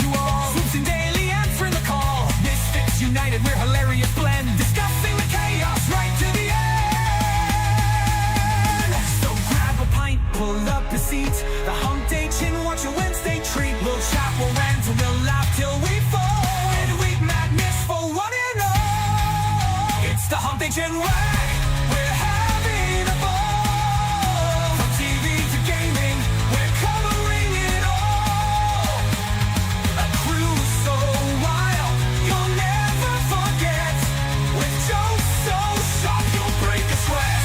to all. Swoops in daily, answering the call. Misfits united, we're hilarious blend. Discussing the chaos right to the end. So grab a pint, pull up a seat. The Hump Day Chin, watch a Wednesday treat. We'll chat, we'll rant, and we'll laugh till we fall. And we've madness for one and all. It's the Hump Day Chin Wag. We're having a ball. From TV to gaming, we're covering it all. A crew so wild, you'll never forget. With jokes so sharp, you'll break a sweat.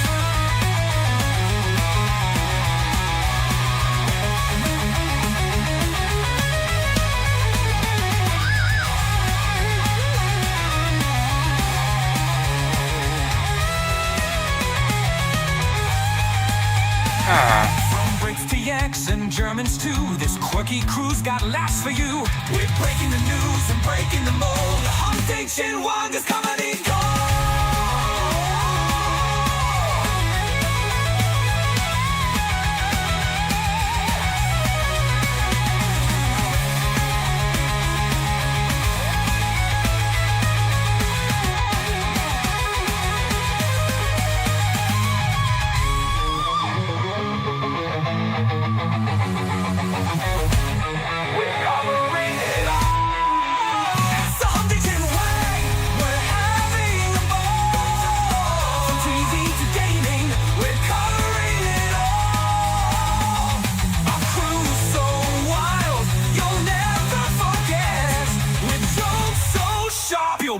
From Brits to Yanks and Germans too, this quirky crew's got laughs for you. We're breaking the news and breaking the mold. The Hump Day Chin Wag is comedy gold.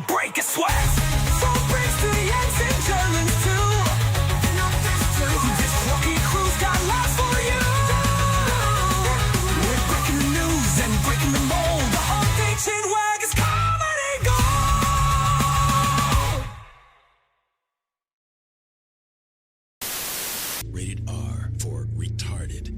Break a sweat. From Brits to the Yanks and Germans too. This quirky crew's got laughs for you. We're breaking the news and breaking the mold. The Hump Day Chin Wag is comedy gold. Rated R for retarded.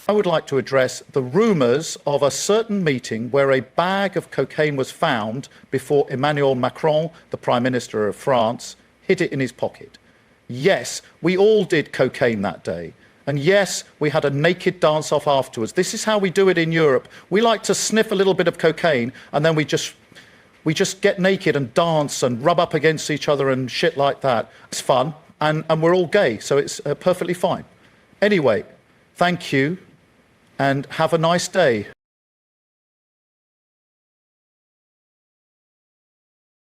I would like to address the rumours of a certain meeting where a bag of cocaine was found before Emmanuel Macron, the Prime Minister of France, hid it in his pocket. Yes, we all did cocaine that day. And yes, we had a naked dance-off afterwards. This is how we do it in Europe. We like to sniff a little bit of cocaine and then we just get naked and dance and rub up against each other and shit like that. It's fun and we're all gay, so it's perfectly fine. Anyway, thank you. And have a nice day.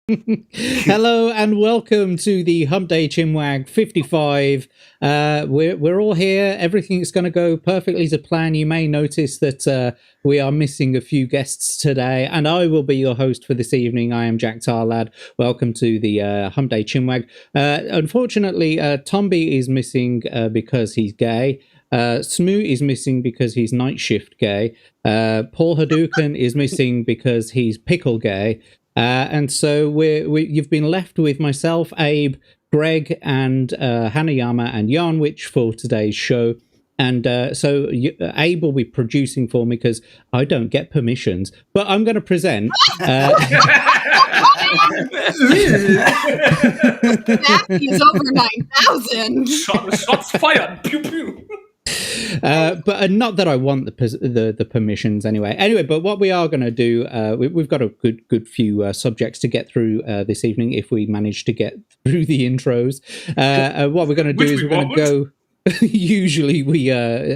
Hello and welcome to the Hump Day Chinwag 55. We're all here. Everything's going to go perfectly to plan. You may notice that we are missing a few guests today, and I will be your host for this evening. I am Jack Tarlad. Welcome to the Hump Day Chinwag. Unfortunately, Tombi is missing because he's gay. Smu is missing because he's night shift gay. Paul Hadouken is missing because he's pickle gay. And so you've been left with myself, Abe, Greg, and Hanayama and Yarnwich for today's show. And so Abe will be producing for me because I don't get permissions. But I'm going to present. That is over 9,000. Shots fired. Pew pew. But not that I want the permissions anyway. But what we are going to do, we've got a good few subjects to get through this evening if we manage to get through the intros. What we're going to do is we're going to go. Usually we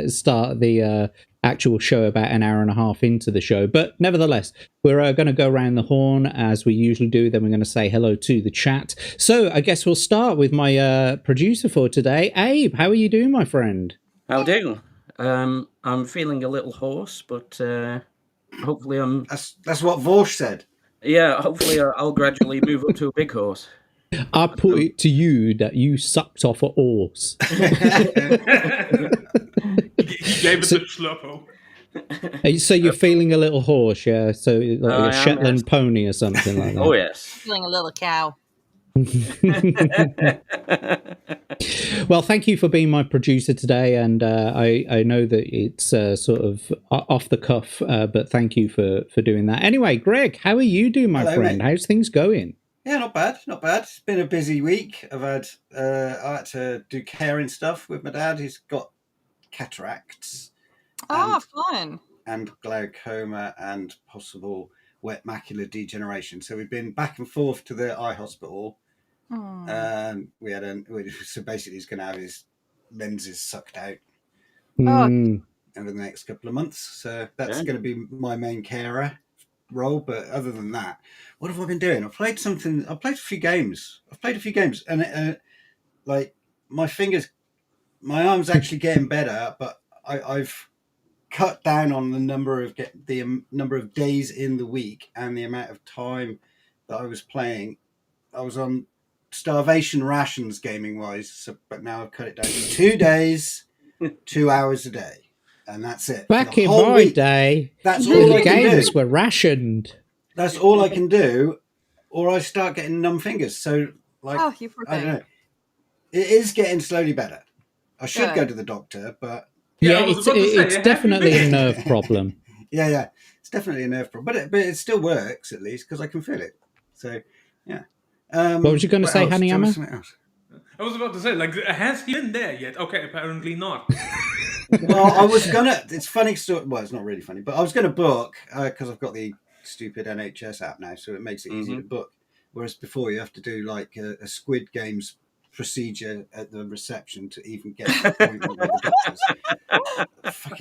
start the actual show about an hour and a half into the show, but nevertheless we're going to go around the horn as we usually do. Then we're going to say hello to the chat. So I guess we'll start with my producer for today. Abe, how are you doing, my friend? How do? I'm feeling a little hoarse, but hopefully I'm... That's what Vorsh said. Yeah, hopefully I'll gradually move up to a big horse. I put it to you that you sucked off a horse. He gave it the slurpo. So you're feeling a little hoarse, yeah? So like a Shetland pony or something like that. Oh, yes. Feeling a little cow. Well, thank you for being my producer today, and I know that it's sort of off the cuff, but thank you for doing that. Anyway, Greg, how are you doing, my friend? Mate. How's things going? Yeah, not bad. It's been a busy week. I had to do caring stuff with my dad. He's got cataracts. Oh, fun. and glaucoma and possible wet macular degeneration. So we've been back and forth to the eye hospital. So basically he's going to have his lenses sucked out over the next couple of months. So that's going to be my main carer role. But other than that, what have I been doing? I've played a few games, and like my arm's actually getting better, but I've cut down on the number of days in the week and the amount of time that I was playing. I was on starvation rations gaming wise, but now I've cut it down to 2 days, 2 hours a day, and that's it. Back in my day, that's all I can do. Games were rationed. That's all I can do, or I start getting numb fingers. So, like, you poor I don't thing. know. It is getting slowly better. I should go to the doctor, but Yeah, it's definitely a nerve problem. yeah, it's definitely a nerve problem, but it still works at least because I can feel it. So, yeah. What was you going to say, Hanayama? I was about to say, like, has he been there yet? Okay, apparently not. Well, I was gonna. It's funny. Well, it's not really funny, but I was gonna book because I've got the stupid NHS app now, so it makes it easy to book. Whereas before, you have to do like a Squid Games procedure at the reception to even get an appointment with the doctors.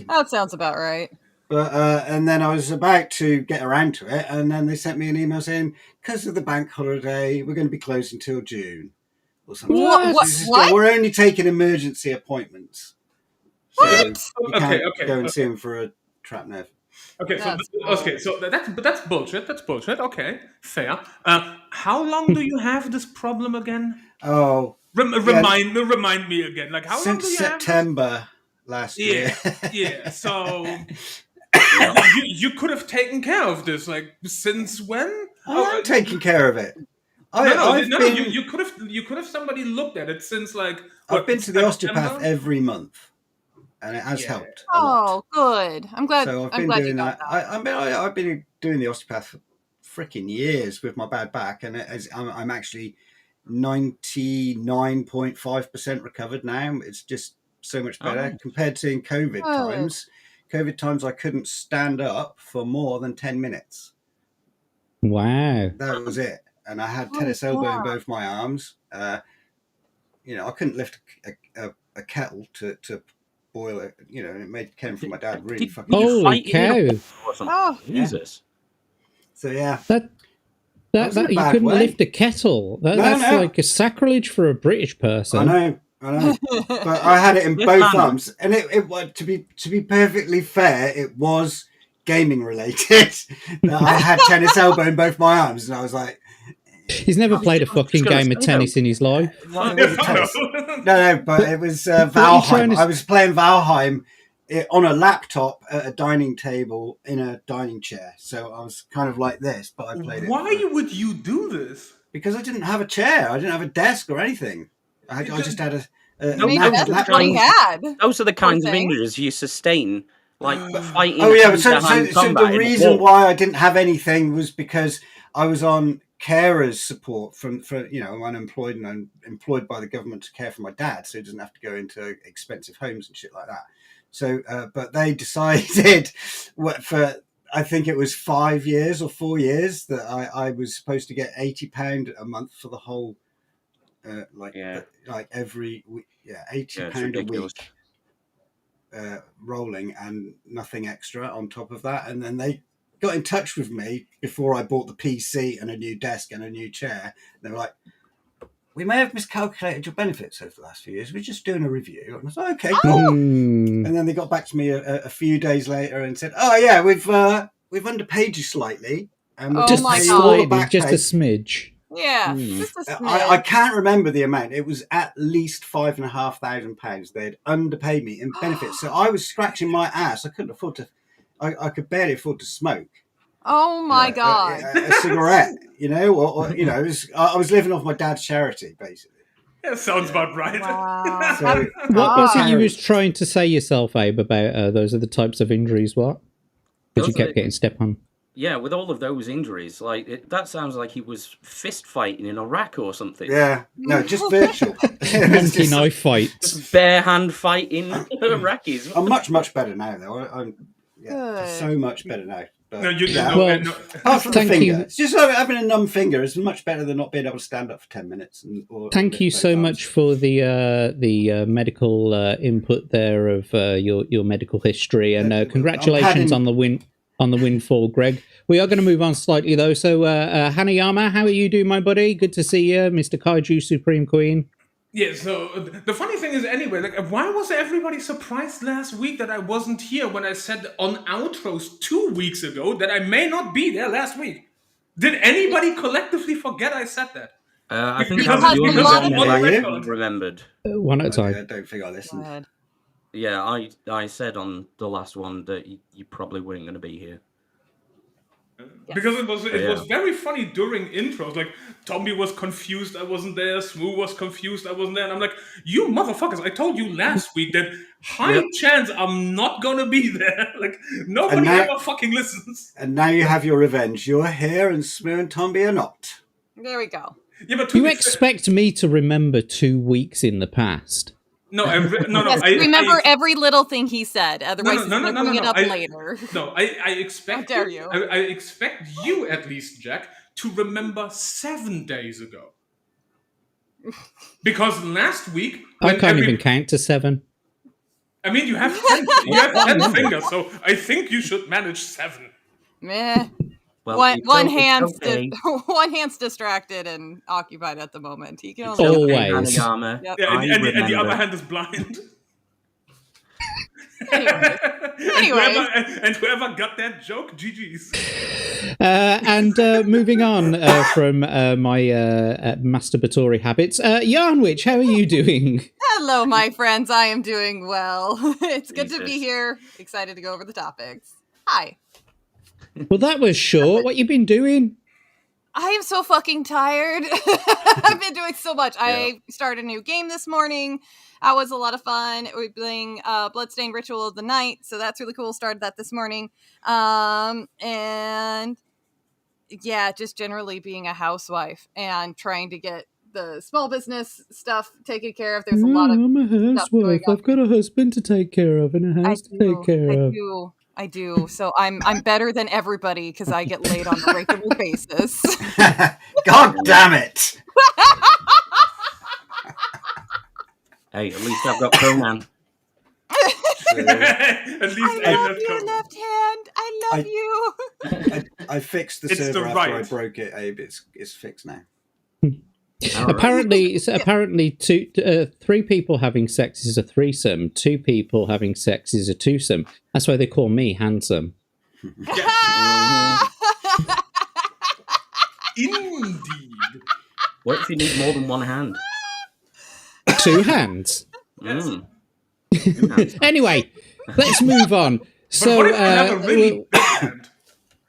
That sounds about right. But and then I was about to get around to it, and then they sent me an email saying, because of the bank holiday, we're going to be closed until June or something. What? We're only taking emergency appointments. What? So you can't go and see them for a trapped nerve. Okay, so that's bullshit. That's bullshit. Okay, fair. How long do you have this problem again? Oh, remind me again. Like how long do you September last year. Yeah. So you could have taken care of this. Like since when? I'm taking care of it. You could have somebody looked at it since like. I've been to the osteopath every month, and it has helped. Oh, good. I'm glad. So I've been doing that. I've been doing the osteopath for freaking years with my bad back, and I'm actually 99.5% recovered now. It's just so much better compared to in COVID times. COVID times, I couldn't stand up for more than 10 minutes. Wow. That was it. And I had tennis elbow in both my arms. I couldn't lift a kettle to boil it. It came from my dad really fucking. Holy cow! Oh, Jesus. So yeah. That you couldn't lift a kettle. That's like a sacrilege for a British person. I know. But I had it in both arms, and it to be perfectly fair, it was gaming related. I had tennis elbow in both my arms, and I was like, he's never played a fucking game of tennis in his life. No, but it was Valheim. I was playing Valheim on a laptop at a dining table in a dining chair. So I was kind of like this, but I played it. Why would you do this? Because I didn't have a chair. I didn't have a desk or anything. I just had a that's what he had. Those are the kinds of injuries you sustain, like fighting. Oh yeah, so the reason why I didn't have anything was because I was on carers support I'm unemployed and I'm employed by the government to care for my dad, so he doesn't have to go into expensive homes and shit like that. So, but they decided I think it was 5 years or 4 years that I was supposed to get £80 a month for the whole, every week, £80 a week, rolling and nothing extra on top of that. And then they got in touch with me before I bought the PC and a new desk and a new chair. They were like, we may have miscalculated your benefits over the last few years. We're just doing a review. And I was like, okay, cool. And then they got back to me a few days later and said, oh yeah, we've underpaid you slightly. And just slightly, just a smidge. Yeah, just a smidge. I can't remember the amount. It was at least £5,500. They'd underpaid me in benefits. So I was scratching my ass. I couldn't afford to. I could barely afford to smoke. Oh my God! A cigarette, I was living off my dad's charity, basically. That sounds about right. Wow. So, what was it you was trying to say yourself, Abe, about those are the types of injuries? What? Because you kept getting stepped on. Yeah, with all of those injuries, that sounds like he was fist fighting in Iraq or something. Yeah, no, just virtual. Monkey knife fights. Just bare hand fighting Iraqis. I'm much better now, though. Good. so much better now. But, No, you yeah, no, Well, no. apart from the thank finger, you. it's just like having a numb finger is much better than not being able to stand up for 10 minutes. Or Thank you lift so both much arms. for the medical input there of your medical history, and congratulations on the windfall, Greg. We are going to move on slightly though. So Hanayama, how are you doing, my buddy? Good to see you, Mr. Kaiju Supreme Queen. Yeah, so the funny thing is, anyway, like, why was everybody surprised last week that I wasn't here when I said on outros 2 weeks ago that I may not be there last week? Did anybody collectively forget I said that? I think Because I was the Because only a lot one of who it- actually remembered. One at a Okay, I time. don't think I listened. Good. Yeah, I said on the last one that you probably weren't going to be here. Because it was Yeah. very funny during intros. Like, Tombi was confused I wasn't there, Smu was confused I wasn't there, and I'm like, you motherfuckers, I told you last week that high chance I'm not gonna be there. Like, nobody And now- ever fucking listens. And now you have your revenge. You're here and Smu and Tombi are not. There we go. Yeah, but to You be expect me to remember 2 weeks in the past? no, Yes, remember every little thing he said. Otherwise, he's going to bring it up later. I expect How dare you. I expect you, at least, Jack, to remember 7 days ago. Because last week, I can't even count to 7. I mean, you have 10 fingers, so I think you should manage 7. Meh. Well, One it's hand's okay. one hand's distracted and occupied at the moment. He can only Oh. Okay, Always. Hanayama, Yep. Yeah, I and the other remember. hand is blind. Anyway. And whoever got that joke, GG's. And moving on from my masturbatory habits, Yarnwich, how are you doing? Hello, my friends. I am doing well. It's good to be Jesus. here. Excited to go over the topics. Hi. Well, that was short. What you been doing? I am so fucking tired. I've been doing so much. I started a new game this morning. That was a lot of fun. We're playing Bloodstained Ritual of the Night, so that's really cool. Started that this morning. And yeah, just generally being a housewife and trying to get the small business stuff taken care of. There's a lot of I'm a stuff going housewife. on. I've got a husband to take care of and a house to take care of. I do. So I'm better than everybody because I get laid on a regular basis. God damn it! Hey, at least I've got Conan. At least I love you, left hand. I love you. I fixed the It's server the after right. I broke it, Abe. It's fixed now. Apparently, three people having sex is a threesome. 2 people having sex is a twosome. That's why they call me handsome. Indeed. What if you need more than one hand? 2 hands. Mm. Anyway, let's move on. But what if you have a really big hand?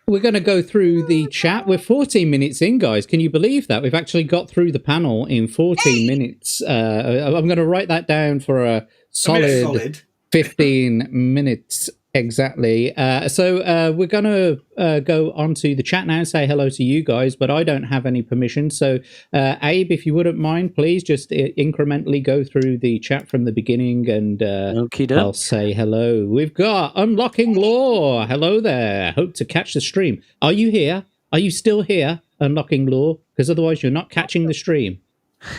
we're going to go through the chat. We're 14 minutes in, guys. Can you believe that? We've actually got through the panel in 14 minutes. I'm going to write that down for a solid 15 minutes exactly. So we're going to go onto the chat now and say hello to you guys, but I don't have any permission. So Abe, if you wouldn't mind, please just incrementally go through the chat from the beginning and I'll say hello. We've got Unlocking Law. Hello there. Hope to catch the stream. Are you here? Are you still here, Unlocking Law? Because otherwise you're not catching the stream.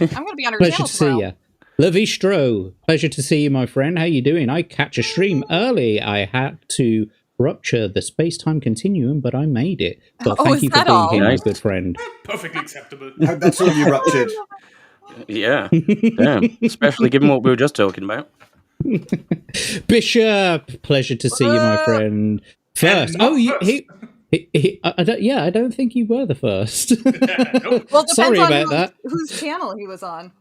I'm going to be on her Pleasure channel to see tomorrow. you. Levistro, pleasure to see you, my friend. How you doing? I catch a stream early. I had to rupture the space-time continuum, but I made it. But Oh, thank is you for that being all? here, my Nice. good friend. Perfectly acceptable. I hope that's all you ruptured. Yeah, damn. Especially given what we were just talking about. Bishop, pleasure to see you, my friend. First, not I don't think you were the first. Well, it depends Sorry on about that. whose channel he was on.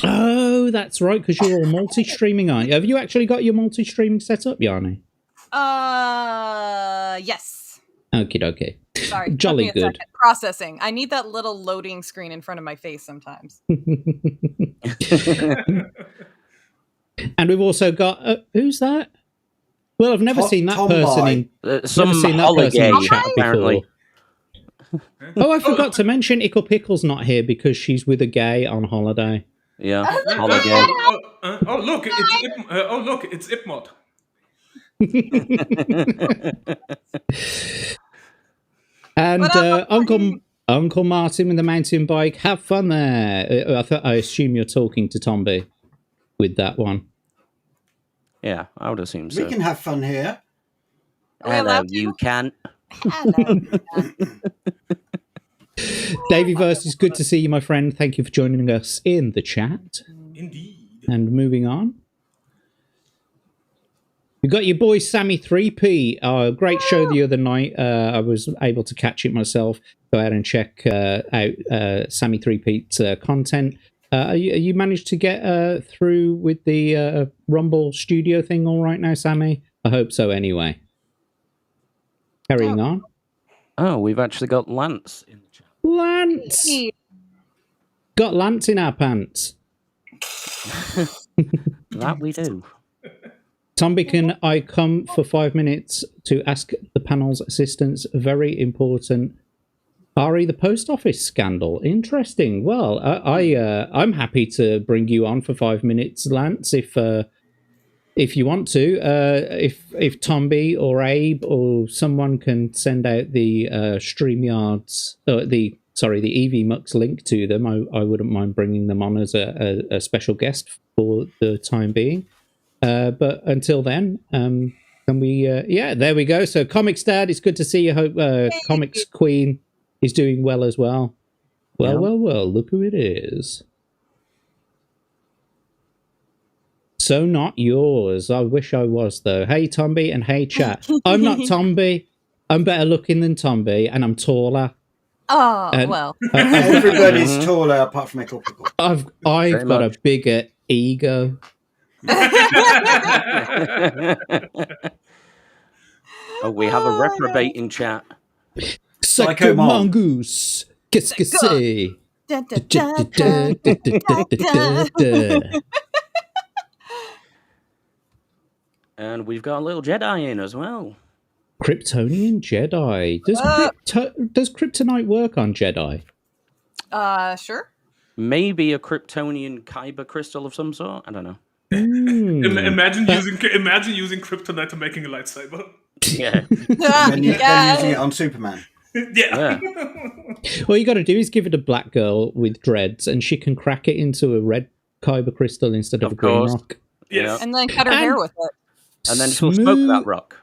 Oh, that's right, because you're all multi-streaming, aren't you? Have you actually got your multi-streaming set up, Yanni? Yes. Okie dokie. Sorry. took Jolly me a good. second. Processing. I need that little loading screen in front of my face sometimes. And we've also got who's that? Well, I've never seen that person in. Some Never seen that person holiday, in chat apparently. before. Oh, I forgot to mention IcklePickle's not here because she's with a gay on holiday. Yeah, Oh, holiday. look, it's Ipmod. And Uncle Martin with the mountain bike, have fun there. I assume you're talking to Tombi with that one. Yeah, I would assume so. We can have fun here. Hello, you can. Hello. Davey Verse, it's good to see you, my friend. Thank you for joining us in the chat. Indeed. And moving on. We got your boy Sammy 3P. Great show the other night. I was able to catch it myself. Go out and check out Sammy 3P's content. You managed to get through with the Rumble studio thing all right now, Sammy? I hope so anyway. Carrying on. Oh, we've actually got Lance in the chat. Lance! Got Lance in our pants. That we do. Tombi, can I come for 5 minutes to ask the panel's assistants? Very important. Ari, the post office scandal. Interesting. Well, I'm happy to bring you on for 5 minutes, Lance, if you want to. If Tombi or Abe or someone can send out the StreamYards, the EV Mux link to them, I wouldn't mind bringing them on as a special guest for the time being. But until then, can we? Yeah, there we go. So, Comics Dad, it's good to see you. Hope Comics Queen is doing well as well. Well, well. Look who it is. So not yours. I wish I was though. Hey Tombi and hey chat. I'm not Tombi. I'm better looking than Tombi, and I'm taller. Oh, And well. Everybody's taller apart from IcklePickle. I've got a bigger ego. Oh, we have a reprobate in chat. Psycho Mongoose. Qu'est-ce que c'est? And we've got a little Jedi in as well. Kryptonian Jedi. Does kryptonite work on Jedi? Sure. Maybe a Kryptonian kyber crystal of some sort. I don't know. Imagine using kryptonite to making a lightsaber. Yeah. Then using it on Superman. Yeah. All you got to do is give it a black girl with dreads, and she can crack it into a red kyber crystal instead of a green rock. Yes. And then cut her hair with it. And then she'll smoke that rock.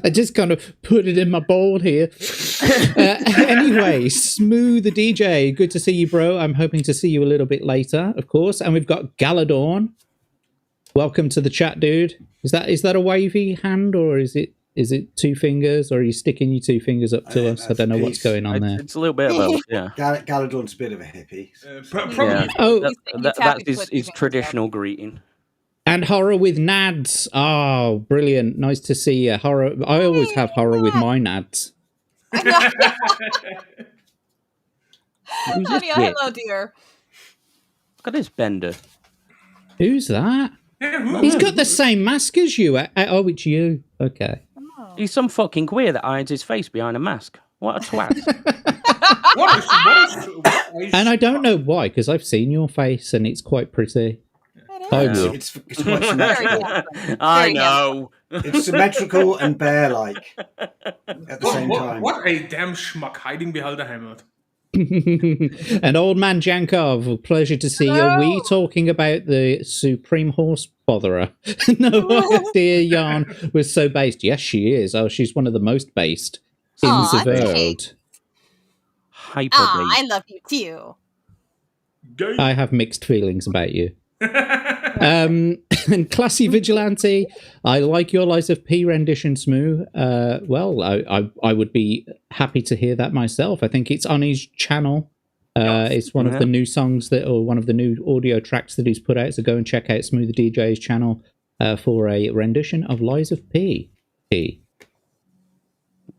I just kind of put it in my bowl here. Anyway, Smu the DJ, good to see you, bro. I'm hoping to see you a little bit later, of course. And we've got Galadorn. Welcome to the chat, dude. Is that a wavy hand, or is it two fingers, or are you sticking your two fingers up to us? I don't know what's going on there. It's a little bit of both, yeah. Galadorn's a bit of a hippie. Probably. Yeah. Oh, that's his traditional greeting. And horror with nads. Oh, brilliant. Nice to see you. Horror. I always have horror with my nads. Honey, hello, dear. Look at this bender. Who's that? He's got the same mask as you. Oh, it's you. Okay. He's some fucking queer that hides his face behind a mask. What a twat. And I don't know why, because I've seen your face and it's quite pretty. It's quite symmetrical. I know. It's symmetrical and bear-like at the same time. What a damn schmuck hiding behind the helmet. And old man Jankov, pleasure to see you. We talking about the Supreme Horse Botherer. No idea Yarn was so based. Yes, she is. Oh, she's one of the most based in the world. Hyper I love you too. I have mixed feelings about you. And Classy Vigilante, I like your Lies of P rendition, Smu. Well, I would be happy to hear that myself. I think it's on his channel. It's one of the new songs or one of the new audio tracks that he's put out. So go and check out Smu the DJ's channel for a rendition of Lies of P.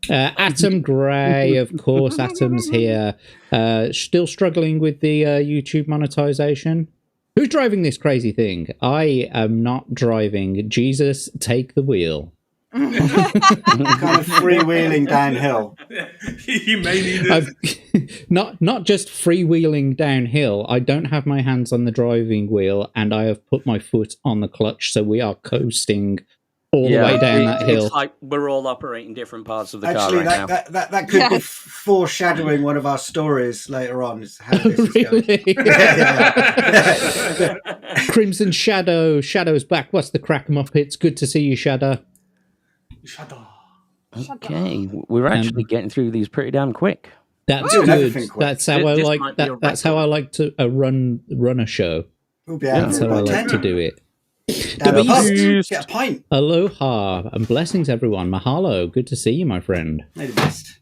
Atom Gray, of course. Atom's here. Still struggling with the YouTube monetization. Who's driving this crazy thing? I am not driving. Jesus, take the wheel. kind of freewheeling downhill. He may need it. Not just freewheeling downhill. I don't have my hands on the driving wheel, and I have put my foot on the clutch, so we are coasting all the way down that hill. It's like we're all operating different parts of the car Actually, right now. that could be foreshadowing one of our stories later on. Is how this is going. Crimson Shadow's back. What's the crack, Muppets? Good to see you, Shadow. Okay, we're actually getting through these pretty damn quick. That's Doing good. everything quick. That's how I This like might be a That's how I like to run a show. We'll be out That's here how I about like 10. to do it. Down a pub, Beast. get a pint. Aloha and blessings, everyone. Mahalo. Good to see you, my friend. Maybe best.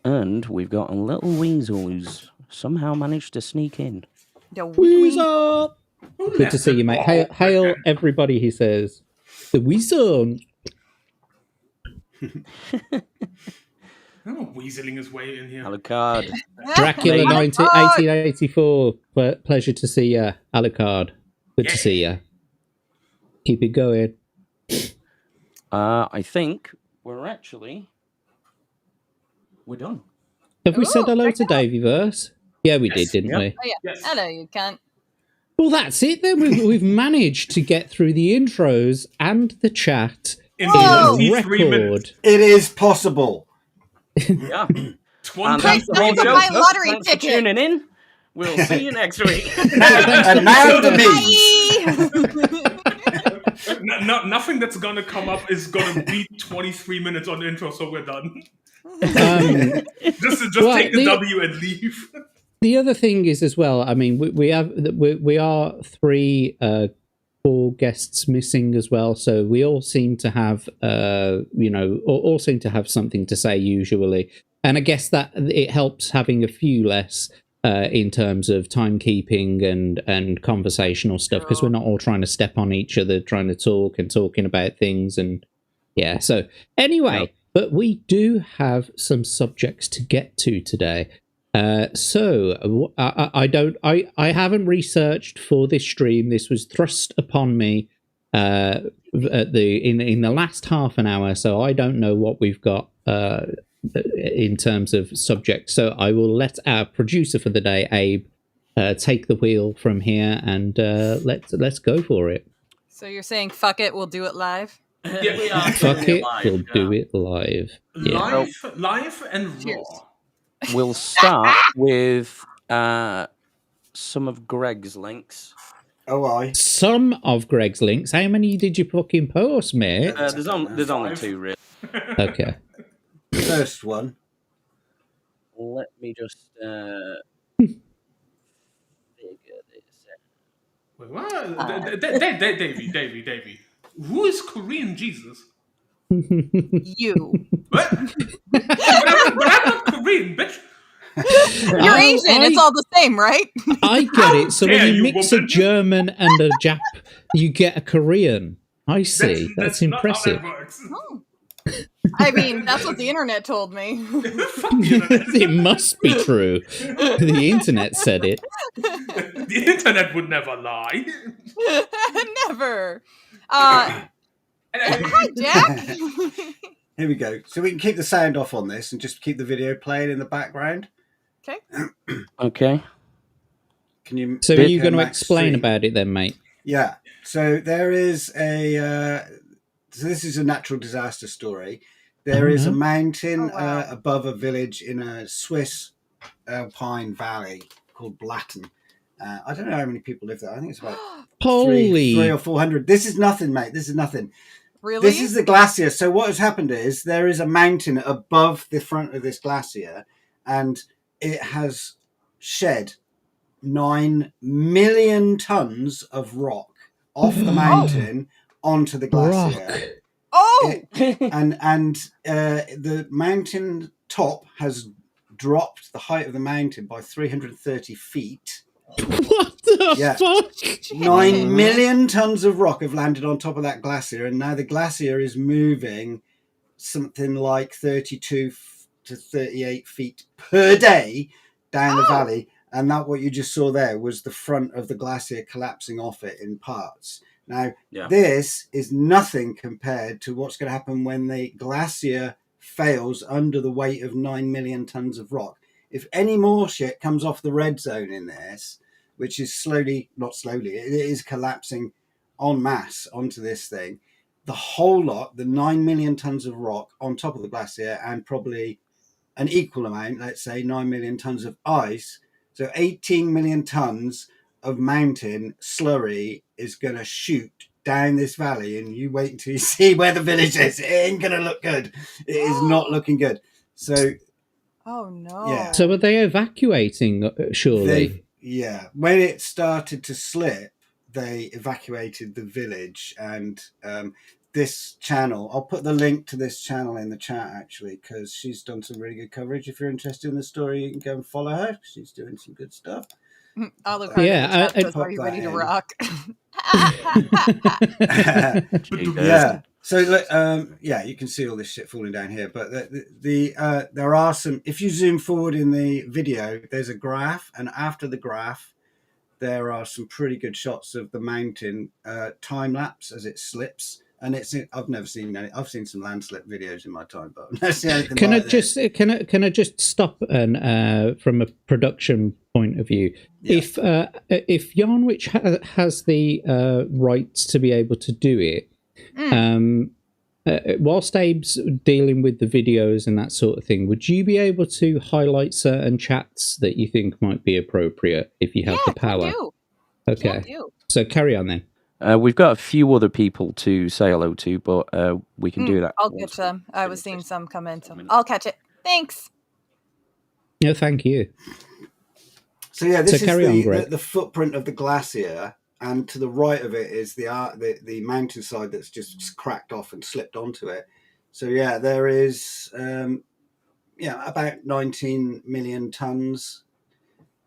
And we've got a little weasel who's somehow managed to sneak in. Weasel. Good to see you, mate. Hail everybody, he says. The weasel. Oh, weaseling his way in here. Alucard. Dracula Mate. 1884. Pleasure to see you, Alucard. Good to see you. Keep it going. I think we're done. Have we said hello to Davey Verse? Yeah, we did, didn't we? Oh, yeah. Yes. Hello, you cunt. Well, that's it then. We've managed to get through the intros and the chat In in a 23 minutes. record. It is possible. Yeah. And 20 that's the whole Thanks for show. my lottery Thanks for ticket. tuning in. We'll see you next week. And now the memes. Nothing that's gonna come up is gonna beat 23 minutes on the intro, so we're done. Just Well, take the W and leave. The other thing is as well. I mean, we are 3 core guests missing as well, so we all seem to have all seem to have something to say usually, and I guess that it helps having a few less in terms of timekeeping and conversational stuff, because we're not all trying to step on each other, trying to talking about things, and yeah. So anyway, but we do have some subjects to get to today. So I haven't researched for this stream. This was thrust upon me in the last half an hour, so I don't know what we've got in terms of subjects. So I will let our producer for the day, Abe, take the wheel from here, and let's go for it. So you're saying fuck it, we'll do it live? Yeah, we are Fuck it, live, we'll do it live. Yeah. live and Cheers. raw. We'll start with some of Greg's links. Oh, I. Some of Greg's links. How many did you fucking post, mate? There's only 2, really. Okay. First one. Let me just figure this out. Wait, what? Davey. Who is Korean Jesus? You. What? but I'm not Korean, bitch. You're Asian. It's all the same, right? I get it. So when dare you you, mix a woman. German and a Jap, you get a Korean. I see. That's impressive. Not how that works. Oh. I mean, that's what the internet told me. Fuck the internet. It must be true. The internet said it. The internet would never lie. Never. Hi, Jack. Here we go. So we can keep the sound off on this and just keep the video playing in the background. Okay. Okay. Can you? So are you make a going to max explain stream? about it then, mate? Yeah. So there is a. So this is a natural disaster story. There is a mountain above a village in a Swiss alpine valley called Blatten. I don't know how many people live there. I think it's about three or 400. This is nothing, mate. This is nothing. Really? This is the glacier. So what has happened is there is a mountain above the front of this glacier, and it has shed 9 million tons of rock off the mountain onto the glacier. Oh! And the mountain top has dropped the height of the mountain by 330 feet. What the fuck? 9 million tons of rock have landed on top of that glacier, and now the glacier is moving something like 32 to 38 feet per day down the valley. And that what you just saw there was the front of the glacier collapsing off it in parts. Now, this is nothing compared to what's going to happen when the glacier fails under the weight of 9 million tons of rock. If any more shit comes off the red zone in this, which is not slowly, it is collapsing en masse onto this thing, the whole lot, the 9 million tons of rock on top of the glacier, and probably an equal amount, let's say 9 million tons of ice, so 18 million tons of mountain slurry is going to shoot down this valley, and you wait until you see where the village is. It ain't going to look good. It is not looking good. So, oh no. Yeah. So are they evacuating? Surely. When it started to slip, they evacuated the village, and this channel, I'll put the link to this channel in the chat actually, because she's done some really good coverage. If you're interested in the story, you can go and follow her. She's doing some good stuff. I'll look hard at the chat. Are you ready to rock? Yeah. So you can see all this shit falling down here. But there are some. If you zoom forward in the video, there's a graph, and after the graph, there are some pretty good shots of the mountain time lapse as it slips. And I've never seen any. I've seen some landslip videos in my time, but I've never seen anything like this. Can I just stop and from a production point of view, if Yarnwich has the rights to be able to do it, whilst Abe's dealing with the videos and that sort of thing, would you be able to highlight certain chats that you think might be appropriate if you have the power? Okay, so carry on then. We've got a few other people to say hello to, but we can do that. I'll catch them. I was seeing some come in, so I'll catch it. Thanks. No, thank you. So this is the footprint of the glacier, and to the right of it is the mountainside that's just cracked off and slipped onto it. So there is about 19 million tons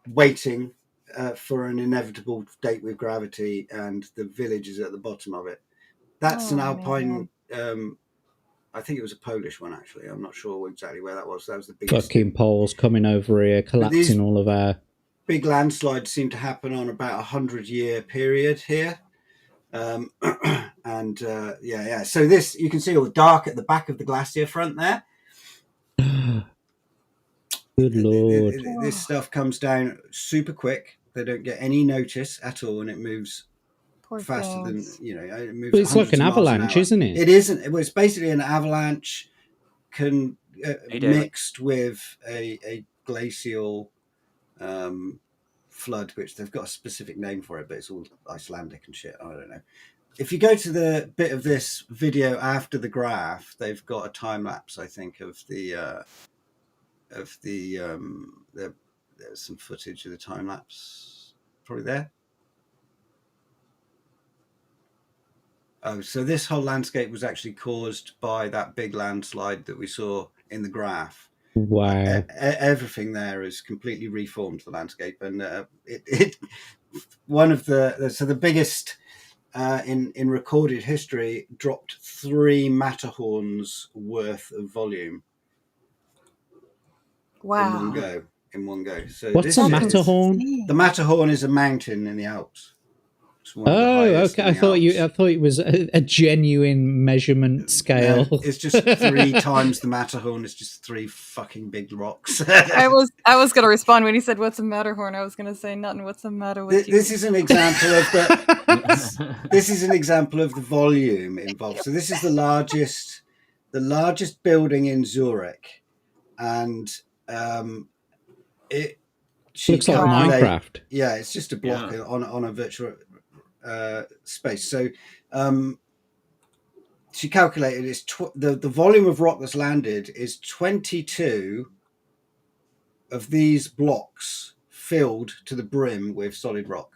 waiting for an inevitable date with gravity, and the village is at the bottom of it. That's an alpine. I think it was a Polish one, actually. I'm not sure exactly where that was. That was the biggest. Fucking Poles coming over here, collapsing all of our. Big landslides seem to happen on about 100-year period here. So this, you can see all the dark at the back of the glacier front there. Good Lord. This stuff comes down super quick. They don't get any notice at all, and it moves faster than, it moves. But it's like an avalanche, isn't it? It isn't. It was basically an avalanche mixed with a glacial flood, which they've got a specific name for it, but it's all Icelandic and shit. I don't know. If you go to the bit of this video after the graph, they've got a time lapse, I think, of there's some footage of the time lapse probably there. Oh, so this whole landscape was actually caused by that big landslide that we saw in the graph. Wow. Everything there is completely reformed the landscape, and one of the biggest in recorded history dropped 3 Matterhorns worth of volume. Wow. In one go. So what's a Matterhorn? The Matterhorn is a mountain in the Alps. Oh, okay. I thought it was a genuine measurement scale. No, it's just 3 times the Matterhorn. It's just 3 fucking big rocks. I was going to respond when he said, "What's a Matterhorn?" I was going to say, "Nothing. What's the matter with you?" This is an example of the volume involved. So this is the largest building in Zurich, and it looks like Minecraft. Yeah, it's just a block on a virtual space. So she calculated it's the volume of rock that's landed is 22 of these blocks filled to the brim with solid rock.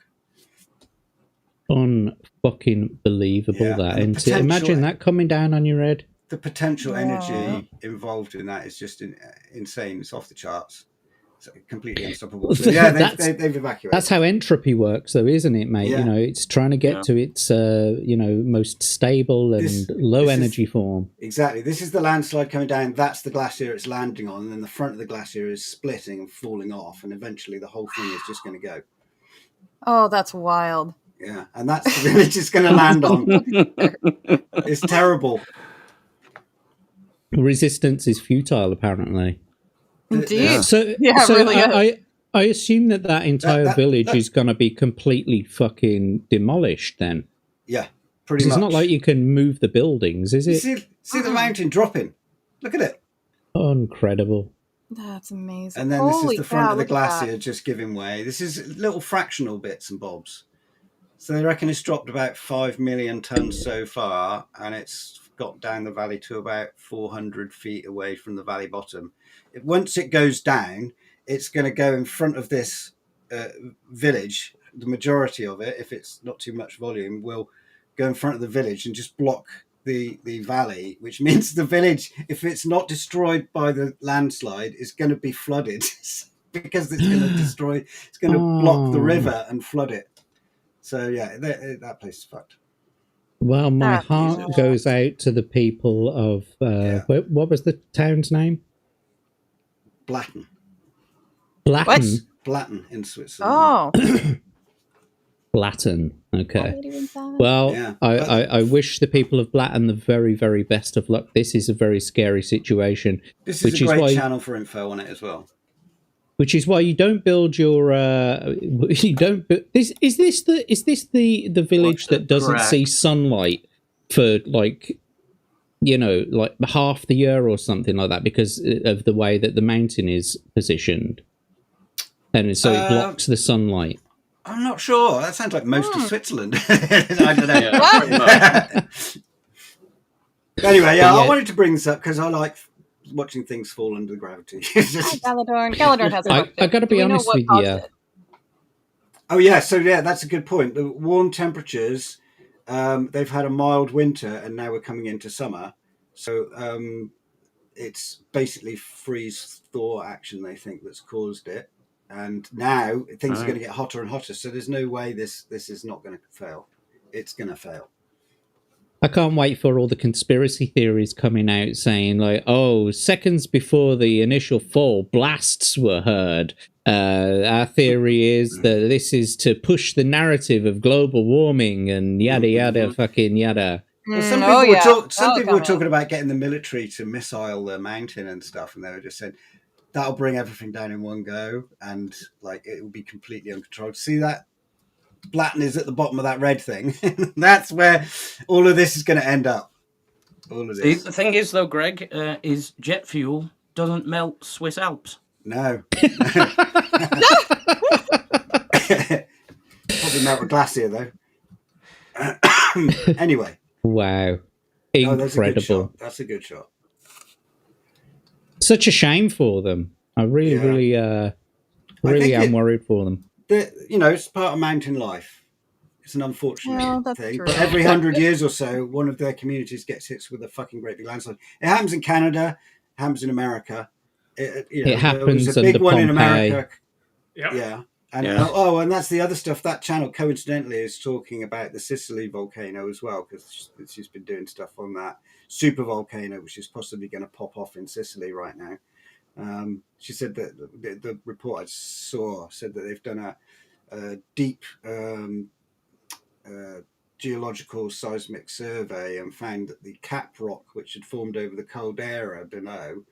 Unfucking believable that. And imagine that coming down on your head. The potential energy involved in that is just insane. It's off the charts. It's completely unstoppable. So, they've evacuated. That's how entropy works, though, isn't it, mate? Yeah. It's trying to get to its, most stable and low energy form. Exactly. This is the landslide coming down. That's the glacier it's landing on. And then the front of the glacier is splitting and falling off. And eventually the whole thing is just going to go. Oh, that's wild. Yeah, and that's the village it's going to land on. It's terrible. Resistance is futile, apparently. Indeed. So, Yeah, it so really is. I assume that entire village is going to be completely fucking demolished then. Yeah, pretty much. It's not like you can move the buildings, is it? See the mountain dropping. Look at it. Incredible. That's amazing. And then Holy this is the front cow, of the look at that. glacier just giving way. This is little fractional bits and bobs. So they reckon it's dropped about 5 million tons so far, and it's got down the valley to about 400 feet away from the valley bottom. Once it goes down, it's going to go in front of this village. The majority of it, if it's not too much volume, will go in front of the village and just block the valley, which means the village, if it's not destroyed by the landslide, is going to be flooded because it's going to destroy, it's going to block the river and flood it. So yeah, that place is fucked. Well, my heart goes out to the people of what was the town's name? Blatten. Blatten. Blatten in Switzerland. Oh. Blatten. Okay. Well, Yeah, I wish the people of Blatten the very, very best of luck. This is a very scary situation. This is a great channel for info on it as well. Which is why you don't build your you don't. Is this the village that doesn't see sunlight for like half the year or something like that because of the way that the mountain is positioned, and so it blocks the sunlight. I'm not sure. That sounds like most of Switzerland. I don't know. Anyway, I wanted to bring this up because I like watching things fall under gravity. Galadorn has I got to be honest with you. Oh yeah, so yeah, that's a good point. The warm temperatures, they've had a mild winter, and now we're coming into summer. So it's basically freeze thaw action, they think, that's caused it. And now things are going to get hotter and hotter. So there's no way this is not going to fail. It's going to fail. I can't wait for all the conspiracy theories coming out saying like, oh, seconds before the initial fall, blasts were heard. Our theory is that this is to push the narrative of global warming and yada, yada, fucking yada. Well, some people were talking about getting the military to missile the mountain and stuff. And they were just saying, that'll bring everything down in one go. And like, it will be completely uncontrolled. See that? Blatten is at the bottom of that red thing. That's where all of this is going to end up. All of this. The thing is, though, Greg, is jet fuel doesn't melt Swiss Alps. No. Probably melt a glacier, though. Anyway. Wow. Incredible. That's a good shot. Such a shame for them. I really am worried for them. It's part of mountain life. It's an unfortunate thing. True. But every 100 years or so, one of their communities gets hit with a fucking great big landslide. It happens in Canada. It happens in America. It happens there was a big one in America. Yep. Yeah. And and that's the other stuff. That channel, coincidentally, is talking about the Sicily volcano as well, because she's been doing stuff on that super volcano, which is possibly going to pop off in Sicily right now. She said that the report I saw said that they've done a deep geological seismic survey and found that the cap rock, which had formed over the caldera below,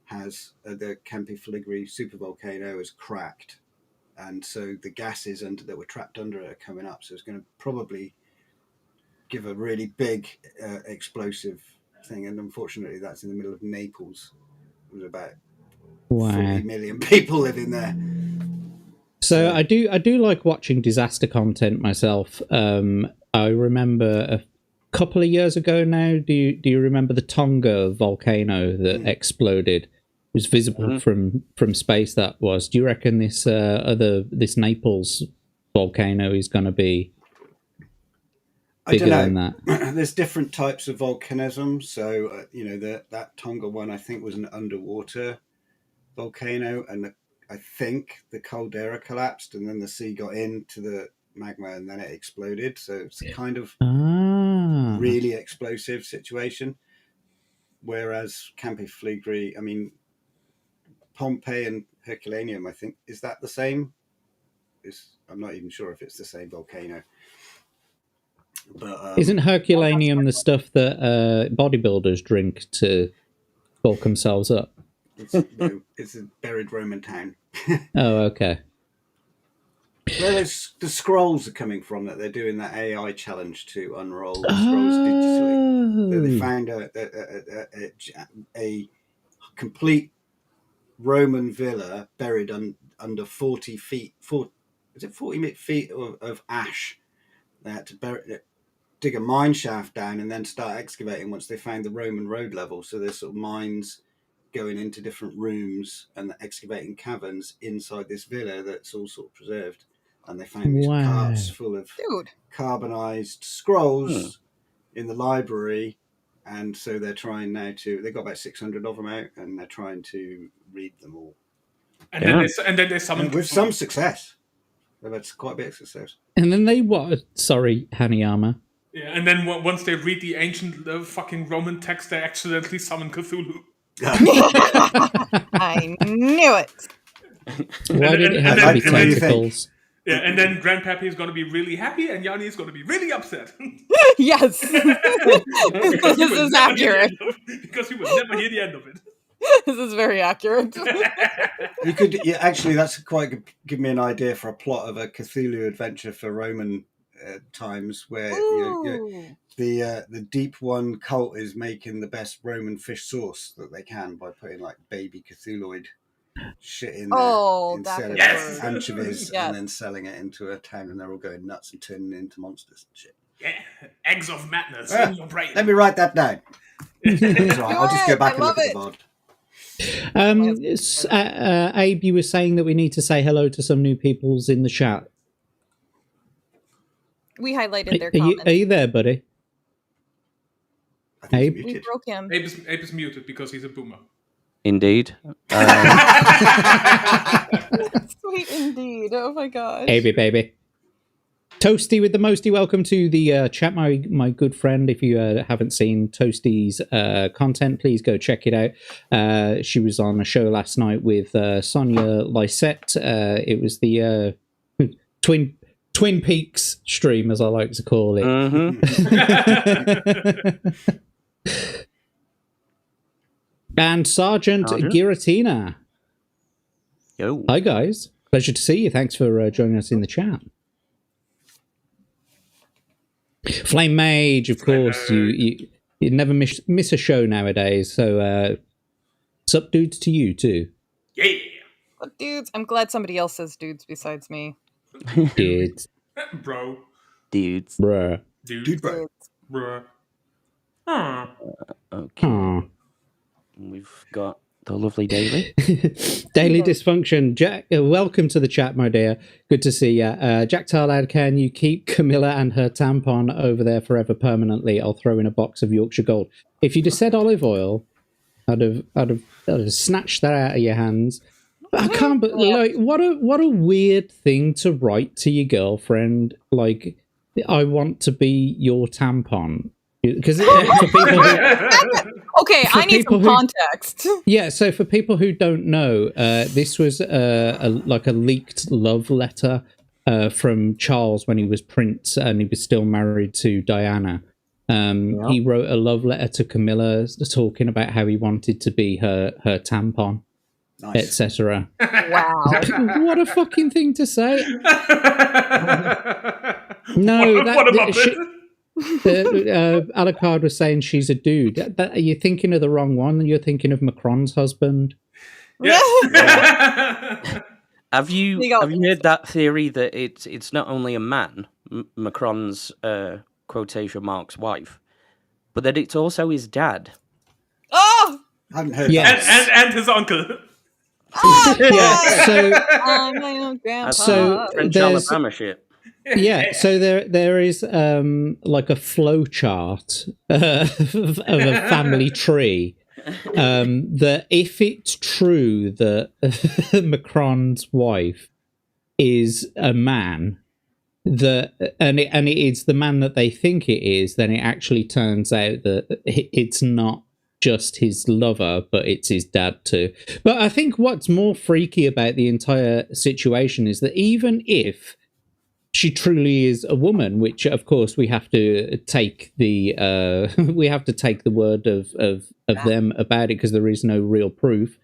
has the Campi Flegrei supervolcano has cracked, and so the gases that were trapped under it are coming up. So it's going to probably give a really big explosive thing, and unfortunately, that's in the middle of Naples. It was about 40 million people living there. So I do like watching disaster content myself. I remember a couple of years ago now. Do you remember the Tonga volcano that exploded? It was visible from space. That was. Do you reckon this Naples volcano is going to be bigger than that? There's different types of volcanism. So that Tonga one I think was an underwater volcano, and I think the caldera collapsed and then the sea got into the magma and then it exploded. So it's a kind of really explosive situation. Whereas Campi Flegrei, I mean, Pompeii and Herculaneum, I think, is that the same? I'm not even sure if it's the same volcano. But Isn't Herculaneum the stuff that bodybuilders drink to bulk themselves up? it's, it's a buried Roman town. Oh, okay. Where the scrolls are coming from, that they're doing that AI challenge to unroll scrolls digitally. So they found a complete Roman villa buried under 40 feet. Is it 40 feet of ash? They had to dig a mine shaft down and then start excavating once they found the Roman road level. So there's sort of mines going into different rooms and excavating caverns inside this villa that's all sort of preserved. And they found these carts full of carbonized scrolls in the library. And so they're trying now they've got about 600 of them out, and they're trying to read them all. And then they summon with some success. They've had quite a bit of success. And then they what? Sorry, Hanayama. Yeah, and then once they read the ancient fucking Roman text, they accidentally summon Cthulhu. I knew it. Why did it have to be tentacles? Yeah, and then Grandpappy is going to be really happy, and Yanni is going to be really upset. Yes, this is accurate. Because he will never hear the end of it. This is very accurate. You could, actually, that's quite good. Give me an idea for a plot of a Cthulhu adventure for Roman times, where the Deep One cult is making the best Roman fish sauce that they can by putting like baby Cthulhuid shit in there instead of anchovies, and then selling it into a town, and they're all going nuts and turning into monsters and shit. Yeah, eggs of madness in your brain. Let me write that down. Right, I'll just go back and look at the VOD. Abe, you were saying that we need to say hello to some new peoples in the chat. We highlighted their comments. Are you there, buddy? Abe? We broke him. Abe is muted because he's a boomer. Indeed. Sweet indeed. Oh my gosh. Abe, baby. Toasty with the mosty, welcome to the chat, my good friend. If you haven't seen Toasty's content, please go check it out. She was on a show last night with Sonia Lysette. It was the Twin Peaks stream, as I like to call it. And Sergeant Giratina. Yo. Hi, guys. Pleasure to see you. Thanks for joining us in the chat. Flame Mage, of course. You never miss a show nowadays. So, sup dudes to you, too. Yeah. What dudes? I'm glad somebody else says dudes besides me. Dudes. Bro. Dudes. Bruh. Dude, bro. Bruh. Okay. Aww. We've got the lovely Daily. Daily Dysfunction. Jack, welcome to the chat, my dear. Good to see you. Jack Tarlad, can you keep Camilla and her tampon over there forever permanently? I'll throw in a box of Yorkshire Gold. If you just said olive oil, I'd have snatched that out of your hands. But I can't. But like, what a weird thing to write to your girlfriend. Like, I want to be your tampon. Because for people okay, I need some context. Yeah, so for people who don't know, this was a leaked love letter from Charles when he was Prince and he was still married to Diana. He wrote a love letter to Camilla talking about how he wanted to be her tampon, etc. Wow. What a fucking thing to say. No, Alucard was saying she's a dude. Are you thinking of the wrong one? You're thinking of Macron's husband. Yeah. Have you heard that theory that it's not only a man, Macron's quotation marks wife, but that it's also his dad? Oh, I haven't heard that. And his uncle. Oh, yeah. So my own grandpa. So French Alabama shit. Yeah, so there is like a flow chart of a family tree. That if it's true that Macron's wife is a man, and it is the man that they think it is, then it actually turns out that it's not just his lover, but it's his dad too. But I think what's more freaky about the entire situation is that even if she truly is a woman, which of course we have to take the word of them about it because there is no real proof.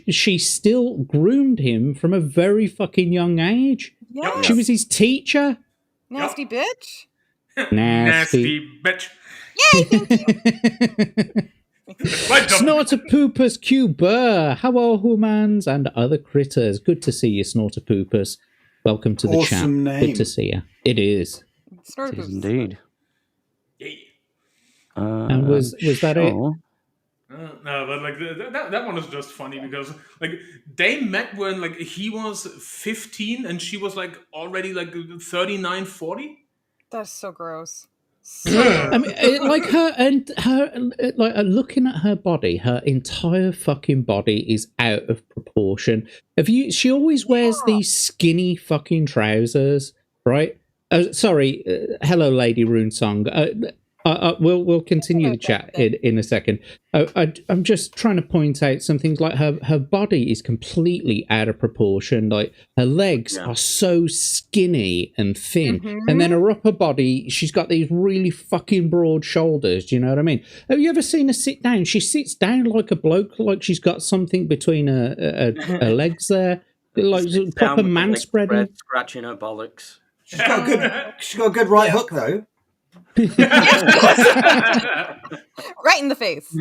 She still groomed him from a very fucking young age. Yeah. She was his teacher. Nasty bitch. Nasty bitch. Yay, thank you. Snorterpoopers Q Burr. How are humans and other critters? Good to see you, Snorterpoopers. Welcome to the chat. Awesome name. Good to see you. It is. Snorterpoopers. It is indeed. And was that it? No, but like that one is just funny because like they met when like he was 15 and she was like already like 39, 40. That's so gross. I mean, like looking at her body, her entire fucking body is out of proportion. She always wears these skinny fucking trousers, right? Sorry, hello, Lady Runesong. We'll continue the chat in a second. I'm just trying to point out some things like her body is completely out of proportion. Like her legs are so skinny and thin, and then her upper body, she's got these really fucking broad shoulders. Do you know what I mean? Have you ever seen her sit down? She sits down like a bloke, like she's got something between her legs there, like proper man spreading, scratching her bollocks. She's got a good right hook though. Right in the face.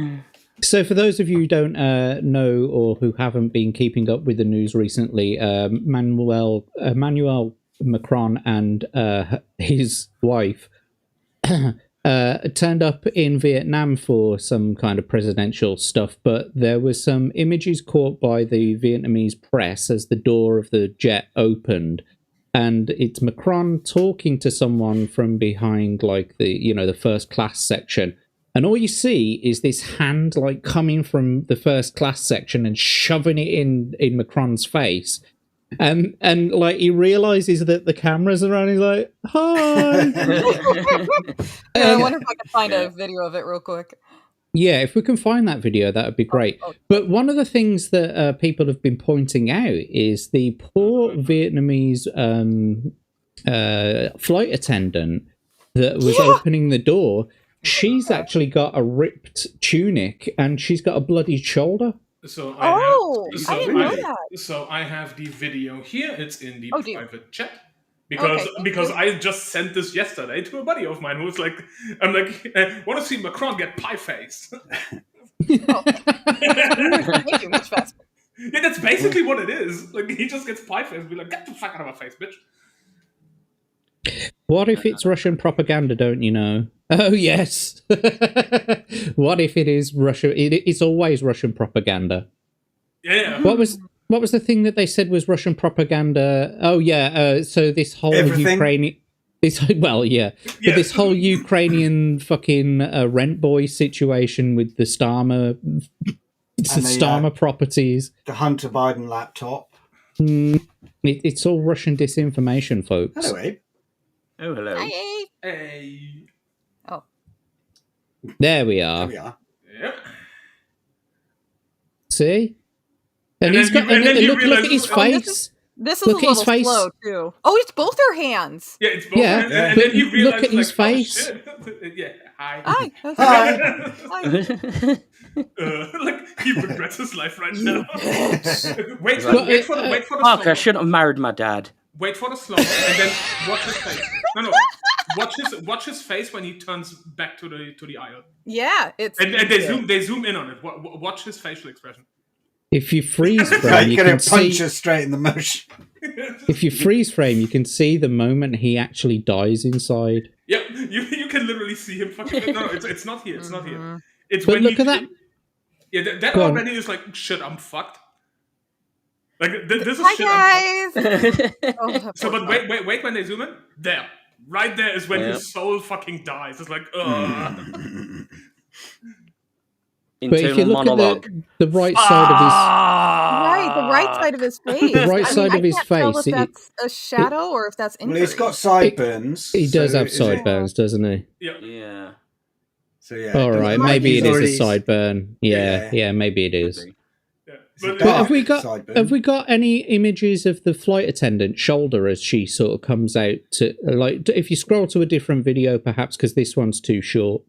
So for those of you who don't know or who haven't been keeping up with the news recently, Emmanuel Macron and his wife turned up in Vietnam for some kind of presidential stuff, but there was some images caught by the Vietnamese press as the door of the jet opened. And it's Macron talking to someone from behind, like the first class section, and all you see is this hand like coming from the first class section and shoving it in Macron's face, and like he realizes that the cameras are on. He's like, "Hi." I wonder if I can find a video of it real quick. Yeah, if we can find that video, that would be great. But one of the things that people have been pointing out is the poor Vietnamese flight attendant that was opening the door. She's actually got a ripped tunic and she's got a bloodied shoulder. So I didn't know that. So I have the video here. It's in the private chat. Because I just sent this yesterday to a buddy of mine who was like, I'm like, want to see Macron get pie face? Much faster. Yeah, that's basically what it is. Like he just gets pie face, be like, get the fuck out of my face, bitch. What if it's Russian propaganda? Don't you know? Oh yes. What if it is Russia? It's always Russian propaganda. Yeah. What was the thing that they said was Russian propaganda? Oh yeah, so this whole Ukrainian, this whole Ukrainian fucking rent boy situation with the Starmer properties, the Hunter Biden laptop. It's all Russian disinformation, folks. Hello, Abe. Oh, hello. Hey. Hey. Oh. There we are. Yep. See? And he's got. Look at his face. This is a little slow too. Oh, it's both her hands. Yeah, it's both hands. And then you realize, look at his face. Yeah, hi. Hi. Like he regrets his life right now. wait for the Fuck, I shouldn't have married my dad. Wait for the slow and then watch his face. No. Watch his face when he turns back to the aisle. Yeah, it's and they zoom in on it. Watch his facial expression. If you freeze frame, you can punch her straight in the motion. If you freeze frame, you can see the moment he actually dies inside. Yeah, you can literally see him fucking. No, it's not here. It's not here. It's but when look at that. Yeah, that already is like shit. I'm fucked. Like this is Hi shit. Guys. So, but wait when they zoom in. There, right there is when his soul fucking dies. It's like, But if you look at the right side of his... the right side of his face. The right side of his face. Tell if that's a shadow or if that's injury. Well, he's got sideburns. He does have sideburns, doesn't he? Yeah. So yeah. All right, maybe it is a sideburn. Yeah, maybe it is. But But Sideburn. have we got any images of the flight attendant shoulder as she sort of comes out to, like, if you scroll to a different video perhaps because this one's too short.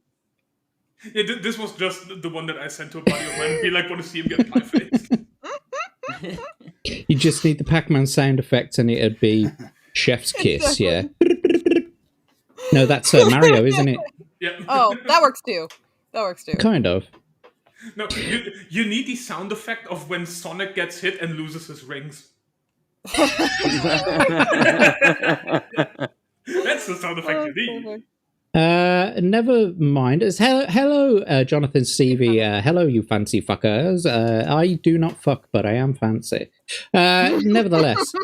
yeah, this was just the one that I sent to a buddy of mine. He like want to see him get pie face. You just need the Pac-Man sound effect and it'd be Chef's Kiss, yeah. No, that's Mario, isn't it? Yeah. Oh, that works too. Kind of. No, you need the sound effect of when Sonic gets hit and loses his rings. That's the sound effect you need. Never mind. It's hello, Jonathan Stevie. Hello, you fancy fuckers. I do not fuck, but I am fancy. Nevertheless.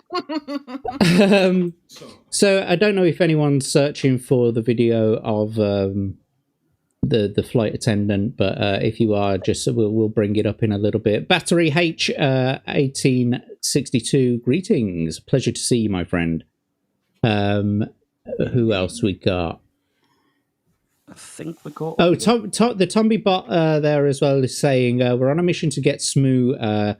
So I don't know if anyone's searching for the video of the flight attendant, but if you are, just we'll bring it up in a little bit. Battery H 1862. Greetings. Pleasure to see you, my friend. Who else we got? I think we got. Oh, the Tombi bot there as well is saying we're on a mission to get Smu a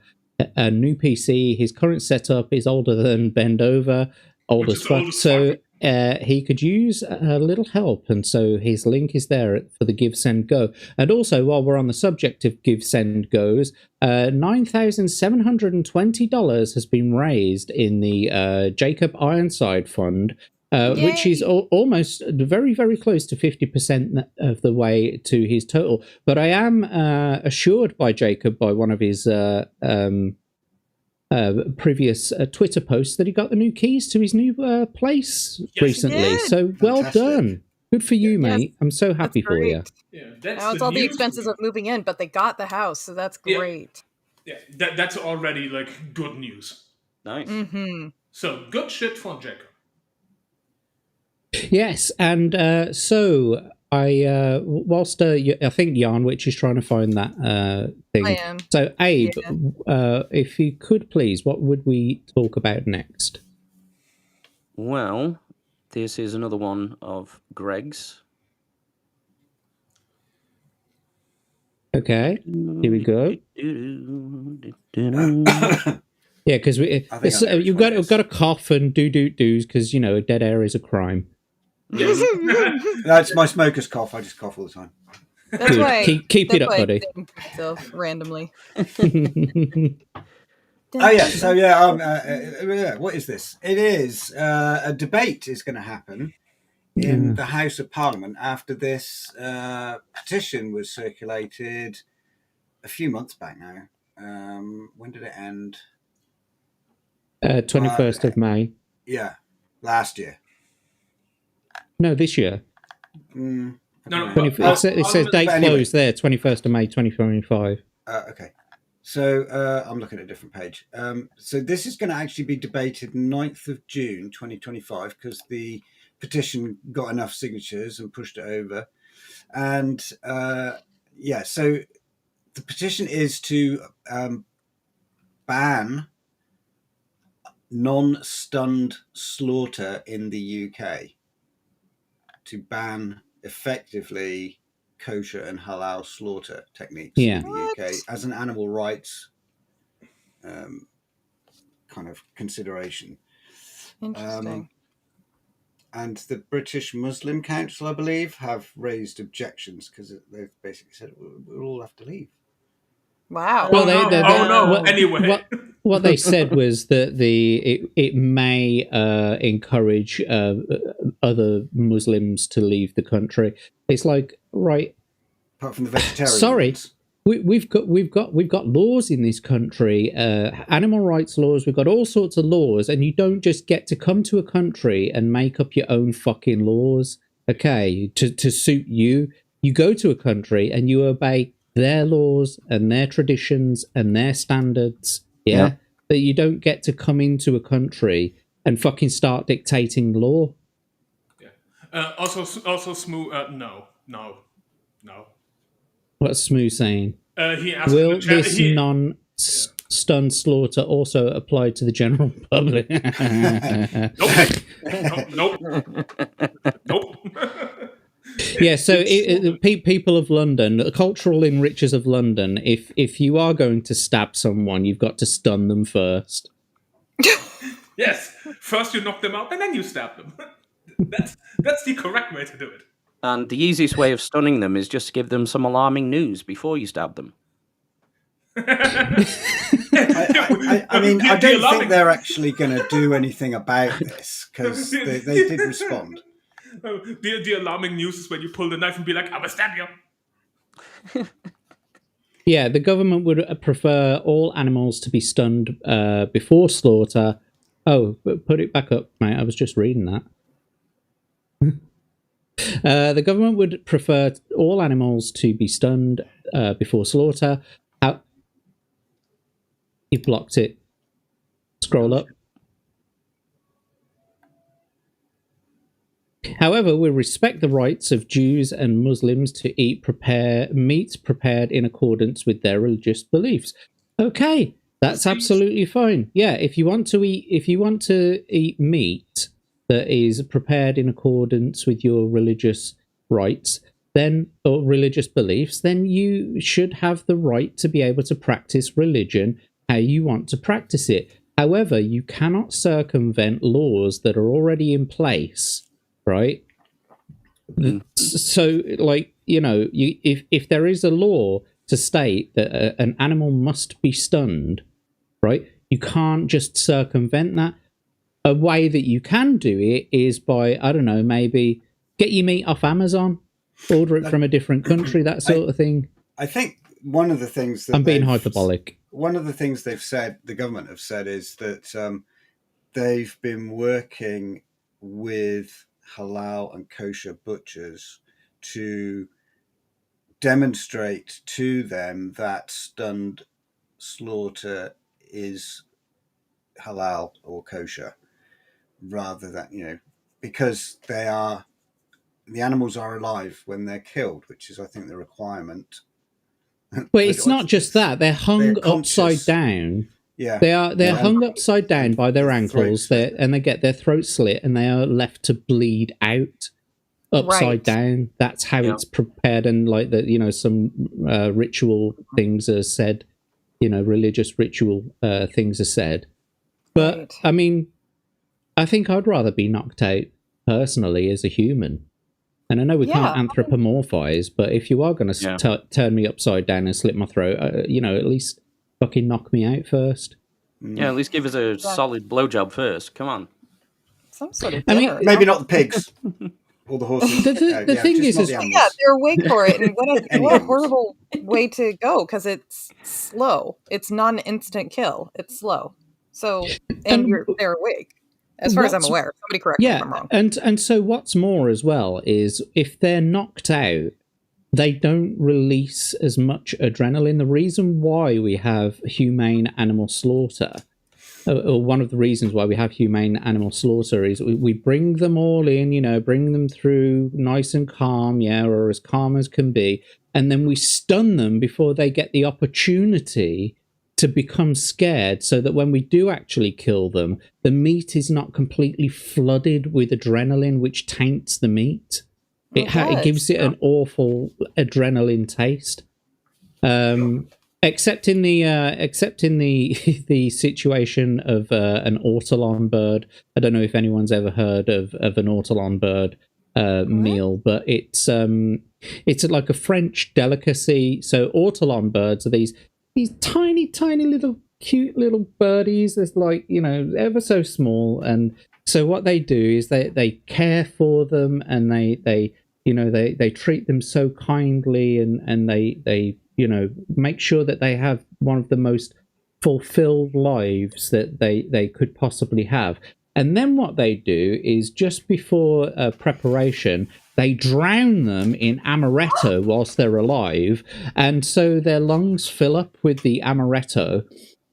new PC. His current setup is older than Bend Over, old as fuck. So he could use a little help, and so his link is there for the Give Send Go. And also, while we're on the subject of Give Send Goes, $9,720 has been raised in the Jacob Ironside Fund. Which is almost very, very close to 50% of the way to his total. But I am assured by Jacob, by one of his previous Twitter posts, that he got the new keys to his new place recently. So well done. Good for you, mate. I'm so happy for you. Yeah, now it's all the expenses of moving in, but they got the house, so that's great. Yeah, that's already like good news. Nice. Mm-hmm. So good shit for Jacob. Yes, and so I, whilst I think Yarnwich is trying to find that thing. I am. So Abe, if you could please, what would we talk about next? Well, this is another one of Greg's. Okay, here we go. Yeah, because you've got to cough and do's because dead air is a crime. That's my smoker's cough. I just cough all the time. That's why. Keep it up, buddy. Randomly. What is this? It is a debate is going to happen in the House of Parliament after this petition was circulated a few months back now. When did it end? 21st of May. Yeah, last year. No, this year. No. It says date closed there, 21st of May, 2025. Okay. So I'm looking at a different page. So this is going to actually be debated 9th of June, 2025, because the petition got enough signatures and pushed it over. And so the petition is to ban non-stunned slaughter in the UK, to ban effectively kosher and halal slaughter techniques in the UK as an animal rights kind of consideration. Interesting. And the British Muslim Council, I believe, have raised objections because they've basically said we'll all have to leave. Wow. Well, anyway. What they said was that it may encourage other Muslims to leave the country. It's like, right, apart from the vegetarians. Sorry, we've got laws in this country, animal rights laws. We've got all sorts of laws, and you don't just get to come to a country and make up your own fucking laws. Okay, to suit you. You go to a country and you obey their laws and their traditions and their standards. Yeah. That you don't get to come into a country and fucking start dictating law. Yeah. Also, Smu. No. What's Smu saying? He asked will this non-stun slaughter also apply to the general public? Nope. Yeah, so people of London, the cultural enrichers of London, if you are going to stab someone, you've got to stun them first. Yes, first you knock them out and then you stab them. That's the correct way to do it. And the easiest way of stunning them is just to give them some alarming news before you stab them. I mean, I don't think they're actually going to do anything about this because they did respond. The alarming news is when you pull the knife and be like, "I'm gonna stab you." Yeah, the government would prefer all animals to be stunned before slaughter. Oh, but put it back up, mate. I was just reading that. The government would prefer all animals to be stunned before slaughter. You've blocked it. Scroll up. However, we respect the rights of Jews and Muslims to eat meat prepared in accordance with their religious beliefs. Okay, that's absolutely fine. Yeah, if you want to eat meat that is prepared in accordance with your religious rights, then or religious beliefs, then you should have the right to be able to practice religion how you want to practice it. However, you cannot circumvent laws that are already in place. Right. So, like, you know, if there is a law to state that an animal must be stunned, right, you can't just circumvent that. A way that you can do it is by, I don't know, maybe get your meat off Amazon, order it from a different country, that sort of thing. I think one of the things that I'm being hyperbolic. One of the things they've said, the government have said, is that they've been working with halal and kosher butchers to demonstrate to them that stunned slaughter is halal or kosher, rather than, you know, because the animals are alive when they're killed, which is, I think, the requirement. Well, it's not just that. They're hung upside down. Yeah, they're hung upside down by their ankles, and they get their throat slit, and they are left to bleed out upside down. That's how it's prepared, and like that, you know, some ritual things are said, you know, religious ritual things are said. But I mean, I think I'd rather be knocked out personally as a human. And I know we can't anthropomorphize, but if you are going to turn me upside down and slit my throat, you know, at least fucking knock me out first. Yeah, at least give us a solid blowjob first. Come on. Some sort of I mean, maybe not the pigs or the horses. The thing is they're awake for it, and what a horrible way to go, because it's slow. It's not an instant kill. It's slow. So, and they're awake. As far as I'm aware. Somebody correct me if I'm wrong. And so what's more as well is if they're knocked out, they don't release as much adrenaline. The reason why we have humane animal slaughter, or one of the reasons why we have humane animal slaughter, is we bring them all in, you know, bring them through nice and calm, or as calm as can be, and then we stun them before they get the opportunity to become scared, so that when we do actually kill them, the meat is not completely flooded with adrenaline, which taints the meat. It gives it an awful adrenaline taste. Except in the the situation of an ortolan bird. I don't know if anyone's ever heard of an ortolan bird meal, but it's like a French delicacy. So ortolan birds are these tiny little cute little birdies. That's like, you know, ever so small. And so what they do is they care for them, and they you know, they treat them so kindly, and they you know, make sure that they have one of the most fulfilled lives that they could possibly have. And then what they do is, just before preparation, they drown them in amaretto whilst they're alive, and so their lungs fill up with the amaretto,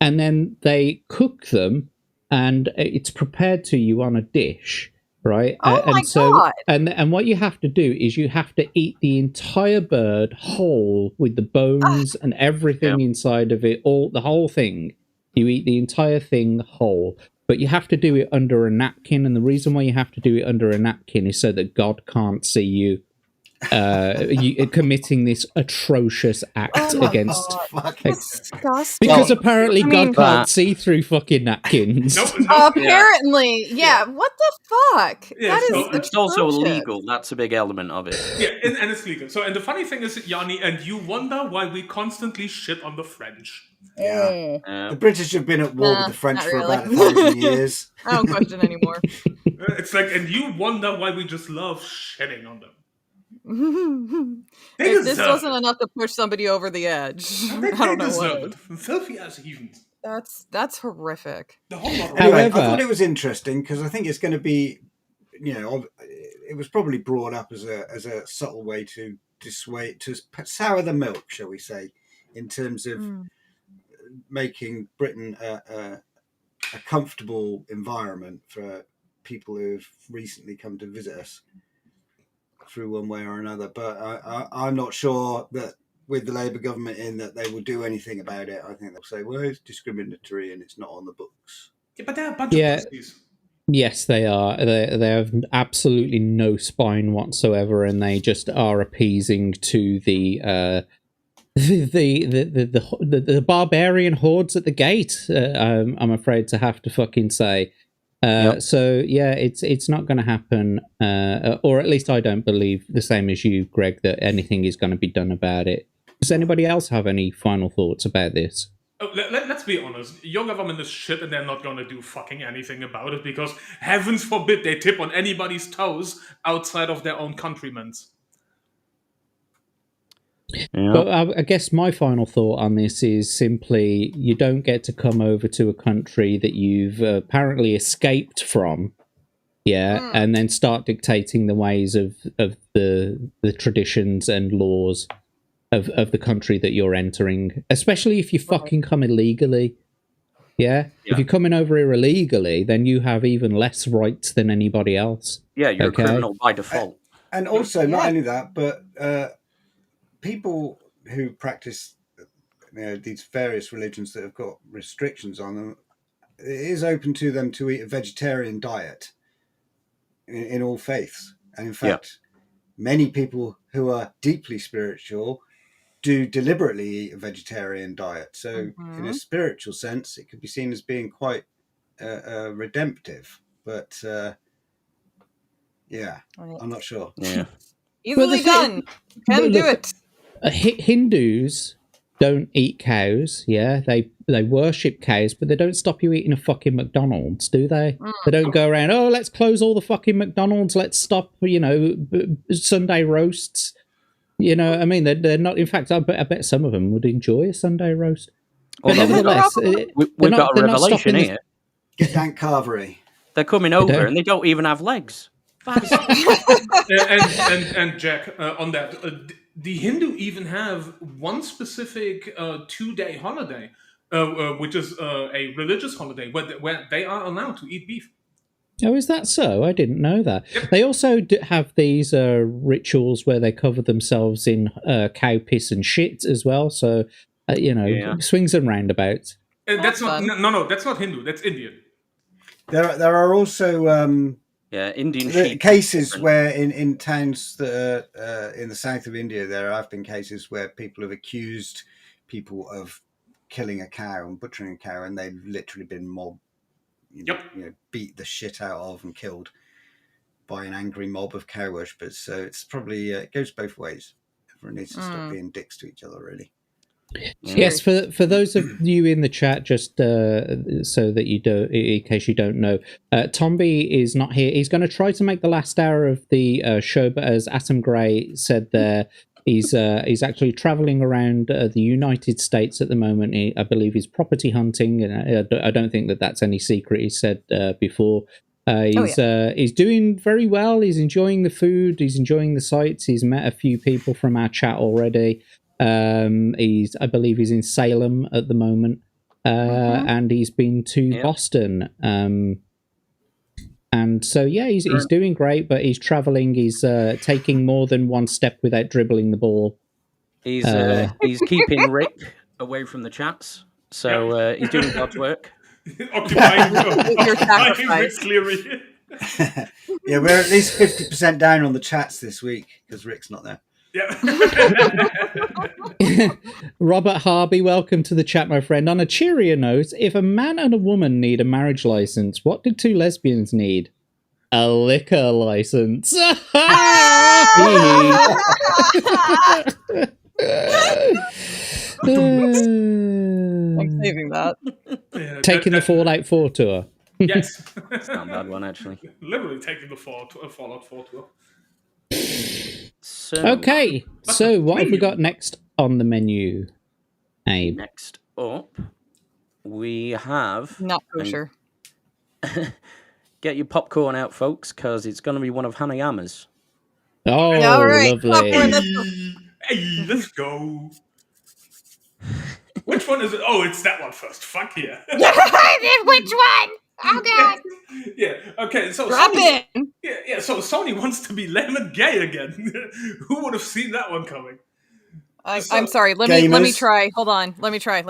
and then they cook them, and it's prepared to you on a dish, right? God! And what you have to do is you have to eat the entire bird whole, with the bones and everything inside of it, the whole thing. You eat the entire thing whole. But you have to do it under a napkin, and the reason why you have to do it under a napkin is so that God can't see you. committing this atrocious act against. Disgusting. Because apparently God that- can't see through fucking napkins. Apparently, yeah. What the fuck? Yeah, that is so It's also atrocious. illegal. That's a big element of it. Yeah, and it's legal. So, and the funny thing is, Yanni, and you wonder why we constantly shit on the French. Yeah. Uh, The British have been at war with the French not for really. about 1,000 years. I don't question anymore. It's like, and you wonder why we just love shitting on them. They If this deserve wasn't enough to push somebody over the edge, They, I don't know deserve what. it. Filthy as heathens. That's horrific. The whole lot of Anyway, However- I thought it was interesting because I think it's going to be, it was probably brought up as a subtle way to dissuade, to sour the milk, shall we say, in terms of making Britain a comfortable environment for people who've recently come to visit us through one way or another. But I'm not sure that with the Labour government in that they will do anything about it. I think they'll say, well, it's discriminatory and it's not on the books. Yeah, but they're a bunch Yeah. of pussies. Yes, they are. They have absolutely no spine whatsoever, and they just are appeasing to the barbarian hordes at the gate. I'm afraid to have to fucking say. So yeah, it's not going to happen, or at least I don't believe the same as you, Greg, that anything is going to be done about it. Does anybody else have any final thoughts about this? Oh, let's be honest. Your government is shit and they're not going to do fucking anything about it because heavens forbid they tip on anybody's toes outside of their own countrymen's. yeah. But I guess my final thought on this is simply you don't get to come over to a country that you've apparently escaped from, and then start dictating the ways of the traditions and laws of the country that you're entering, especially if you fucking come illegally. Yeah? If you're coming over here illegally, then you have even less rights than anybody else. Yeah, you're Okay. a criminal by default. And also, not only that, but people who practice these various religions that have got restrictions on them, it is open to them to eat a vegetarian diet in all faiths. And in fact, many people who are deeply spiritual do deliberately eat a vegetarian diet. So in a spiritual sense, it could be seen as being quite redemptive. But I'm not sure. Yeah. Easily done. Can do it. Hindus don't eat cows. Yeah, they worship cows, but they don't stop you eating a fucking McDonald's, do they? They don't go around, oh, let's close all the fucking McDonald's. Let's stop, Sunday roasts. You know what I mean? They're not. In fact, I bet some of them would enjoy a Sunday roast. But nevertheless, We've got a revelation here. Get Dan Carvery. They're coming over and they don't even have legs. and Jack, on that, the Hindu even have one specific 2-day holiday, which is a religious holiday where they are allowed to eat beef. Oh, is that so? I didn't know that. They also have these rituals where they cover themselves in cow piss and shit as well. So, swings and roundabouts. That's not no. That's not Hindu. That's Indian. There are also Indian sheep. cases where in towns that are in the south of India, there have been cases where people have accused people of killing a cow and butchering a cow, and they've literally been mobbed. Beat the shit out of and killed by an angry mob of cow worshippers. So it's probably it goes both ways. Everyone needs to stop being dicks to each other, really. Yes, for those of you in the chat, just so that you don't, in case you don't know, Tombi is not here. He's going to try to make the last hour of the show, but as Atom Gray said there, he's actually traveling around the United States at the moment. I believe he's property hunting, and I don't think that's any secret. He said before. He's doing very well. He's enjoying the food. He's enjoying the sights. He's met a few people from our chat already. I believe he's in Salem at the moment, and he's been to Boston. And so, he's doing great, but he's traveling. He's taking more than one step without dribbling the ball. He's keeping Rick away from the chats, so he's doing God's work. Occupying Rick Cleary. Yeah, we're at least 50% down on the chats this week because Rick's not there. Yeah. Robert Harby, welcome to the chat, my friend. On a cheerier note, if a man and a woman need a marriage license, what do two lesbians need? A liquor license. I'm saving that. Yeah, Taking the Fallout 4 tour. Yes. It's not a bad one, actually. Literally taking the Fallout 4 tour. So, Okay, so what have we got next on the menu, Abe? next up, we have... Not kosher. Get your popcorn out, folks, because it's going to be one of Hanayama's. Oh, All right. lovely. Popcorn, let's go. Hey, let's go. Which one is it? Oh, it's that one first. Fuck yeah. Which one? Oh god. Yeah. Okay. So Drop Sony, it. Yeah. So Sony wants to be lame and gay again. Who would have seen that one coming? I'm sorry. Let me gamers. try. Hold on. Let me try.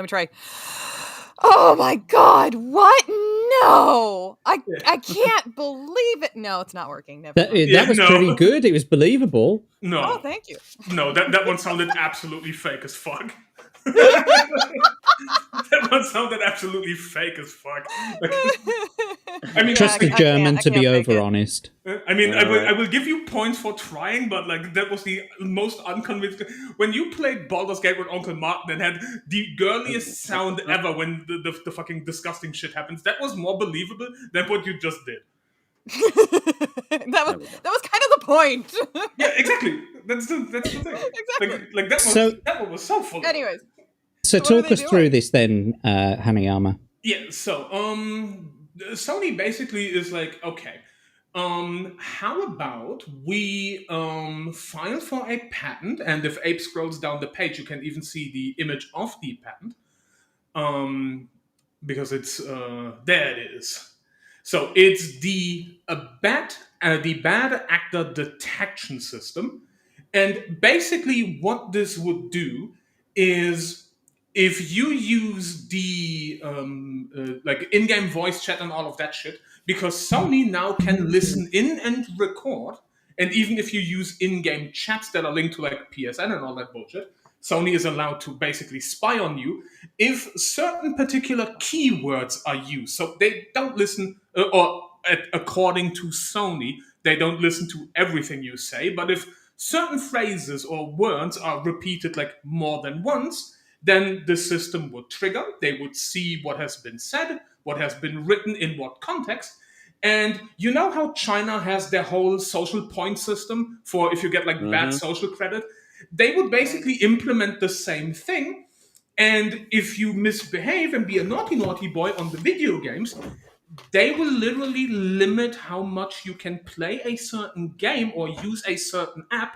Oh my god. What? No. I can't believe it. No, it's not working. Never That, mind. that was pretty good. It was believable. No. Oh, thank you. No, that one sounded absolutely fake as fuck. That one sounded absolutely fake as fuck. Like, I mean, Trust the German to be over honest. I mean, I will give you points for trying, but like that was the most unconvincing. When you played Baldur's Gate with Uncle Martin and had the girliest sound ever when the fucking disgusting shit happens, that was more believable than what you just did. that was kind of the point. Yeah, exactly. That's the thing. Exactly. Like that one was so full. Anyways. So talk us through this then, Hanayama. Yeah, so Sony basically is like, okay, how about we file for a patent, and if Abe scrolls down the page, you can even see the image of the patent, because it's there it is. So it's the bad actor detection system, and basically what this would do is, if you use the like in-game voice chat and all of that shit, because Sony now can listen in and record, and even if you use in-game chats that are linked to like PSN and all that bullshit, Sony is allowed to basically spy on you if certain particular keywords are used. So they don't listen, according to Sony, they don't listen to everything you say, but if certain phrases or words are repeated like more than once, then the system would trigger. They would see what has been said, what has been written in what context. And you know how China has their whole social point system for if you get like bad social credit? They would basically implement the same thing. And if you misbehave and be a naughty boy on the video games, they will literally limit how much you can play a certain game or use a certain app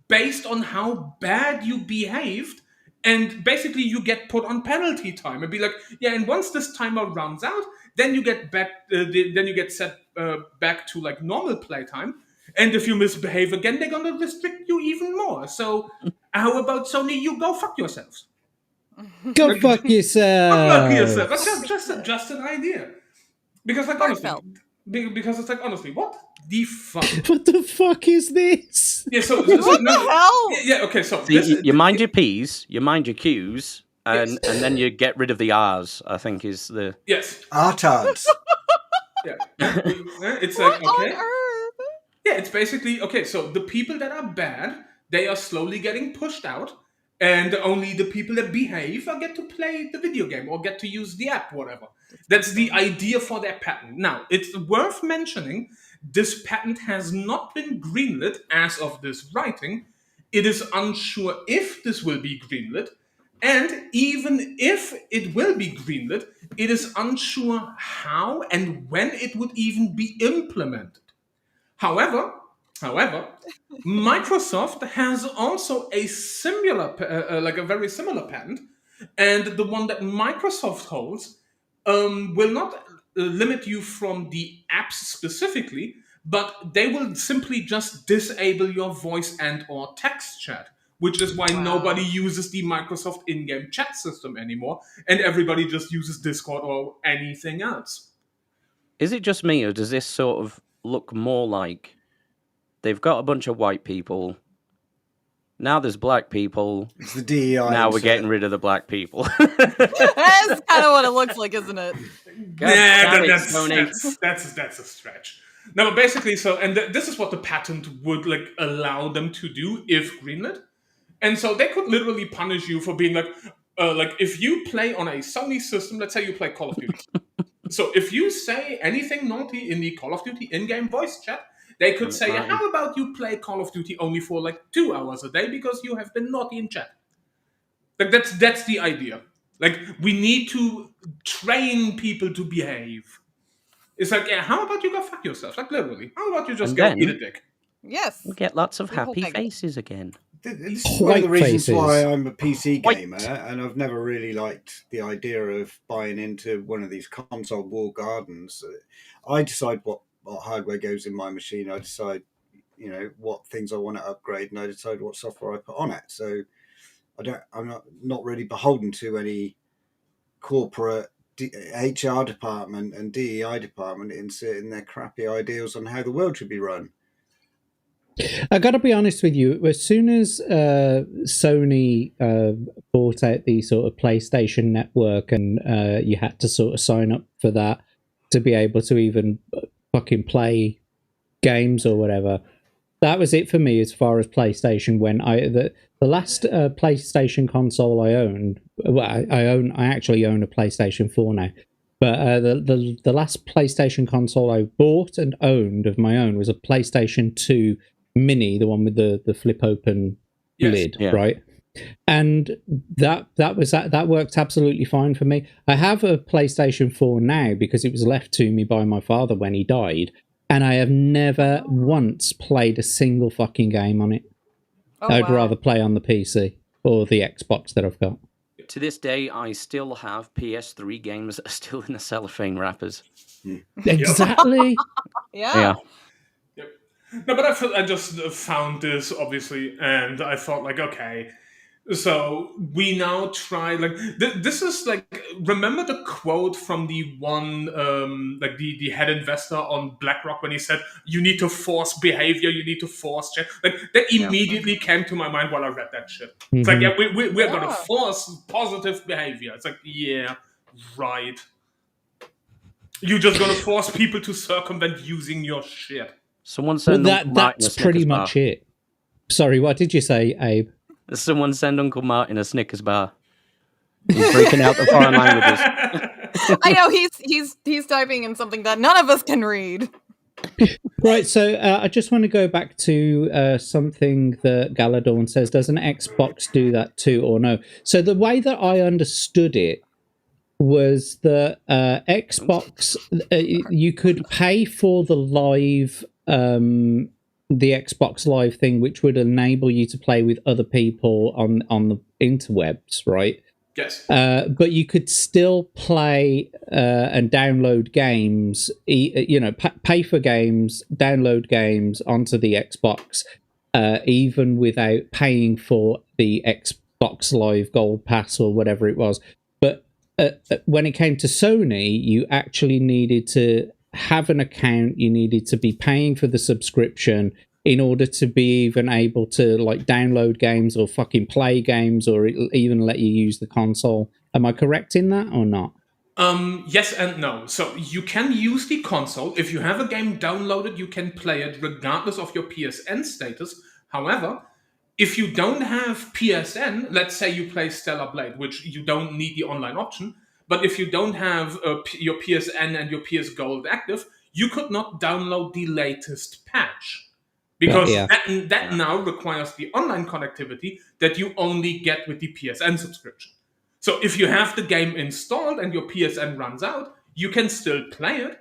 based on how bad you behaved. And basically, you get put on penalty time and be like, yeah. And once this timer runs out, then you get back. Then you get set back to like normal playtime. And if you misbehave again, they're gonna restrict you even more. So, how about Sony? You go fuck yourselves. Go fuck yourself. Fuck yourself. That's just an idea. Because like honestly, because it's like honestly, what the fuck? What the fuck is this? Yeah. So what the hell? Yeah. Okay. So See, you mind your P's, you mind your Q's, and then you get rid of the R's. I think is the Artards. Yeah. It's like okay. Yeah, it's basically okay. So the people that are bad, they are slowly getting pushed out, and only the people that behave get to play the video game or get to use the app, whatever. That's the idea for their patent. Now, it's worth mentioning this patent has not been greenlit as of this writing. It is unsure if this will be greenlit, and even if it will be greenlit, it is unsure how and when it would even be implemented. However, Microsoft has also a similar, like a very similar patent, and the one that Microsoft holds will not limit you from the apps specifically, but they will simply just disable your voice and or text chat, which is why nobody uses the Microsoft in-game chat system anymore, and everybody just uses Discord or anything else. Is it just me, or does this sort of look more like they've got a bunch of white people. Now there's black people. It's the DEI. Now we're insert. getting rid of the black people. That's kind of what it looks like, isn't it? That's a stretch. No, but basically, this is what the patent would like allow them to do if greenlit, and so they could literally punish you for being like if you play on a Sony system, let's say you play Call of Duty. So if you say anything naughty in the Call of Duty in-game voice chat, they could say, how about you play Call of Duty only for like 2 hours a day because you have been naughty in chat? Like that's the idea. Like we need to train people to behave. It's like, how about you go fuck yourself? Like literally. How about you just go eat a dick? Yes. We get lots of happy faces again. This is one of the reasons why I'm a PC gamer, and I've never really liked the idea of buying into one of these console wall gardens. I decide what hardware goes in my machine. I decide, what things I want to upgrade, and I decide what software I put on it. So I'm not really beholden to any corporate HR department and DEI department inserting their crappy ideals on how the world should be run. I got to be honest with you. As soon as Sony bought out the sort of PlayStation Network, and you had to sort of sign up for that to be able to even fucking play games or whatever, that was it for me as far as PlayStation went. The last PlayStation console I owned, I actually own a PlayStation 4 now. But the last PlayStation console I bought and owned of my own was a PlayStation 2 Mini, the one with the flip open lid, right? And that worked absolutely fine for me. I have a PlayStation 4 now because it was left to me by my father when he died, and I have never once played a single fucking game on it. I'd rather play on the PC or the Xbox that I've got. To this day, I still have PS3 games that are still in the cellophane wrappers. Exactly. Yeah. Yep. No, but I just found this, obviously, and I thought, like, okay, so we now try, like, this is, like, remember the quote from the one, like, the head investor on BlackRock when he said, you need to force behavior, you need to force change? Like, that immediately came to my mind while I read that shit. It's like, we're going to force positive behavior. It's like, yeah, right. You're just going to force people to circumvent using your shit. Someone send Uncle Martin that's pretty much it. Sorry, what did you say, Abe? Someone send Uncle Martin a Snickers bar. He's breaking out the foreign languages. I know he's typing in something that none of us can read. Right, so I just want to go back to something that Galadorn says. Does an Xbox do that too, or no? So the way that I understood it was that Xbox, you could pay for the live, the Xbox Live thing, which would enable you to play with other people on the interwebs, right? Yes. But you could still play and download games, pay for games, download games onto the Xbox, even without paying for the Xbox Live Gold Pass or whatever it was. But when it came to Sony, you actually needed to have an account, you needed to be paying for the subscription in order to be even able to like download games or fucking play games or even let you use the console. Am I correct in that or not? Yes and no. So you can use the console. If you have a game downloaded, you can play it regardless of your PSN status. However, if you don't have PSN, let's say you play Stellar Blade, which you don't need the online option, but if you don't have your PSN and your PS Gold active, you could not download the latest patch. Because that now requires the online connectivity that you only get with the PSN subscription. So if you have the game installed and your PSN runs out, you can still play it,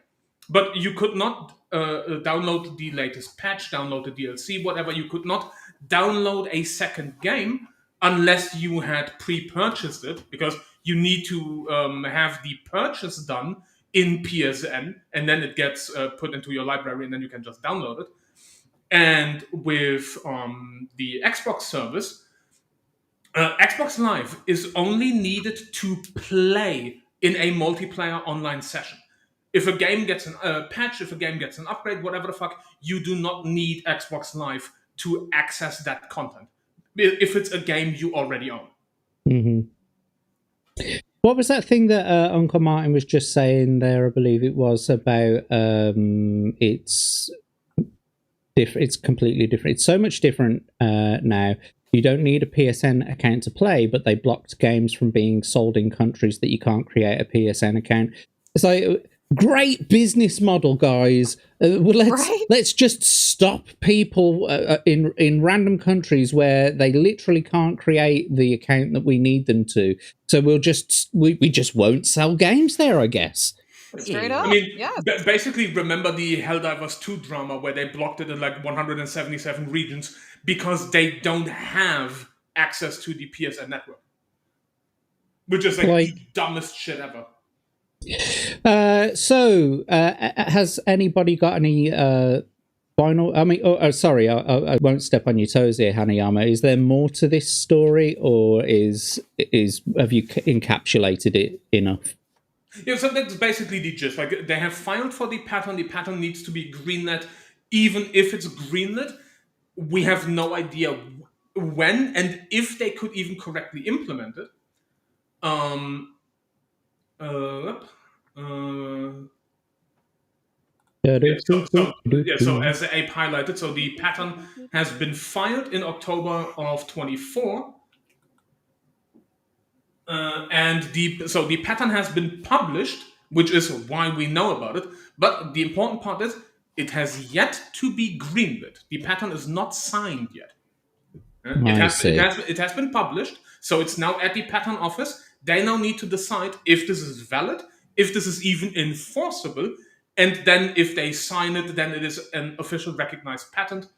but you could not download the latest patch, download the DLC, whatever. You could not download a second game unless you had pre-purchased it, because you need to have the purchase done in PSN, and then it gets put into your library, and then you can just download it. And with the Xbox service, Xbox Live is only needed to play in a multiplayer online session. If a game gets a patch, if a game gets an upgrade, whatever the fuck, you do not need Xbox Live to access that content. If it's a game you already own. Mm-hmm. What was that thing that Uncle Martin was just saying there? I believe it was about it's different. It's completely different. It's so much different now. You don't need a PSN account to play, but they blocked games from being sold in countries that you can't create a PSN account. It's like, great business model, guys. Let's just stop people in random countries where they literally can't create the account that we need them to. So we just won't sell games there, I guess. Straight up. I mean, basically, remember the Helldivers 2 drama where they blocked it in like 177 regions because they don't have access to the PSN network, which is like the dumbest shit ever. So, has anybody got any final? I mean, sorry, I won't step on your toes here, Hanayama. Is there more to this story, or have you encapsulated it enough? Yeah, so that's basically the gist. Like, they have filed for the patent. The patent needs to be greenlit. Even if it's greenlit, we have no idea when and if they could even correctly implement it. So as the ape highlighted, so the patent has been filed in October of 24. And the patent has been published, which is why we know about it. But the important part is it has yet to be greenlit. The patent is not signed yet. It has been published, so it's now at the patent office. They now need to decide if this is valid, if this is even enforceable, and then if they sign it, then it is an official recognized patent.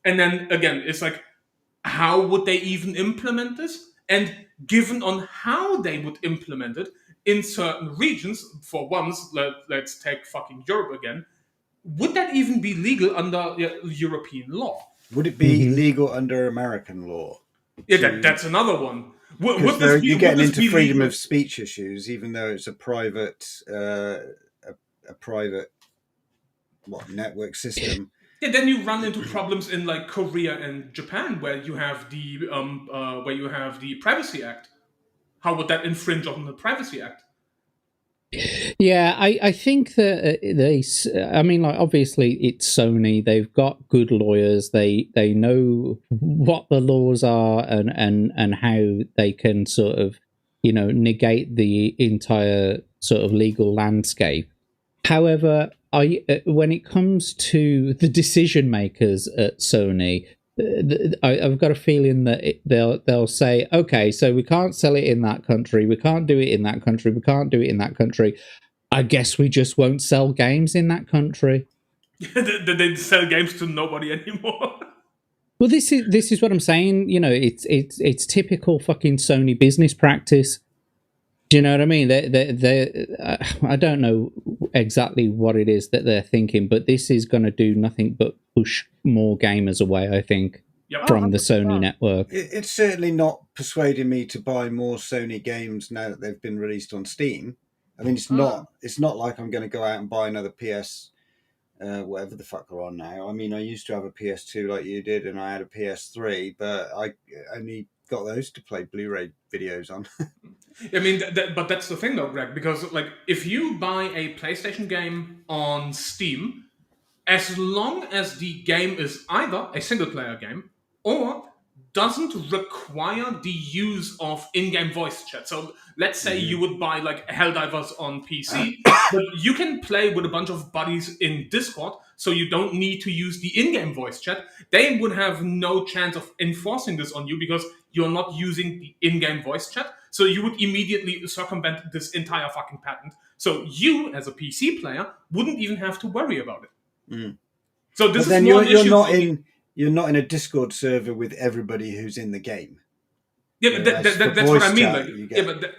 And then again, it's like, how would they even implement this? And given on how they would implement it in certain regions, for once, let's take fucking Europe again, would that even be legal under European law? Would it be legal under American law? Yeah, that's another one. You're getting into freedom of speech issues, even though it's a private network system. Yeah, then you run into problems in like Korea and Japan, where you have the Privacy Act. How would that infringe on the Privacy Act? Yeah, I think that I mean, like, obviously it's Sony. They've got good lawyers. They know what the laws are and how they can sort of, negate the entire sort of legal landscape. However, when it comes to the decision makers at Sony, I've got a feeling that they'll say, okay, so we can't sell it in that country, we can't do it in that country, we can't do it in that country. I guess we just won't sell games in that country. They sell games to nobody anymore. Well, this is what I'm saying. It's typical fucking Sony business practice. Do you know what I mean? I don't know exactly what it is that they're thinking, but this is going to do nothing but push more gamers away, I think, from the Sony network. It's certainly not persuading me to buy more Sony games now that they've been released on Steam. I mean, it's not like I'm going to go out and buy another PS, whatever the fuck are on now. I mean, I used to have a PS2 like you did, and I had a PS3, but I only got those to play Blu-ray videos on. I mean, but that's the thing though, Greg, because like if you buy a PlayStation game on Steam, as long as the game is either a single-player game or doesn't require the use of in-game voice chat. So let's say you would buy like Helldivers on PC, but you can play with a bunch of buddies in Discord, so you don't need to use the in-game voice chat. They would have no chance of enforcing this on you because you're not using the in-game voice chat. So you would immediately circumvent this entire fucking patent. So you, as a PC player, wouldn't even have to worry about it. Mm. So this is more you're not in a Discord server with everybody who's in the game. Yeah, but that's what I mean. Like,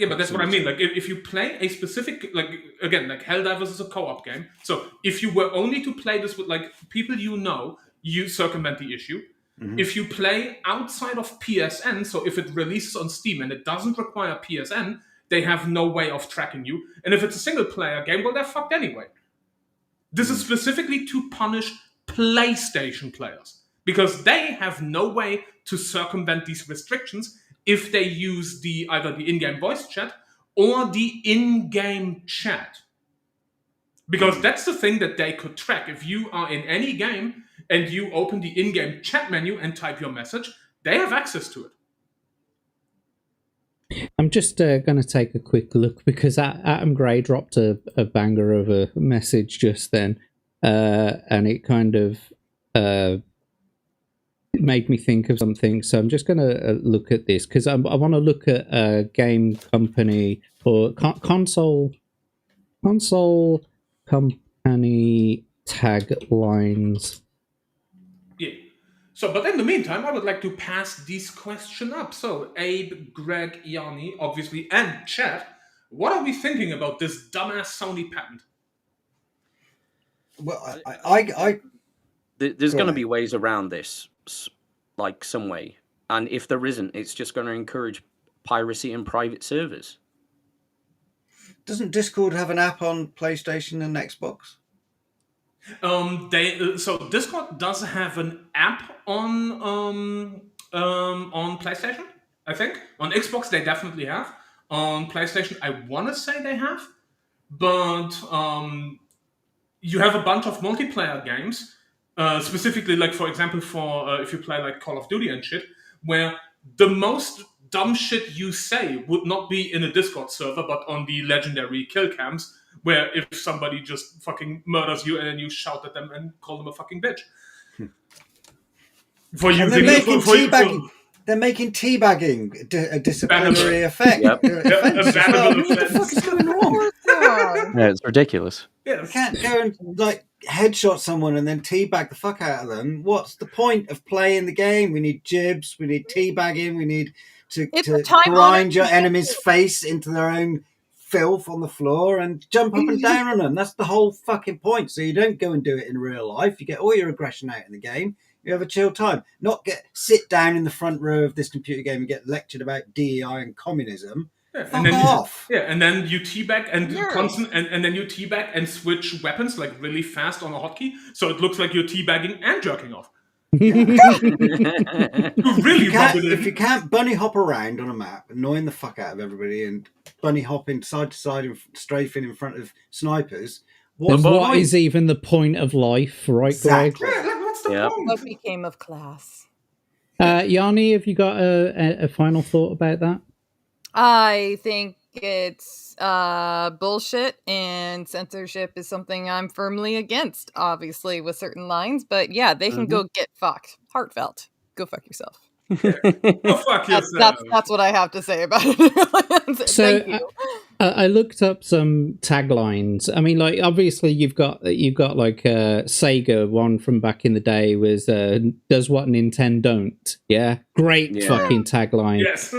but that's what I mean. Like, if you play a specific, like, again, like Helldivers is a co-op game. So if you were only to play this with like people you circumvent the issue. Mm-hmm. If you play outside of PSN, so if it releases on Steam and it doesn't require PSN, they have no way of tracking you. And if it's a single player game, well, they're fucked anyway. This is specifically to punish PlayStation players, because they have no way to circumvent these restrictions if they use either the in-game voice chat or the in-game chat. Because that's the thing that they could track. If you are in any game and you open the in-game chat menu and type your message, they have access to it. I'm just going to take a quick look, because Adam Gray dropped a banger of a message just then, and it kind of made me think of something. So I'm just going to look at this, because I want to look at a game company or console company taglines. Yeah. So, but in the meantime, I would like to pass this question up. So, Abe, Greg, Yanni, obviously, and chat, what are we thinking about this dumbass Sony patent? Well, there's going to be ways around this, like some way. And if there isn't, it's just going to encourage piracy in private servers. Doesn't Discord have an app on PlayStation and Xbox? So Discord does have an app on PlayStation, I think. On Xbox, they definitely have. On PlayStation, I want to say they have. But you have a bunch of multiplayer games, specifically, like, for example, for if you play like Call of Duty and shit, where the most dumb shit you say would not be in a Discord server, but on the legendary kill cams, where if somebody just fucking murders you and then you shout at them and call them a fucking bitch. They're making teabagging a disciplinary effect. Yep. What the fuck is going on? Yeah, it's ridiculous. Yeah. You can't go and like headshot someone and then teabag the fuck out of them. What's the point of playing the game? We need jibs, we need teabagging, we need to grind your enemy's face into their own filth on the floor and jump up and down on them. That's the whole fucking point. So you don't go and do it in real life. You get all your aggression out in the game. You have a chill time. Not sit down in the front row of this computer game and get lectured about DEI and communism. Yeah, Fuck off. And then you teabag and and then you teabag and switch weapons like really fast on a hotkey, so it looks like you're teabagging and jerking off. If you can't bunny hop around on a map, annoying the fuck out of everybody and bunny hopping side to side and strafing in front of snipers, what is even the point of life, right, exactly. Greg? Yeah, what's the point? What became of class? Yanni, have you got a final thought about that? I think it's bullshit, and censorship is something I'm firmly against, obviously, with certain lines. But yeah, they can go get fucked. Heartfelt. Go fuck yourself. Go fuck yourself. That's what I have to say about it. Thank you. I looked up some taglines. I mean, like, obviously you've got like Sega. One from back in the day was "Does what Nintendo don't." Yeah, great fucking tagline. Yes.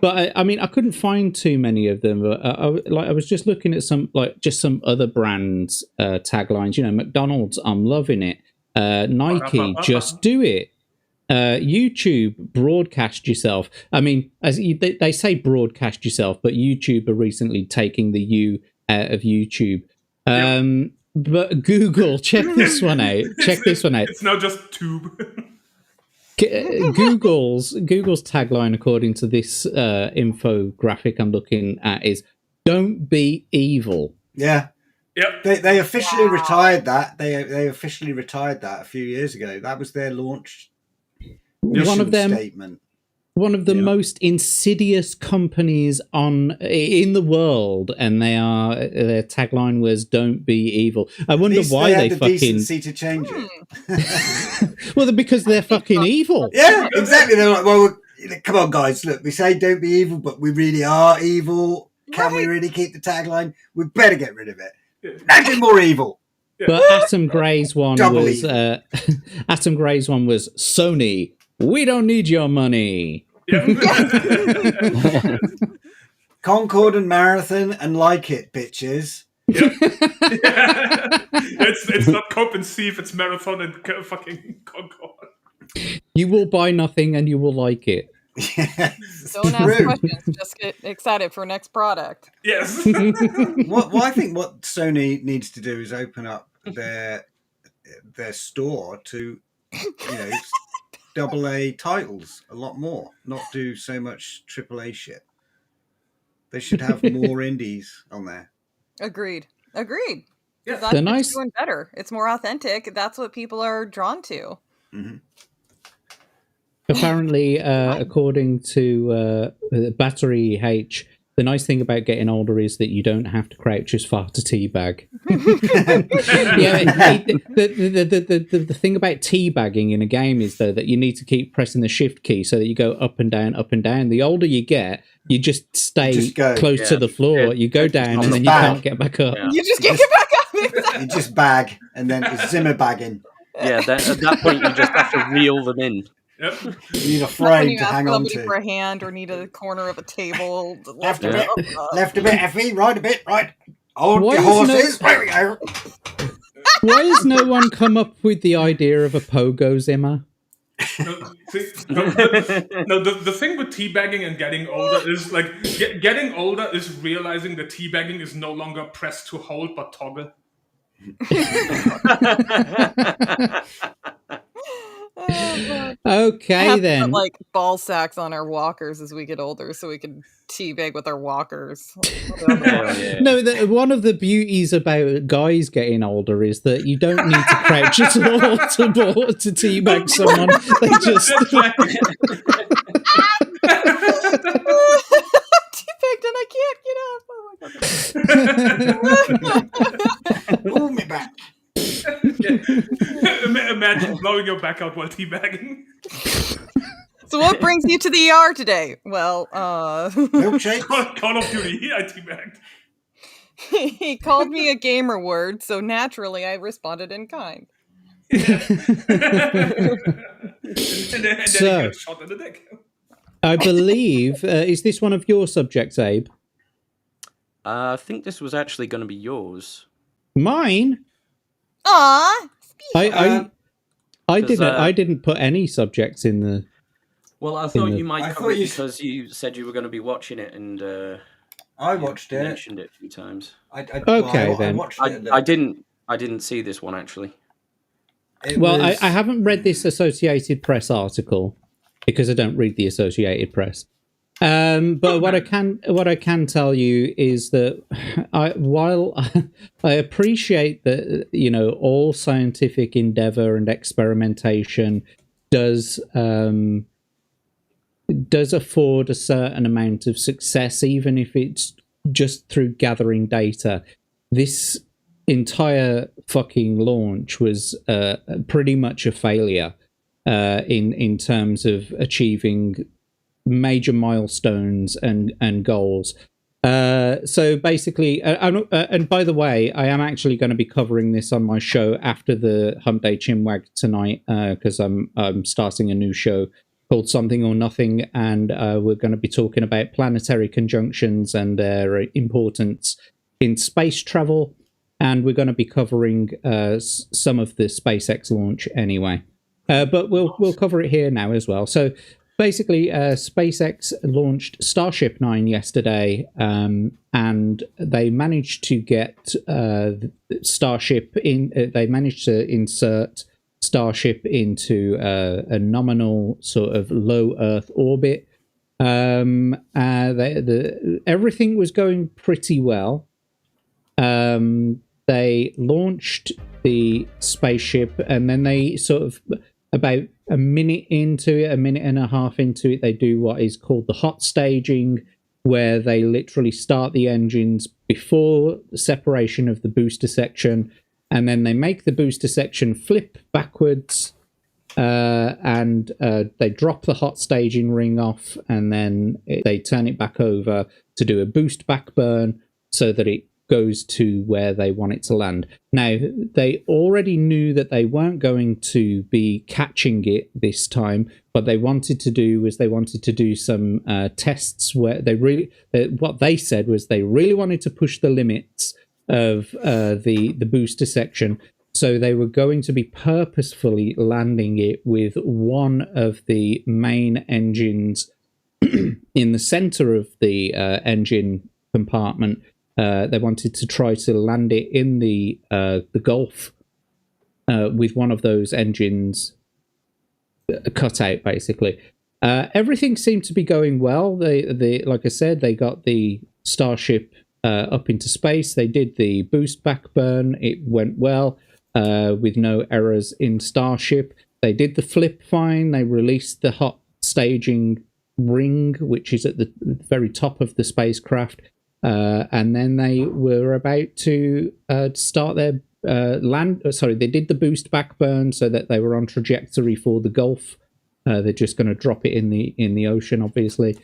But I mean, I couldn't find too many of them. I was just looking at some other brands' taglines. You know, McDonald's, "I'm loving it." Nike, "Just do it." YouTube, "Broadcast yourself." I mean, they say broadcast yourself, but YouTube are recently taking the U out of YouTube. But Google, check this one out. It's now just tube. Google's tagline, according to this infographic I'm looking at, is "Don't be evil." Yeah. Yep. They officially retired that. They officially retired that a few years ago. That was their launch. One of them statement. One of the most insidious companies in the world, and their tagline was "Don't be evil." I wonder why they had the fucking decency to change it. Well, because they're fucking evil. Yeah, exactly. They're like, well, come on, guys. Look, we say don't be evil, but we really are evil. Can we really keep the tagline? We better get rid of it. Imagine more evil. But Atom Gray's one was Atom Gray's one was "Sony, we don't need your money." Concord and Marathon and like it, bitches. Yep. It's not Cope and Steve, it's Marathon and fucking Concord. You will buy nothing and you will like it. Don't ask questions. Just get excited for next product. Yes. Well, I think what Sony needs to do is open up their store to, AA titles a lot more. Not do so much AAA shit. They should have more indies on there. Agreed. Yeah. That's what's doing better. It's more authentic. That's what people are drawn to. Mm-hmm. Apparently, according to Battery H, the nice thing about getting older is that you don't have to crouch as far to teabag. The thing about teabagging in a game is, though, that you need to keep pressing the shift key so that you go up and down, up and down. The older you get, you just stay close to the floor. You go down and then you can't get back up. Yeah. You just can't get back up. You just bag, and then it's Zimmer bagging. Yeah, at that point you just have to reel them in. Yep. You need a frame to hang on to. For a hand, or need a corner of a table. Left a bit, Effie. Right a bit. Right. Hold your horses. There we go. Why has no one come up with the idea of a pogo Zimmer? The thing with teabagging and getting older is getting older is realizing that teabagging is no longer press to hold but toggle. Okay, then. Put, ball sacks on our walkers as we get older, so we can teabag with our walkers. No, one of the beauties about guys getting older is that you don't need to crouch at all to teabag someone. They just teabagged and I can't get up. Pull me back. Imagine blowing your back out while teabagging. So what brings you to the ER today? Well, milkshake. Call of Duty. I teabagged. He called me a gamer word, so naturally I responded in kind. and then he got shot in the dick. I believe, is this one of your subjects, Abe? I think this was actually going to be yours. Mine? Aww. I didn't put any subjects in the. Well, I thought you might cover it because you said you were going to be watching it, and I watched it. Mentioned it a few times. Then I watched it. I didn't see this one actually. I haven't read this Associated Press article because I don't read the Associated Press. But what I can tell you is that while I appreciate that all scientific endeavor and experimentation does afford a certain amount of success, even if it's just through gathering data, this entire fucking launch was pretty much a failure in terms of achieving major milestones and goals. So basically, and by the way, I am actually going to be covering this on my show after the Hump Day Chinwag tonight, because I'm starting a new show called Something or Nothing, and we're going to be talking about planetary conjunctions and their importance in space travel, and we're going to be covering some of the SpaceX launch anyway. But we'll cover it here now as well. So basically, SpaceX launched Starship 9 yesterday, and they managed to get Starship in. They managed to insert Starship into a nominal sort of low Earth orbit. Everything was going pretty well. They launched the spaceship, and then they sort of, about a minute and a half into it, they do what is called the hot staging, where they literally start the engines before the separation of the booster section, and then they make the booster section flip backwards, and they drop the hot staging ring off, and then they turn it back over to do a boost back burn so that it goes to where they want it to land. Now, they already knew that they weren't going to be catching it this time. What they wanted to do was some tests where they really, what they said was they really wanted to push the limits of the booster section. So they were going to be purposefully landing it with one of the main engines in the center of the engine compartment. They wanted to try to land it in the Gulf with one of those engines cut out, basically. Everything seemed to be going well. They like I said, they got the Starship up into space. They did the boost backburn. It went well with no errors in Starship. They did the flip fine. They released the hot staging ring, which is at the very top of the spacecraft. And then they were about to start their they did the boost backburn so that they were on trajectory for the Gulf. They're just going to drop it in the ocean, obviously.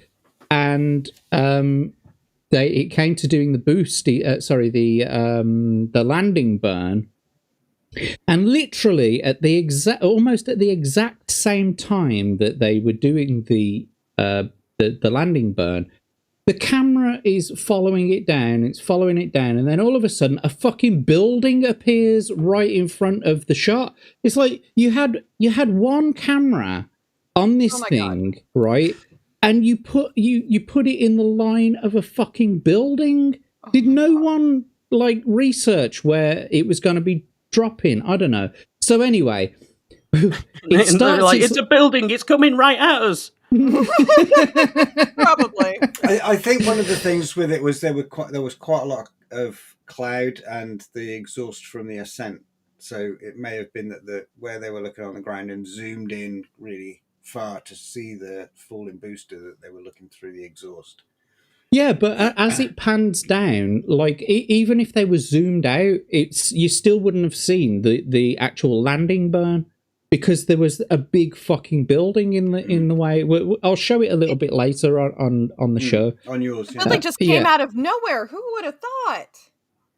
And it came to doing the boost, the landing burn. And literally almost at the exact same time that they were doing the landing burn, the camera is following it down. It's following it down, and then all of a sudden, a fucking building appears right in front of the shot. It's like you had one camera on this thing, God. Right? And you put it in the line of a fucking building. Did no one research where it was going to be dropping? I don't know. So anyway, it's a building. It's coming right at us. Probably. I think one of the things with it was there was quite a lot of cloud and the exhaust from the ascent. So it may have been that where they were looking on the ground and zoomed in really far to see the falling booster, that they were looking through the exhaust. Yeah, but as it pans down, even if they were zoomed out, you still wouldn't have seen the actual landing burn. Because there was a big fucking building in the way. I'll show it a little bit later on the show. On yours, yeah. The building just came out of nowhere. Who would have thought?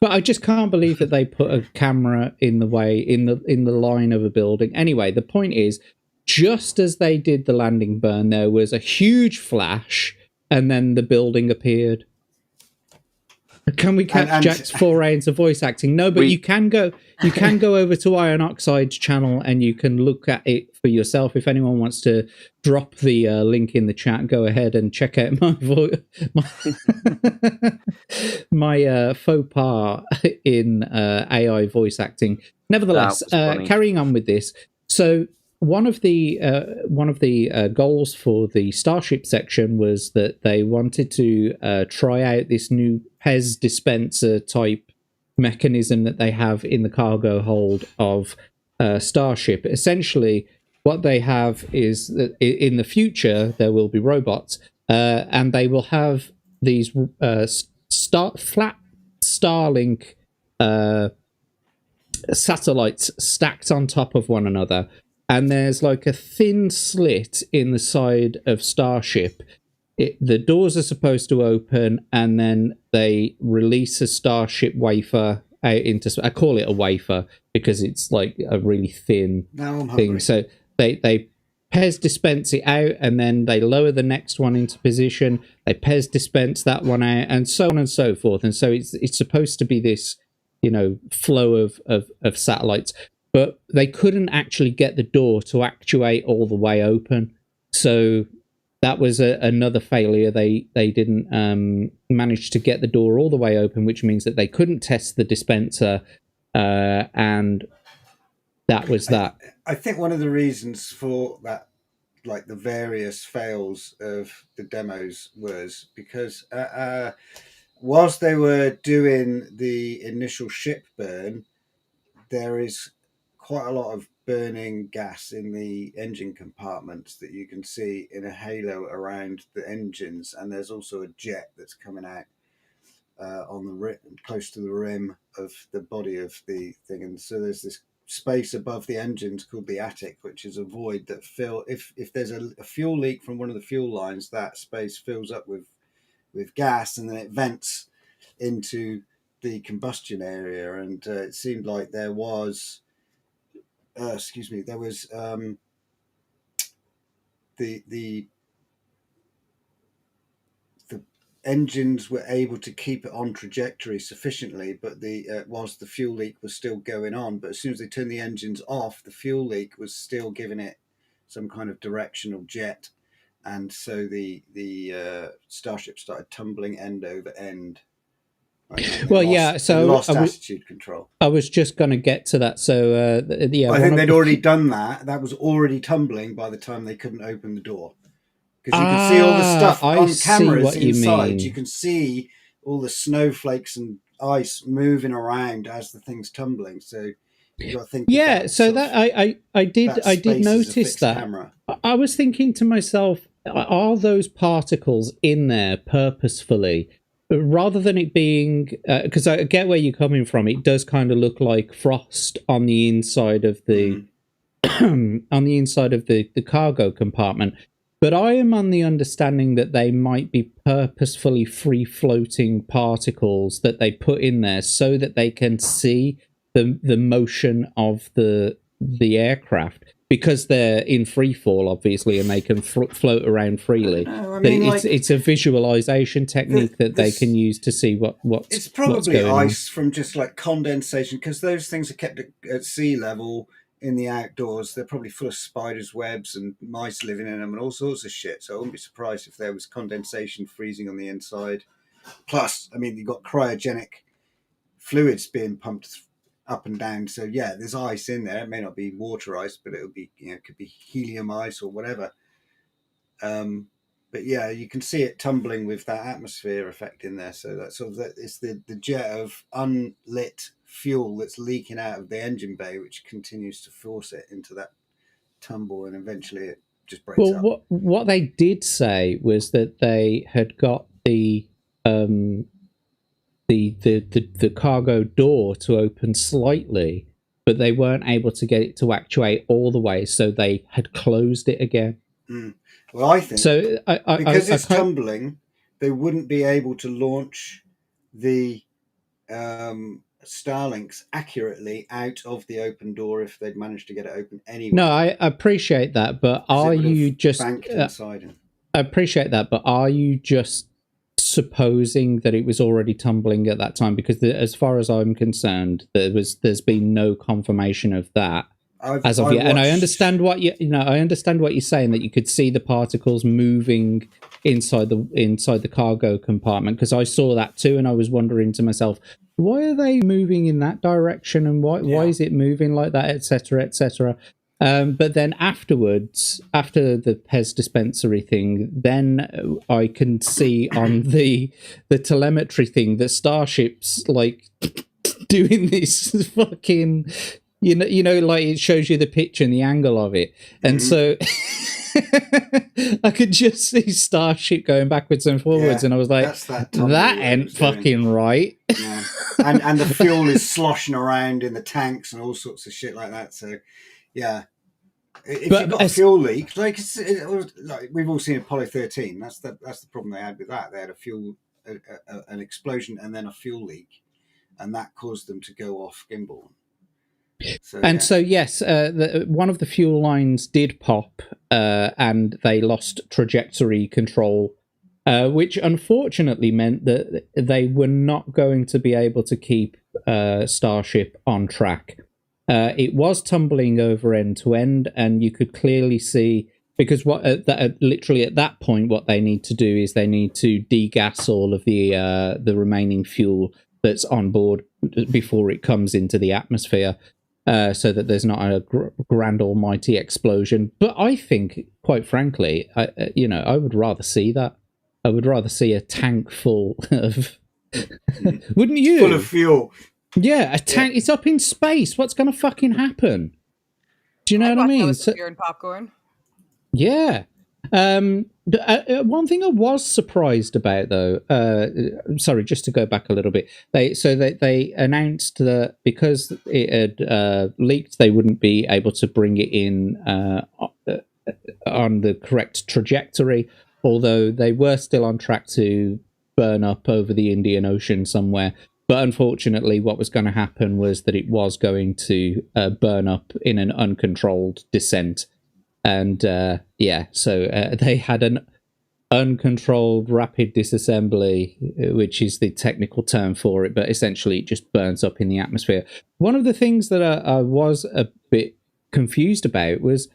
But I just can't believe that they put a camera in the way in the line of a building. Anyway, the point is, just as they did the landing burn, there was a huge flash, and then the building appeared. Can we catch Jack's 4 rounds of voice acting? No, but you can go over to Iron Oxide's channel and you can look at it for yourself. If anyone wants to drop the link in the chat, go ahead and check out my faux pas in AI voice acting. Nevertheless, carrying on with this. So one of the goals for the Starship section was that they wanted to try out this new Pez dispenser type mechanism that they have in the cargo hold of Starship. Essentially, what they have is that in the future there will be robots, and they will have these flat Starlink satellites stacked on top of one another. And there's a thin slit in the side of Starship. The doors are supposed to open, and then they release a Starship wafer out into. I call it a wafer because it's a really thin thing. So they Pez dispense it out, and then they lower the next one into position. They Pez dispense that one out, and so on and so forth. And so it's supposed to be this, flow of satellites. But they couldn't actually get the door to actuate all the way open. So that was another failure. They didn't manage to get the door all the way open, which means that they couldn't test the dispenser. And that was that. I think one of the reasons for that, the various fails of the demos, was because whilst they were doing the initial ship burn, there is quite a lot of burning gas in the engine compartments that you can see in a halo around the engines, and there's also a jet that's coming out on the rim, close to the rim of the body of the thing, and so there's this space above the engines called the attic, which is a void that if there's a fuel leak from one of the fuel lines, that space fills up with gas, and then it vents into the combustion area. And it seemed like there was the engines were able to keep it on trajectory sufficiently, but whilst the fuel leak was still going on. But as soon as they turned the engines off, the fuel leak was still giving it some kind of directional jet, and so the starship started tumbling end over end. Right? Well, yeah. So lost attitude control. I was just going to get to that. So yeah, I think they'd already done that. That was already tumbling by the time they couldn't open the door. Because you can see all the stuff on cameras inside. You can see all the snowflakes and ice moving around as the thing's tumbling. So you got to think. Yeah, so that I did notice that. Camera. I was thinking to myself, are those particles in there purposefully, rather than it being? Because I get where you're coming from. It does kind of look like frost on the inside of the on the inside of the cargo compartment. But I am on the understanding that they might be purposefully free-floating particles that they put in there so that they can see the motion of the aircraft, because they're in free fall, obviously, and they can float around freely. No, I mean, it's a visualization technique that they can use to see what's it's probably what's going ice on. from just like condensation, because those things are kept at sea level. In the outdoors, they're probably full of spiders' webs and mice living in them and all sorts of shit. So I wouldn't be surprised if there was condensation freezing on the inside. Plus, I mean, you've got cryogenic fluids being pumped up and down. So yeah, there's ice in there. It may not be water ice, but it'll be, it could be helium ice or whatever. But yeah, you can see it tumbling with that atmosphere effect in there. So that's sort of it's the jet of unlit fuel that's leaking out of the engine bay, which continues to force it into that tumble, and eventually it just breaks up. Well, what they did say was that they had got the cargo door to open slightly, but they weren't able to get it to actuate all the way, so they had closed it again. Well, I think so. Because it's tumbling, they wouldn't be able to launch the Starlinks accurately out of the open door if they'd managed to get it open anyway. No, I appreciate that, but are you just banked inside him? I appreciate that, but are you just supposing that it was already tumbling at that time? Because as far as I'm concerned, there's been no confirmation of that as of yet. And I understand what I understand what you're saying, that you could see the particles moving inside the cargo compartment, because I saw that too, and I was wondering to myself, why are they moving in that direction, and why is it moving like that, etc., etc. But then afterwards, after the Pez dispensary thing, then I can see on the telemetry thing that Starship's like doing this fucking, like it shows you the picture and the angle of it, and so I could just see Starship going backwards and forwards, and I was like, that ain't fucking right. Yeah. And the fuel is sloshing around in the tanks and all sorts of shit like that. So, yeah. If you've got a fuel leak, like we've all seen Apollo 13, that's the problem they had with that. They had an explosion and then a fuel leak, and that caused them to go off gimbal. So yes, one of the fuel lines did pop, and they lost trajectory control, which unfortunately meant that they were not going to be able to keep Starship on track. It was tumbling over end to end, and you could clearly see, because literally at that point, what they need to do is they need to degas all of the remaining fuel that's on board before it comes into the atmosphere. So that there's not a grand almighty explosion. But I think, quite frankly, I would rather see that. I would rather see a tank full of... Wouldn't you? Full of fuel. Yeah, a tank. Yeah. It's up in space. What's going to fucking happen? Do you know what I mean? Beer and popcorn. Yeah. One thing I was surprised about, though, sorry, just to go back a little bit, they announced that because it had leaked, they wouldn't be able to bring it in on the correct trajectory, although they were still on track to burn up over the Indian Ocean somewhere. But unfortunately, what was going to happen was that it was going to burn up in an uncontrolled descent. And so they had an uncontrolled rapid disassembly, which is the technical term for it, but essentially it just burns up in the atmosphere. One of the things that I was a bit confused about was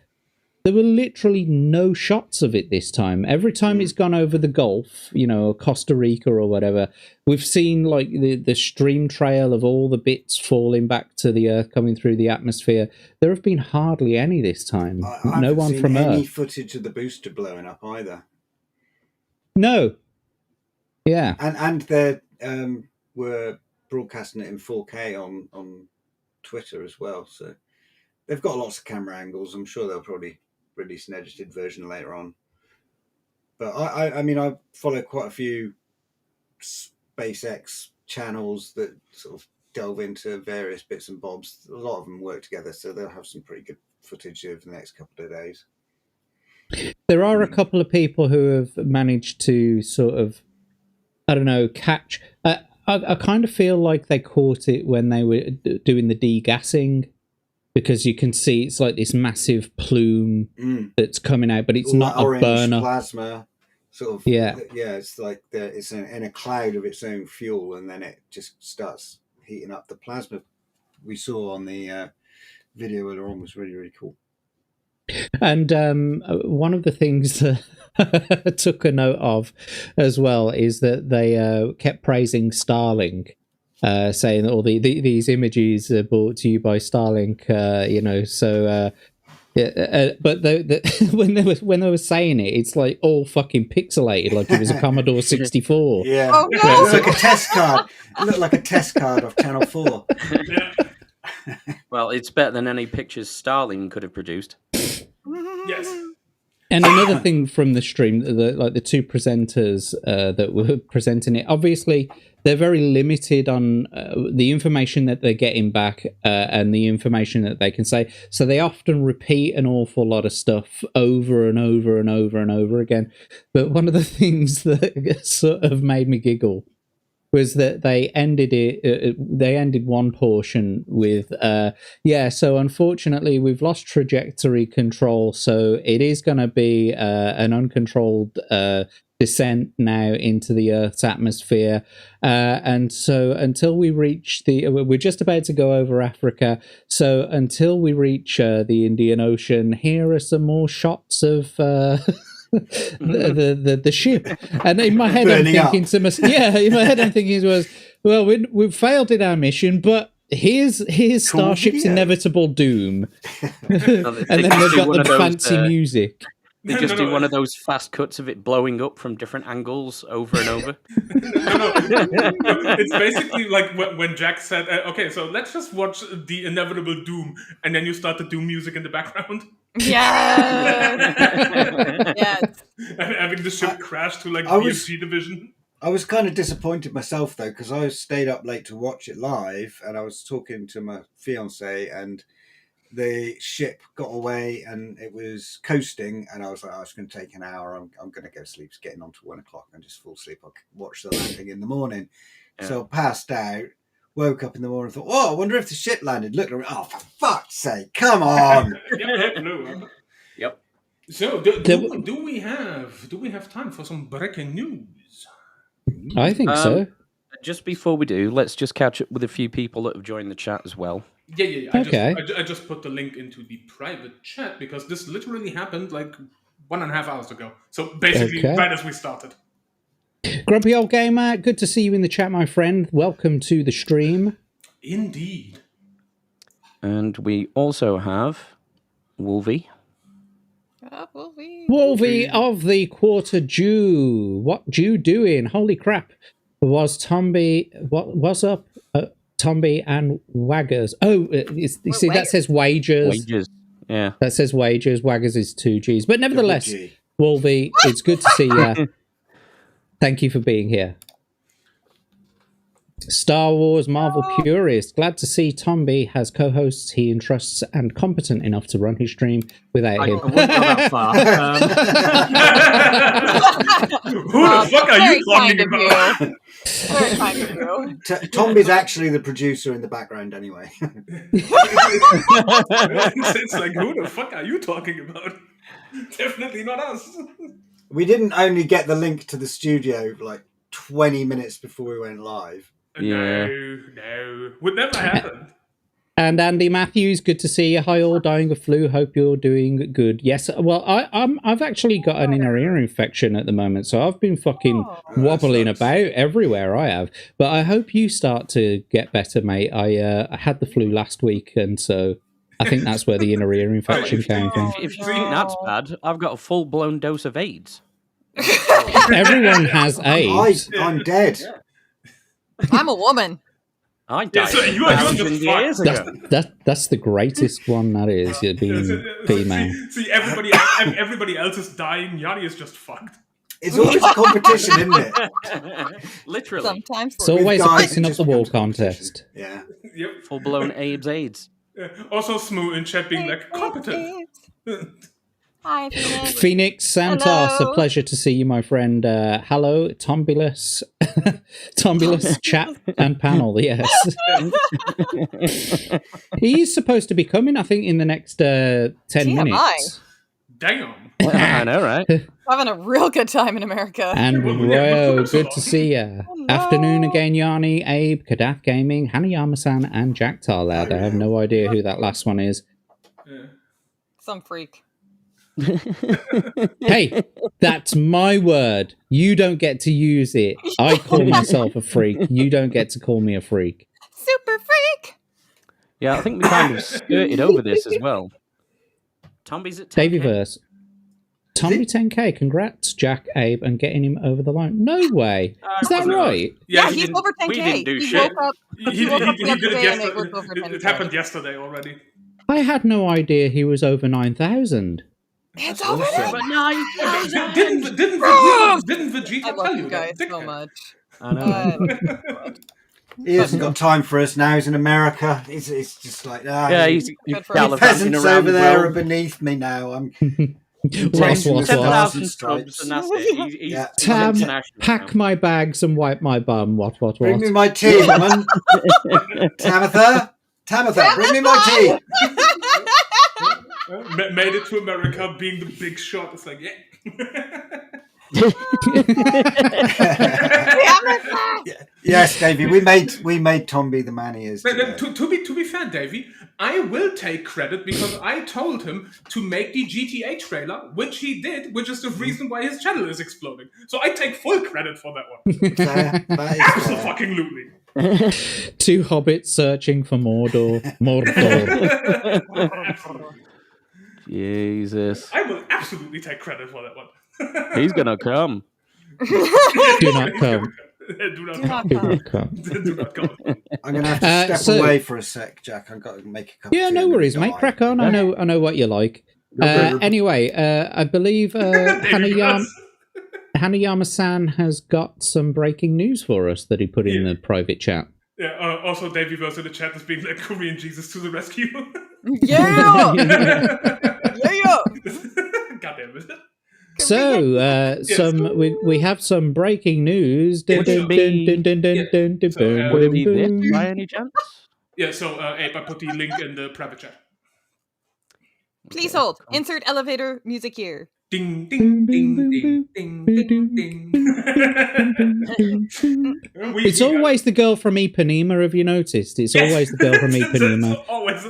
there were literally no shots of it this time. Every time it's gone over the Gulf, or Costa Rica or whatever, we've seen like the stream trail of all the bits falling back to the Earth, coming through the atmosphere. There have been hardly any this time. No one from any Earth. footage of the booster blowing up either. No. Yeah. And they were broadcasting it in 4K on Twitter as well. So they've got lots of camera angles. I'm sure they'll probably release an edited version later on. But I mean, I follow quite a few SpaceX channels that sort of delve into various bits and bobs. A lot of them work together, so they'll have some pretty good footage over the next couple of days. There are a couple of people who have managed to sort of, I don't know, catch. I kind of feel like they caught it when they were doing the degassing, because you can see it's like this massive plume that's coming out, but it's all not a orange burner. Plasma, sort of. Yeah. It's like it's in a cloud of its own fuel, and then it just starts heating up. The plasma we saw on the video earlier on was really, really cool. And one of the things that I took a note of as well is that they kept praising Starlink, saying that all these images are brought to you by Starlink, So, but when they were saying it, it's like all fucking pixelated, like it was a Commodore 64. Yeah, oh, no. It's like a test card. It looked like a test card of Channel 4. Well, it's better than any pictures Starling could have produced. Yes. And another thing from the stream, the two presenters that were presenting it, obviously they're very limited on the information that they're getting back and the information that they can say. So they often repeat an awful lot of stuff over and over and over and over again. But one of the things that sort of made me giggle was that they ended one portion with so unfortunately we've lost trajectory control, so it is going to be an uncontrolled descent now into the Earth's atmosphere, and so until we reach we're just about to go over Africa, so until we reach the Indian Ocean, here are some more shots of the ship. And in my head Burning I'm thinking we've failed in our mission, but here's Starship's inevitable doom. And then they've got the fancy music. They just do one of those fast cuts of it blowing up from different angles over and over. It's basically like when Jack said, okay, so let's just watch the inevitable doom, and then you start the doom music in the background. Yes. Yes. And having the ship crash to like BFG division. I was kind of disappointed myself though, because I stayed up late to watch it live, and I was talking to my fiance, and the ship got away and it was coasting, and I was like, it's going to take an hour. I'm going to go to sleep. It's getting on to 1 o'clock. and just fall asleep. I'll watch the landing in the morning. Yeah. So I passed out, woke up in the morning, and thought, I wonder if the ship landed. Looked around, for fuck's sake, come on. Yep. So do we have time for some breaking news? I think so. Just before we do, let's just catch up with a few people that have joined the chat as well. Yeah. Okay. I just put the link into the private chat because this literally happened like 1.5 hours ago. So basically, right as we started. Grumpy Old Gamer, good to see you in the chat, my friend. Welcome to the stream. Indeed. And we also have Wolvie. Wolvie of the Quarter Jew. What Jew doing? Holy crap. Was Tombi, what's up? Tombi and Waggers. That says Wagers. Wages, yeah. That says Wagers. Waggers is 2 Gs. But nevertheless, Wolvie, it's good to see you. Thank you for being here. Star Wars Marvel Purist. Glad to see Tombi has co-hosts he entrusts and competent enough to run his stream without him. I wouldn't go that far. Who the fuck are you talking about? Very kind of you. Tombi's actually the producer in the background anyway. It's like, who the fuck are you talking about? Definitely not us. We didn't only get the link to the studio like 20 minutes before we went live. No, would never happen. And Andy Matthews, good to see you. Hi all, dying of flu. Hope you're doing good. Yes, well, I've actually got an inner ear infection at the moment, so I've been fucking wobbling about everywhere. I have, but I hope you start to get better, mate. I had the flu last week, and so I think that's where the inner ear infection came from. If you think that's bad, I've got a full-blown dose of AIDS. Everyone has AIDS. I'm dead. I'm a woman. I died so you are 1,000 years ago. That's the greatest one, that is, being female. See, everybody else is dying. Yanni is just fucked. It's always a competition, isn't it? Literally. Sometimes. It's always a guys, pissing it up just the wall becomes contest. Yeah. Yep. Full-blown AIDS. Also, Smu in chat being like competent. Hi, Phoenix. Phoenix Santos, Hello. a pleasure to see you, my friend. Hello, Tombilus, Tombilus chat and panel. Yes, he's supposed to be coming. I think in the next 10 minutes. Damn. I know, right? Having a real good time in America. And Ro, good to see you. Hello. Afternoon again, Yanni, Abe, Kadath Gaming, Hanayama-san, and Jack Tarlad. I have no idea who that last one is. Some freak. Hey, that's my word. You don't get to use it. I call myself a freak. You don't get to call me a freak. Super freak. Yeah, I think we kind of skirted over this as well. Tombi's at 10K. Davyverse. Tombi 10k. Congrats, Jack, Abe, and getting him over the line. No way. Is that right? Yeah, he he's didn't- over 10K. we didn't do he shit. woke up. He woke up the did other it day and it was yesterday. over It 10K. happened yesterday already. I had no idea he was over 9,000. It's That's over awesome. there. Didn't Vegeta I tell love you you that? guys so Dickhead. much. I know. He hasn't got time for us now. He's in America. It's just like, Yeah, he's Good for the him. peasants around over the there are world. beneath me now. I'm What? 10,000 stripes. subs, and that's it. He's Yeah. Tam, international pack now. my bags and wipe my bum. What? bring me my tea, woman. Tamitha, bring me my tea. Made it to America, being the big shot. It's like, yeah. Yes, Davey, we made Tombi the man he is. today. To be fair, Davey, I will take credit because I told him to make the GTA trailer, which he did, which is the reason why his channel is exploding. So I take full credit for that one. That is fair. Absolutely. 2 hobbits searching for Mordor. Mordor. Jesus. I will absolutely take credit for that one. He's gonna come. Do not come. Do not Do come. not Do come. not come. Do not come. I'm going to have to step so- away for a sec, Jack. I've got to make a cup of Yeah, tea no and worries, die. mate. Crack on. I know what you like. Anyway, I believe Hanayama-san has got some breaking news for us that he put in the private chat. Yeah, also Davey verse in the chat is being like Korean Jesus to the rescue. Yeah! Yeah! God damn it. So, we have some breaking news. Dun, dun, dun, dun, dun, dun, dun, dun, So, dun, Would it be dun, this dun. by any chance? Yeah, so Abe, I put the link in the private chat. Please hold. Insert elevator music here. Ding, ding, ding, ding, ding, ding, ding. It's always the girl from Ipanema, have you noticed? It's always the girl from Ipanema. It's always,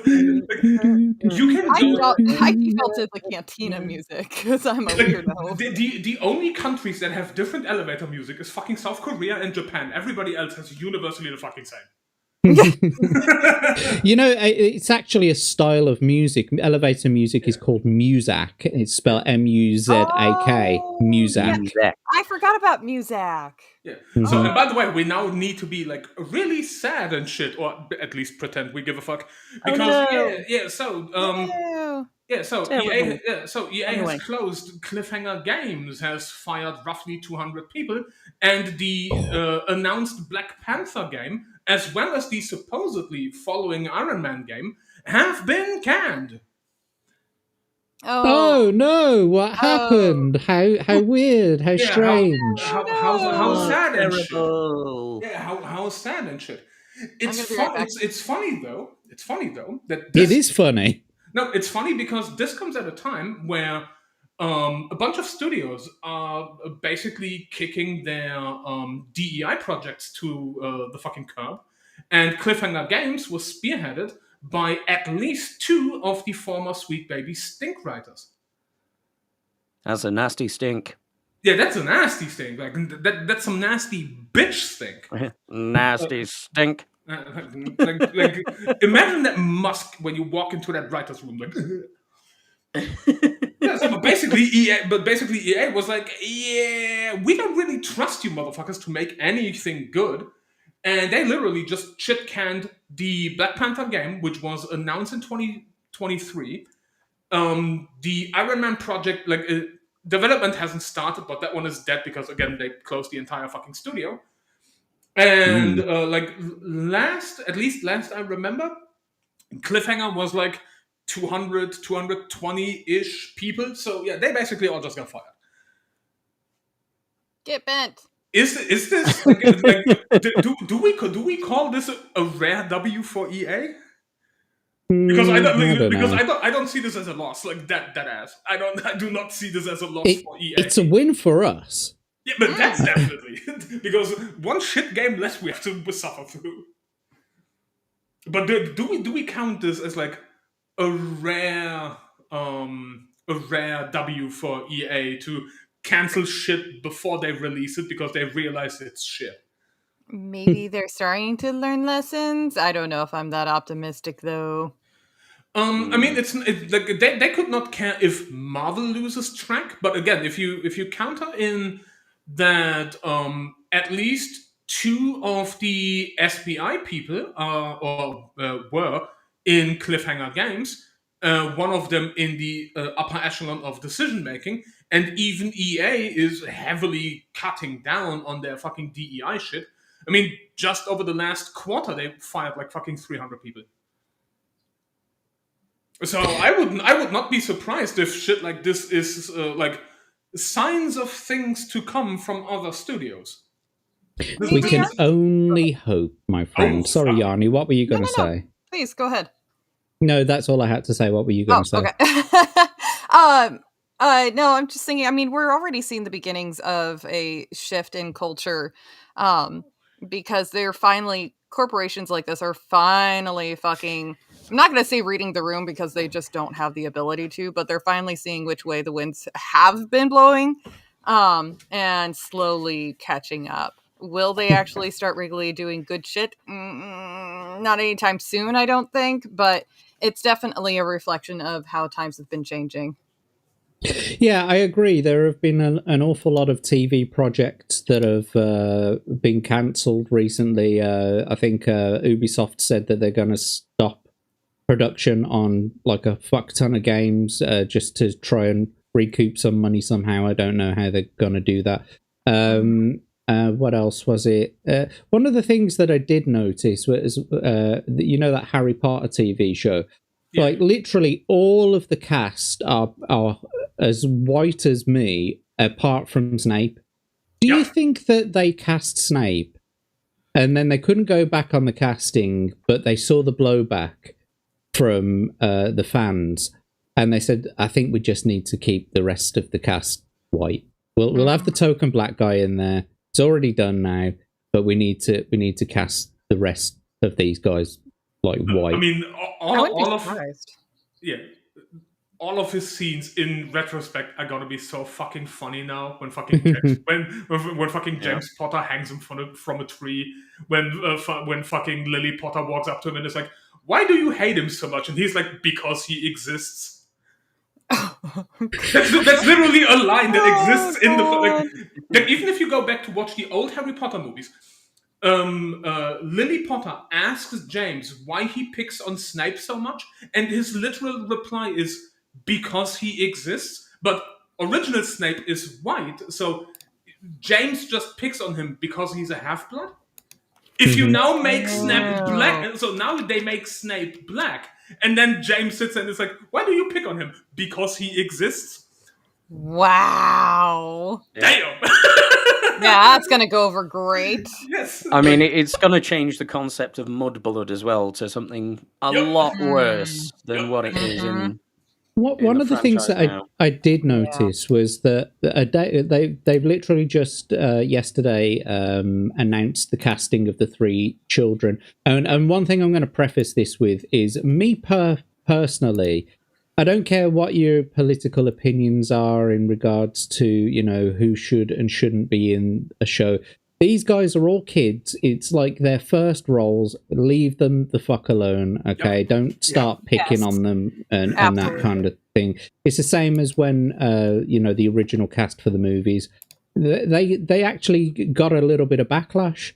you can I default to the cantina music because I'm a weirdo. The only countries that have different elevator music is fucking South Korea and Japan. Everybody else has universally the fucking same. You know, it's actually a style of music. Elevator music is called Muzak. It's spelled M-U-Z-A-K. Muzak. I forgot about Muzak. Yeah. So, and by the way, we now need to be like really sad and shit, or at least pretend we give a fuck, because So EA has closed. Cliffhanger Games has fired roughly 200 people, and the announced Black Panther game, as well as the supposedly following Iron Man game, have been canned. Oh no! What happened? How weird! How strange! How sad and shit. Terrible. Yeah, how sad and shit. It's gonna be right fun. back. It's funny though. It's funny though that It is funny. No, it's funny because this comes at a time where a bunch of studios are basically kicking their DEI projects to the fucking curb, and Cliffhanger Games was spearheaded by at least 2 of the former Sweet Baby Stink writers. That's a nasty stink. Yeah, that's a nasty stink. Like that's some nasty bitch stink. Nasty stink. Like, imagine that musk when you walk into that writer's room, like. Yeah, so basically EA was like, yeah, we don't really trust you motherfuckers to make anything good. And they literally just shit-canned the Black Panther game, which was announced in 2023. The Iron Man project, development hasn't started, but that one is dead because, again, they closed the entire fucking studio. And, last I remember, Cliffhanger was like 200, 220-ish people. So, yeah, they basically all just got fired. Get bent. Is this do we call this a rare W for EA? Because I don't see this as a loss, like that ass. I do not see this as a loss for EA. It's a win for us. Yeah, but that's definitely because one shit game less we have to suffer through. But do we count this as like a rare W for EA to cancel shit before they release it because they realize it's shit? Maybe they're starting to learn lessons. I don't know if I'm that optimistic though. I mean, it's like they could not care if Marvel loses track, but again, if you counter in that at least 2 of the SBI people were in Cliffhanger Games, one of them in the upper echelon of decision making, and even EA is heavily cutting down on their fucking DEI shit. I mean, just over the last quarter, they fired like fucking 300 people. So I would not be surprised if shit like this is like signs of things to come from other studios. We can only hope, my friend. Sorry, Yanni, what were you going to say? Please, go ahead. No, that's all I had to say. What were you going to say? Okay. No, I'm just thinking, I mean, we're already seeing the beginnings of a shift in culture because corporations like this are finally fucking, I'm not going to say reading the room because they just don't have the ability to, but they're finally seeing which way the winds have been blowing and slowly catching up. Will they actually start regularly doing good shit? Not anytime soon, I don't think, but it's definitely a reflection of how times have been changing. Yeah, I agree. There have been an awful lot of TV projects that have been cancelled recently. I think Ubisoft said that they're going to stop production on like a fuck ton of games just to try and recoup some money somehow. I don't know how they're going to do that. What else was it? One of the things that I did notice was, that Harry Potter TV show. Yeah. Like literally all of the cast are as white as me, apart from Snape. Do you think that they cast Snape and then they couldn't go back on the casting, but they saw the blowback from the fans and they said, I think we just need to keep the rest of the cast white. We'll have the token black guy in there. It's already done now, but we need to cast the rest of these guys like white. I mean, all of his scenes in retrospect are gonna be so fucking funny now. When fucking when fucking James Potter hangs him from a tree, when fucking Lily Potter walks up to him and is like, "Why do you hate him so much?" And he's like, "Because he exists." that's literally a line that exists in the like, even if you go back to watch the old Harry Potter movies. Lily Potter asks James why he picks on Snape so much, and his literal reply is because he exists. But original Snape is white, so James just picks on him because he's a half-blood. If you now make Snape black, so now they make Snape black, and then James sits and is like, why do you pick on him? Because he exists? Wow. Damn. Yeah, that's going to go over great. Yes. I mean, it's going to change the concept of mudblood as well to something a lot worse than what it is in One of the things that I did notice was that they've literally just yesterday announced the casting of the 3 children. And one thing I'm going to preface this with is me personally, I don't care what your political opinions are in regards to, you know, who should and shouldn't be in a show. These guys are all kids. It's like their first roles. Leave them the fuck alone, okay? Yep. Don't start picking on them and that kind of thing. It's the same as when, you know, the original cast for the movies. They actually got a little bit of backlash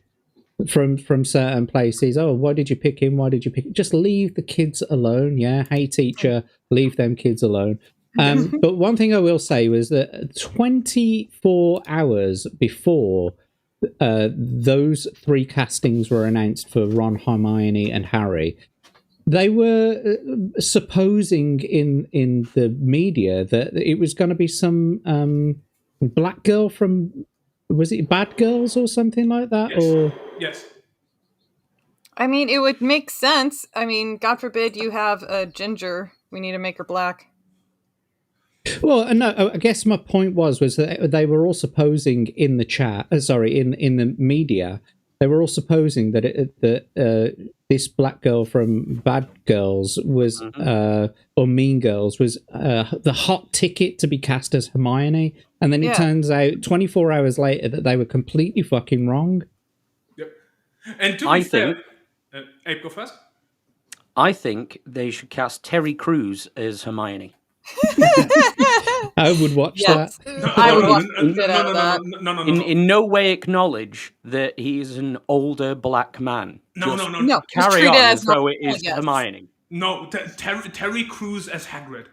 from certain places. Oh, why did you pick him? Why did you pick him? Just leave the kids alone, yeah? Hey, teacher, leave them kids alone. But one thing I will say was that 24 hours before those 3 castings were announced for Ron, Hermione, and Harry, they were supposing in the media that it was going to be some black girl from, was it Bad Girls or something like that? Yes. Or yes. I mean, it would make sense. I mean, God forbid you have a ginger. We need to make her black. Well, no, I guess my point was that they were all supposing in the chat, in the media, they were all supposing that this black girl from Bad Girls was, or Mean Girls, was the hot ticket to be cast as Hermione, and then it turns out 24 hours later that they were completely fucking wrong. Yep. And to be fair, Abe, go first. I think they should cast Terry Crews as Hermione. I would watch that. I would watch that. No. In no way acknowledge that he's an older black man. No. Carry on as though it is Hermione. No, Terry Crews as Hagrid.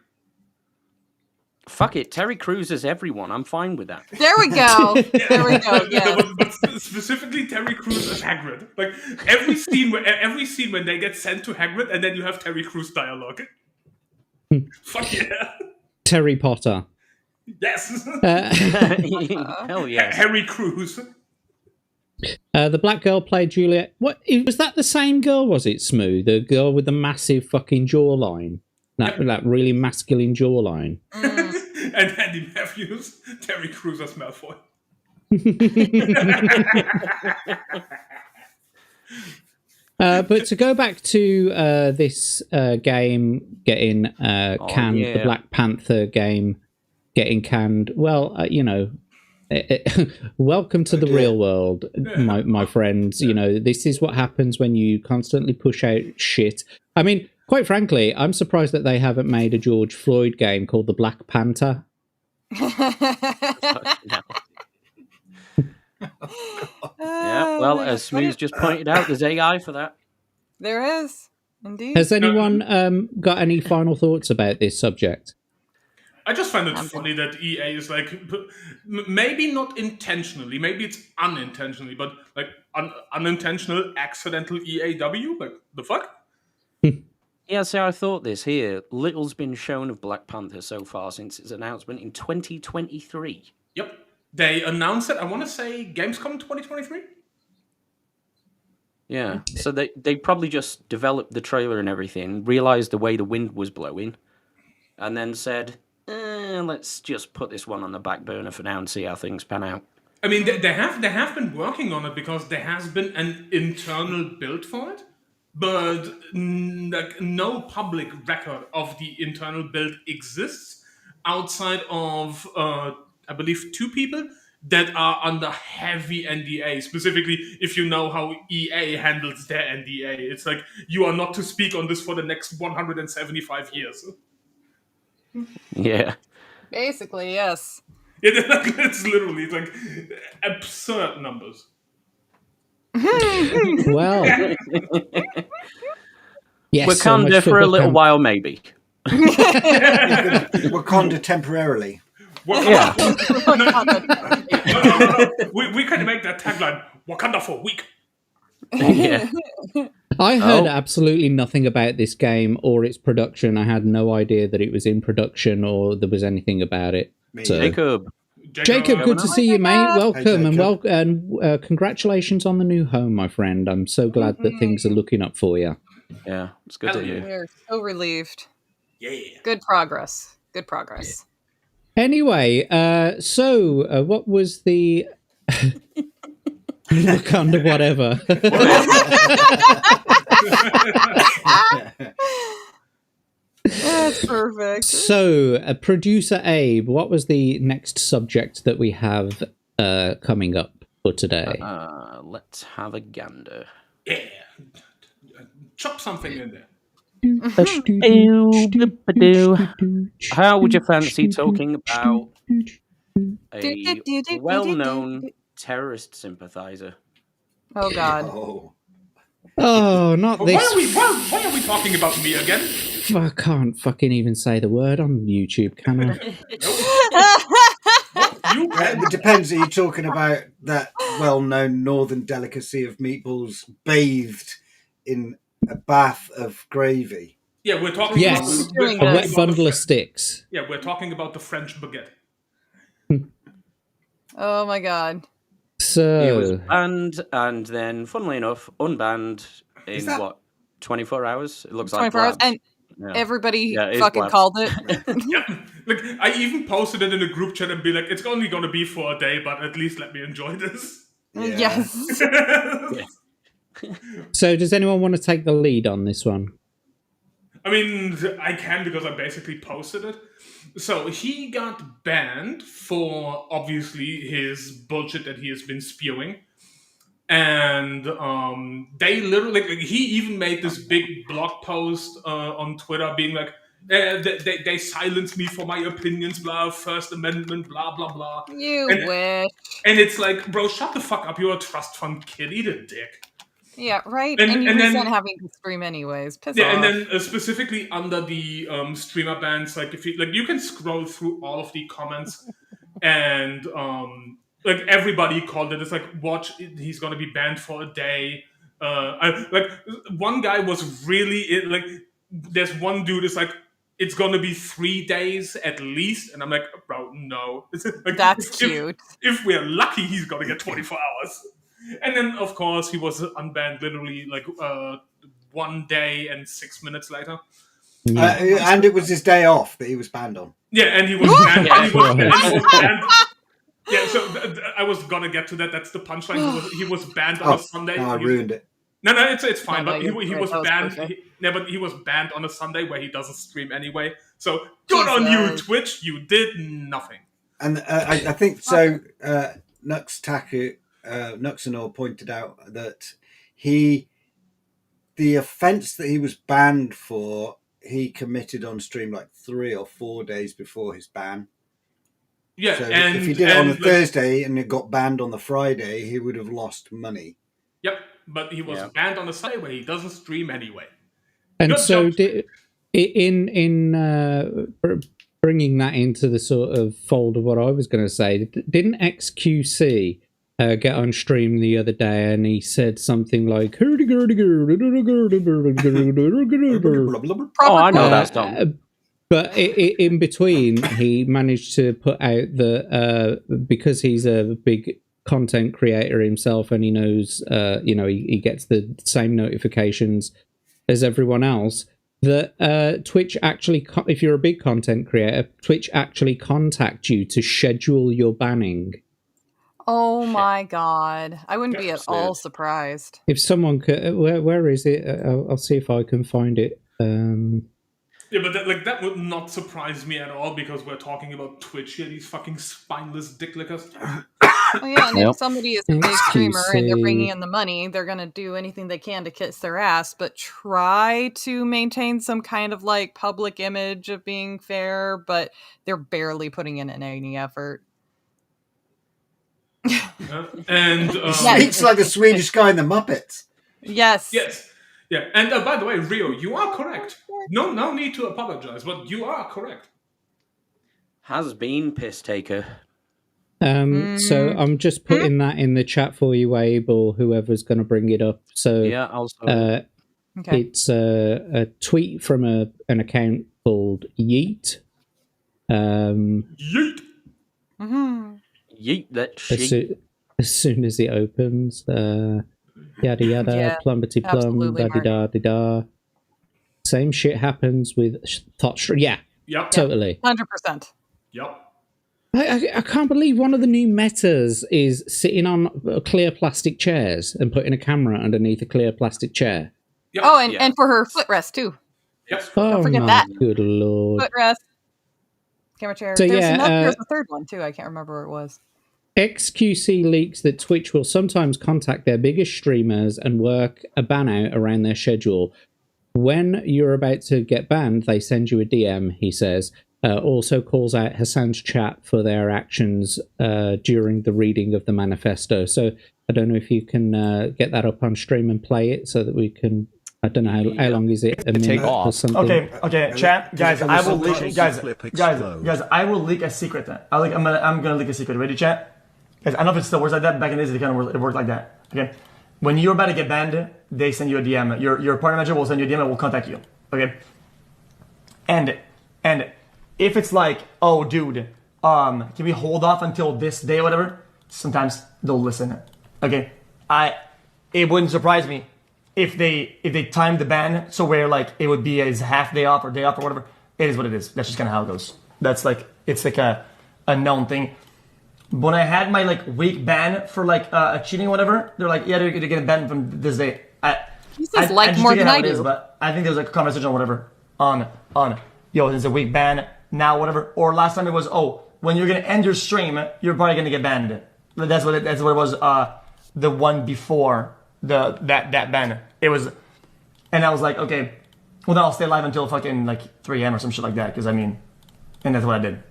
Fuck it, Terry Crews as everyone. I'm fine with that. There we go. Yeah. But specifically Terry Crews as Hagrid. Like every scene when they get sent to Hagrid, and then you have Terry Crews dialogue. Fuck yeah. Terry Potter. Yes. Hell yeah. Harry Crews. The black girl played Juliet. What was that? The same girl, was it? Smu, the girl with the massive fucking jawline, that really masculine jawline. And Andy Matthews, Terry Crews as Malfoy. But to go back to this game getting canned, the Black Panther game getting canned, well, you know, welcome to the real world, my friends. You know, this is what happens when you constantly push out shit. I mean, quite frankly, I'm surprised that they haven't made a George Floyd game called the Black Panther. Yeah, well, as Smooth just pointed out, there's AI for that. There is, indeed. Has anyone got any final thoughts about this subject? I just find it funny that EA is like, maybe not intentionally, maybe it's unintentionally, but like unintentional, accidental EAW? Like, the fuck? Yeah, so I thought this here. Little's been shown of Black Panther so far since its announcement in 2023. Yep. They announced it, I want to say, Gamescom 2023? Yeah, so they probably just developed the trailer and everything, realised the way the wind was blowing, and then said, let's just put this one on the back burner for now and see how things pan out. I mean, they have been working on it because there has been an internal build for it, but like no public record of the internal build exists outside of, I believe, 2 people that are under heavy NDA. Specifically, if you know how EA handles their NDA, it's like you are not to speak on this for the next 175 years. Yeah. Basically, yes. It's literally like absurd numbers. Well, yes, Wakanda for a little while, maybe. Wakanda temporarily. Yeah. No. We can make that tagline, Wakanda for a week. Yeah. I heard absolutely nothing about this game or its production. I had no idea that it was in production or there was anything about it. So, Jacob, good to see you, mate. Welcome and congratulations on the new home, my friend. I'm so glad that things are looking up for you. Yeah, it's good to hear. We're so relieved. Yeah. Good progress. Good progress. Anyway, so what was the Wakanda whatever? That's perfect. So, producer Abe, what was the next subject that we have coming up for today? Let's have a gander. Yeah. Chop something in there. How would you fancy talking about a well-known terrorist sympathizer? Oh God. Oh. Oh, not this. Why are we talking about me again? I can't fucking even say the word on YouTube, can I? It depends. Are you talking about that well-known northern delicacy of meatballs bathed in a bath of gravy? Yeah, we're talking Yes, about a wet bundle of sticks. Yeah, we're talking about the French baguette. Oh my God. So it was banned and then, funnily enough, unbanned in 24 hours? It looks like 24 hours, and everybody fucking called it. Yeah, like I even posted it in a group chat and be like, "It's only gonna be for a day, but at least let me enjoy this." Yeah. Yes. So, does anyone want to take the lead on this one? I mean, I can because I basically posted it. So he got banned for obviously his bullshit that he has been spewing. And they literally, like, he even made this big blog post on Twitter being like, they silenced me for my opinions, blah, First Amendment, blah, blah, blah. You wish. And it's like, bro, shut the fuck up. You're a trust fund kid. Eat a dick. Yeah, right. And you resent having to stream anyways. Piss off. And then specifically under the streamer bans, like if you can scroll through all of the comments, and like everybody called it. It's like, watch, he's gonna be banned for a day. Like one guy was really like, there's one dude is like, it's gonna be 3 days at least, and I'm like, bro, no. Like, that's cute. If we're lucky, he's gonna get 24 hours. And then, of course, he was unbanned literally like 1 day and 6 minutes later. And it was his day off that he was banned on. Yeah, and he was banned. and he was banned. Yeah, so I was gonna get to that. That's the punchline. He was banned on a Sunday. No, I ruined it. No, it's fine. No, but he was banned. But he was banned on a Sunday where he doesn't stream anyway. So good on you, Twitch. You did nothing. And I think so. Nuxanor pointed out that the offence that he was banned for, he committed on stream like 3 or 4 days before his ban. Yeah, so and if he did it on a Thursday and it got banned on the Friday, he would have lost money. Yep, but he was banned on a Sunday where he doesn't stream anyway. And Good so, job. in bringing that into the sort of fold of what I was going to say, didn't XQC get on stream the other day and he said something like, "Oh, I know that song." But in between, he managed to put out that because he's a big content creator himself and he knows, he gets the same notifications as everyone else, that Twitch actually, if you're a big content creator, Twitch actually contact you to schedule your banning. Oh my God. I wouldn't be at all surprised. If someone could, where is it? I'll see if I can find it. Yeah, but that would not surprise me at all because we're talking about Twitch here, these fucking spineless dick lickers. Oh yeah, and if somebody is a big streamer and they're bringing in the money, they're going to do anything they can to kiss their ass, but try to maintain some kind of like public image of being fair, but they're barely putting in any effort. And speaks like the Swedish guy in the Muppets. Yes. Yeah, and by the way, Rio, you are correct. No need to apologize, but you are correct. Has been piss taker. So I'm just putting that in the chat for you, Abe, or whoever's going to bring it up. So yeah, also it's a tweet from an account called Yeet. Yeet. Mm-hmm. Yeet that shit. As soon as it opens, yada yada, plumbity plum, da da da da. Same shit happens with thought. Yeah, Yep. totally. 100%. Yep. I can't believe one of the new metas is sitting on clear plastic chairs and putting a camera underneath a clear plastic chair. Yep. Oh, and for her footrest too. Yep. Oh, forget my that. good lord. Footrest, camera chair. So, There's a third one too. I can't remember where it was. XQC leaks that Twitch will sometimes contact their biggest streamers and work a ban out around their schedule. When you're about to get banned, they send you a DM, he says. Also calls out Hassan's chat for their actions during the reading of the manifesto. So I don't know if you can get that up on stream and play it so that we can... I don't know how long is it? A minute or something? Okay, chat, guys. I will leak, guys. I will leak a secret. I'm gonna leak a secret. Ready, chat? Guys, I don't know if it still works like that. Back in the days, it worked like that. Okay, when you're about to get banned, they send you a DM. Your partner manager will send you a DM and will contact you. Okay, and if it's like, oh, dude, can we hold off until this day or whatever? Sometimes they'll listen. Okay, it wouldn't surprise me if they timed the ban so where like it would be as half day off or day off or whatever. It is what it is. That's just kind of how it goes. That's like, it's like a known thing. When I had my like week ban for like a cheating or whatever, they're like, yeah, you're gonna get banned from this day. He says more than I do. But I think there was like a conversation or whatever on yo, there's a week ban now, whatever. Or last time it was, oh, when you're gonna end your stream, you're probably gonna get banned. That's what it was. The one before that ban. It was, and I was like, okay, well then I'll stay live until fucking like 3 a.m. or some shit like that. Because I mean, and that's what I did.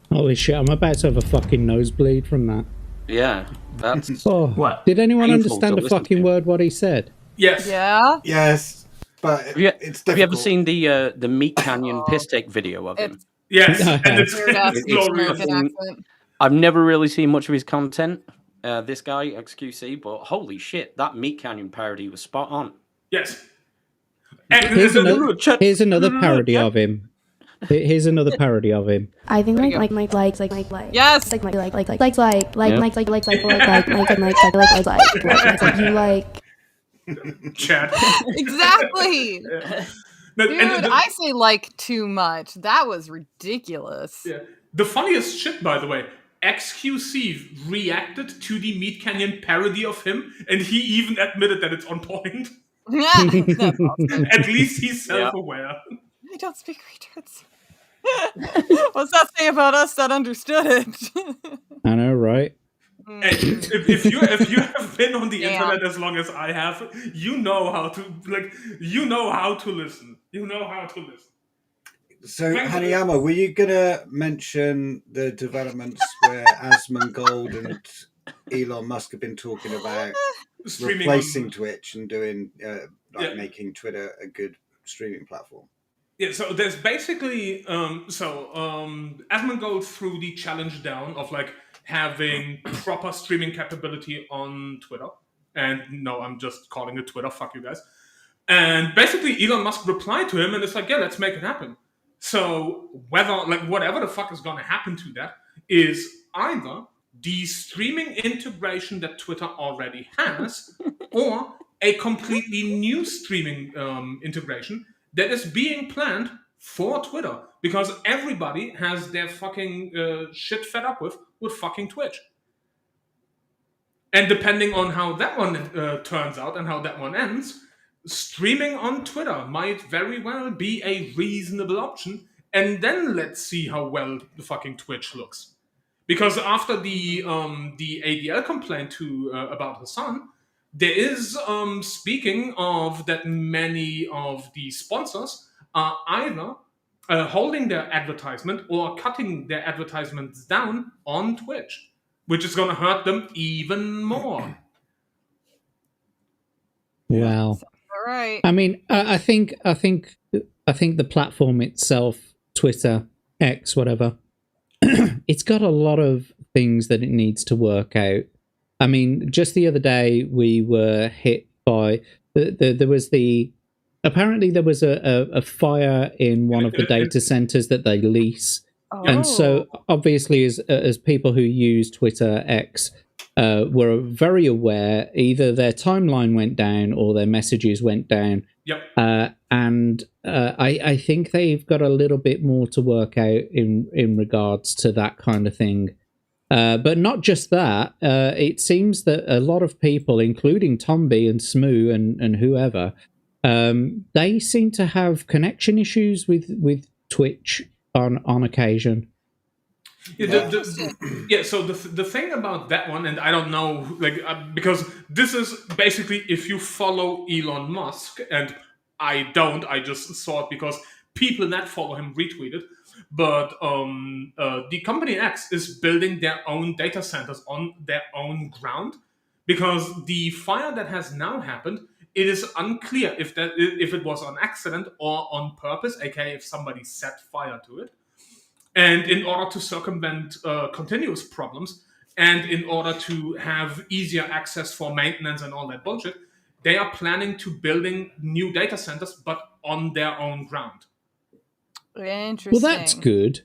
Holy shit! I'm about to have a fucking nosebleed from that. Yeah, that's... Oh, what? Did anyone Painful understand to a fucking word what he said? Yes. Yeah. Yes, but Have you difficult. ever seen the Meat Canyon piss take video of him? Yes. And it's Weird-ass glorious. American accent. I've never really seen much of his content, this guy, XQC, but holy shit, that Meat Canyon parody was spot on. Yes. And Here's another parody of him. Here's another parody of him. I think like Yes. like you like Chat. Exactly. No, Dude, and I say like too much. That was ridiculous. yeah. The funniest shit, by the way, XQC reacted to the Meat Canyon parody of him, and he even admitted that it's on point. That's awesome. At least he's self-aware. I don't speak retards. What's that say about us that understood it? I know, right? Hey, if you have been on the internet as long as I have, you know how to listen. You know how to listen. So, Hanayama, were you gonna mention the developments where Asmongold and Elon Musk have been talking about replacing Twitch and doing making Twitter a good streaming platform? Yeah, so there's basically Asmongold threw the challenge down of like having proper streaming capability on Twitter. And no, I'm just calling it Twitter, fuck you guys. And basically Elon Musk replied to him and it's like, yeah, let's make it happen. So whatever the fuck is gonna happen to that is either the streaming integration that Twitter already has or a completely new streaming integration that is being planned for Twitter because everybody has their fucking shit fed up with fucking Twitch. And depending on how that one turns out and how that one ends, streaming on Twitter might very well be a reasonable option. And then let's see how well the fucking Twitch looks. Because after the ADL complaint about Hassan, there is, speaking of that many of the sponsors are either holding their advertisement or cutting their advertisements down on Twitch, which is going to hurt them even more. Wow. All right. I mean, I think the platform itself, Twitter, X, whatever, it's got a lot of things that it needs to work out. I mean, just the other day we were hit by apparently there was a fire in one of the data centers that they lease. And so obviously as people who use Twitter, X, were very aware, either their timeline went down or their messages went down Yep. And I think they've got a little bit more to work out in regards to that kind of thing. But not just that. It seems that a lot of people, including Tombi and Smu and whoever, they seem to have connection issues with Twitch on occasion. Yeah, so the thing about that one, and I don't know, like, because this is basically if you follow Elon Musk, and I don't, I just saw it because people that follow him retweeted, but the company X is building their own data centers on their own ground, because the fire that has now happened, it is unclear if it was on accident or on purpose, aka if somebody set fire to it. And in order to circumvent continuous problems, and in order to have easier access for maintenance and all that bullshit, they are planning to building new data centers, but on their own ground. Interesting. Well, that's good.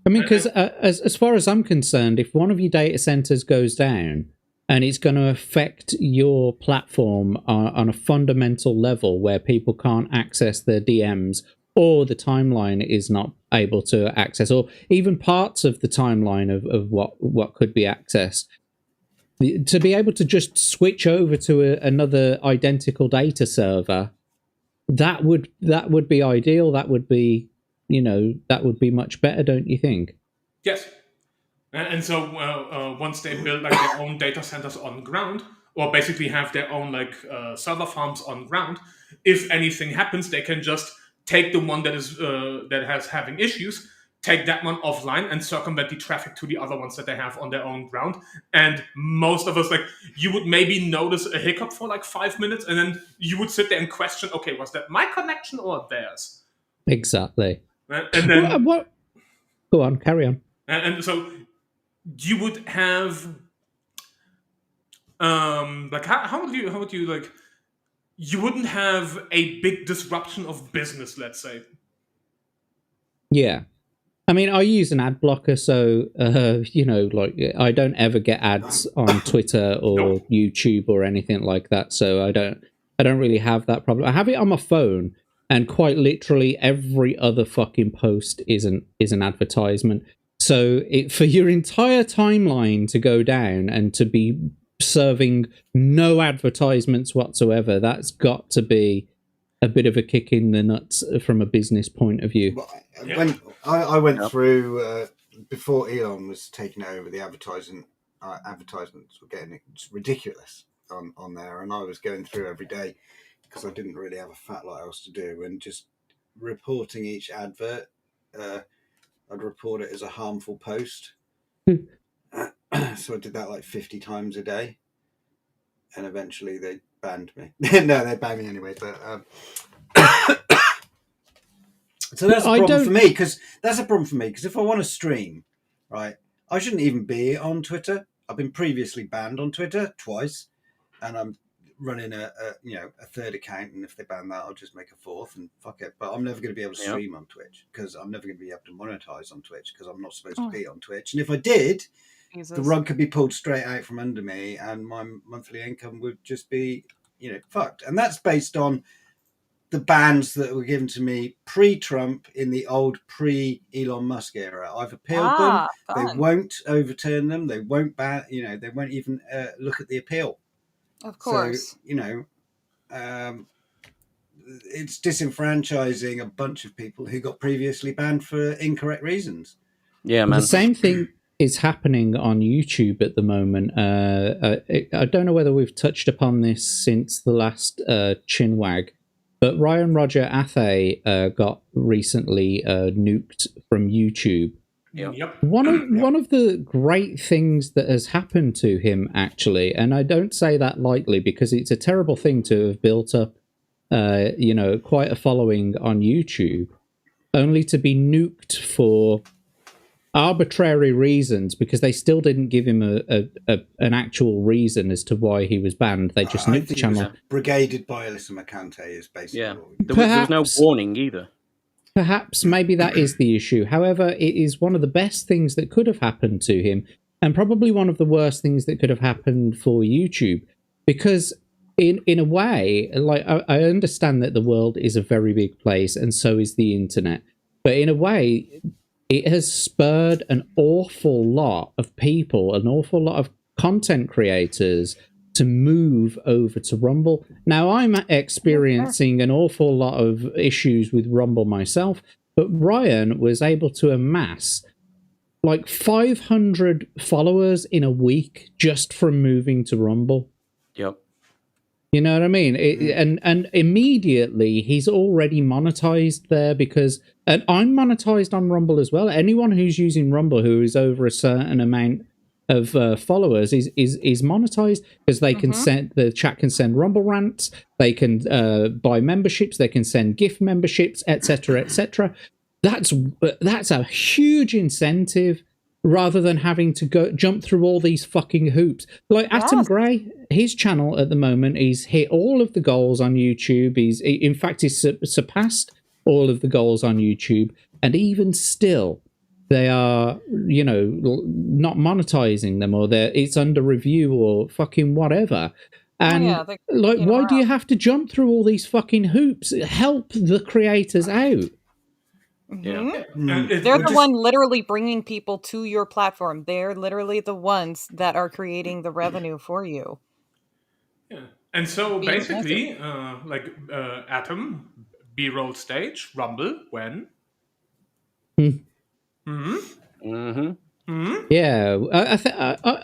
I mean, because as far as I'm concerned, if one of your data centers goes down and it's going to affect your platform on a fundamental level where people can't access their DMs, or the timeline is not able to access, or even parts of the timeline of what could be accessed, to be able to just switch over to another identical data server, that would be ideal. That would be, that would be much better, don't you think? Yes. And so once they build like their own data centers on ground, or basically have their own like server farms on ground, if anything happens, they can just take the one that is that has having issues, take that one offline, and circumvent the traffic to the other ones that they have on their own ground. And most of us, like, you would maybe notice a hiccup for like 5 minutes, and then you would sit there and question, okay, was that my connection or theirs? Exactly. And then what? Go on, carry on. And so you would have like how would you like, you wouldn't have a big disruption of business, let's say. Yeah. I mean, I use an ad blocker, so, like, I don't ever get ads on Twitter or YouTube or anything like that, so I don't really have that problem. I have it on my phone, and quite literally every other fucking post is an advertisement. So for your entire timeline to go down and to be serving no advertisements whatsoever, that's got to be a bit of a kick in the nuts from a business point of view. When I went through before Elon was taking over, the advertisements were getting ridiculous on there, and I was going through every day because I didn't really have a fat lot else to do, and just reporting each advert. I'd report it as a harmful post. So I did that like 50 times a day, and eventually they banned me. No, they banned me anyway. But so that's a problem for me, because if I want to stream, right, I shouldn't even be on Twitter. I've been previously banned on Twitter twice, and I'm running a third account, and if they ban that, I'll just make a fourth and fuck it. But I'm never going to be able to stream on Twitch, because I'm never going to be able to monetize on Twitch, because I'm not supposed to be on Twitch. And if I did, the rug could be pulled straight out from under me, and my monthly income would just be, fucked. And that's based on the bans that were given to me pre-Trump in the old pre-Elon Musk era. I've appealed them. Fun. They won't overturn them. They won't ban. They won't even look at the appeal. Of course. So, it's disenfranchising a bunch of people who got previously banned for incorrect reasons. Yeah, man. The same thing is happening on YouTube at the moment. I don't know whether we've touched upon this since the last Chinwag, but Ryan Roger Athay got recently nuked from YouTube. Yep. One of the great things that has happened to him, actually, and I don't say that lightly because it's a terrible thing to have built up, quite a following on YouTube, only to be nuked for arbitrary reasons, because they still didn't give him an actual reason as to why he was banned. They just nuked the channel. Brigaded by Alyssa McCante is basically. Yeah, there was no warning either. Perhaps maybe that is the issue. However, it is one of the best things that could have happened to him, and probably one of the worst things that could have happened for YouTube, because in a way, like I understand that the world is a very big place, and so is the internet. But in a way, it has spurred an awful lot of people, an awful lot of content creators to move over to Rumble. Now, I'm experiencing an awful lot of issues with Rumble myself, but Ryan was able to amass like 500 followers in a week just from moving to Rumble. Yep. You know what I mean? And immediately he's already monetized there because, and I'm monetized on Rumble as well. Anyone who's using Rumble who is over a certain amount of followers is monetized because they can send, the chat can send Rumble rants, they can buy memberships, they can send gift memberships, etc., etc. That's a huge incentive. Rather than having to go jump through all these fucking hoops. Like Atom Gray, his channel at the moment, he's hit all of the goals on YouTube. In fact, he's surpassed all of the goals on YouTube. And even still, they are, you know, not monetizing them, or it's under review or fucking whatever. And why do you have to jump through all these fucking hoops? Help the creators out. Yeah. They're the one literally bringing people to your platform. They're literally the ones that are creating the revenue for you. Yeah. And so basically, Atom, B-roll stage, Rumble, when? Yeah.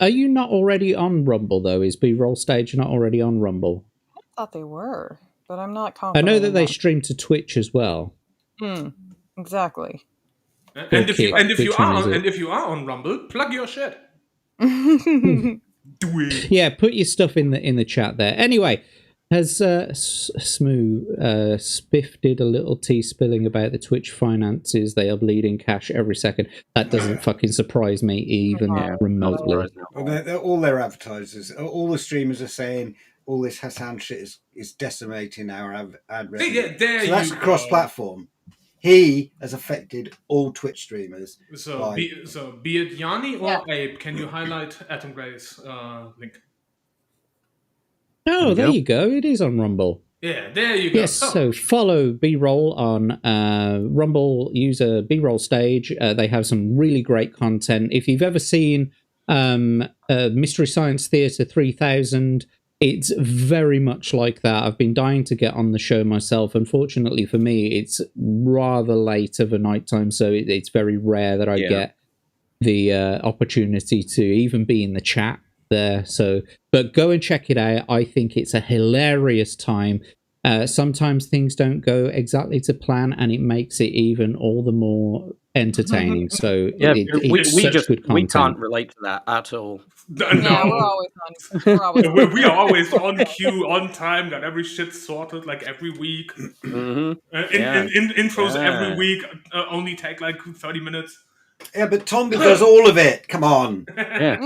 Are you not already on Rumble, though? Is B-roll stage not already on Rumble? I thought they were, but I'm not confident. I know that they stream to Twitch as well. Exactly. And if you are on Rumble, plug your shit. Do it. Yeah, put your stuff in the chat there. Anyway, has Smu Spiff did a little tea spilling about the Twitch finances. They are bleeding cash every second. That doesn't fucking surprise me even remotely. Well, all their advertisers, all the streamers are saying all this Hassan shit is decimating our ad revenue. So that's cross-platform. He has affected all Twitch streamers. So be it Yanni or Abe, can you highlight Atom Gray's link? Oh, there you go. It is on Rumble. Yeah, there you go. Yes, so follow B-Roll on Rumble, user B-Roll stage. They have some really great content. If you've ever seen Mystery Science Theater 3000, it's very much like that. I've been dying to get on the show myself. Unfortunately for me, it's rather late of a nighttime, so it's very rare that I get the opportunity to even be in the chat there. So, but go and check it out. I think it's a hilarious time. Sometimes things don't go exactly to plan, and it makes it even all the more entertaining. So we can't relate to that at all. No, we're always we are always on cue, on time, got every shit sorted like every week. Intros every week only take like 30 minutes. Yeah, but Tombi does all of it. Come on. Yeah.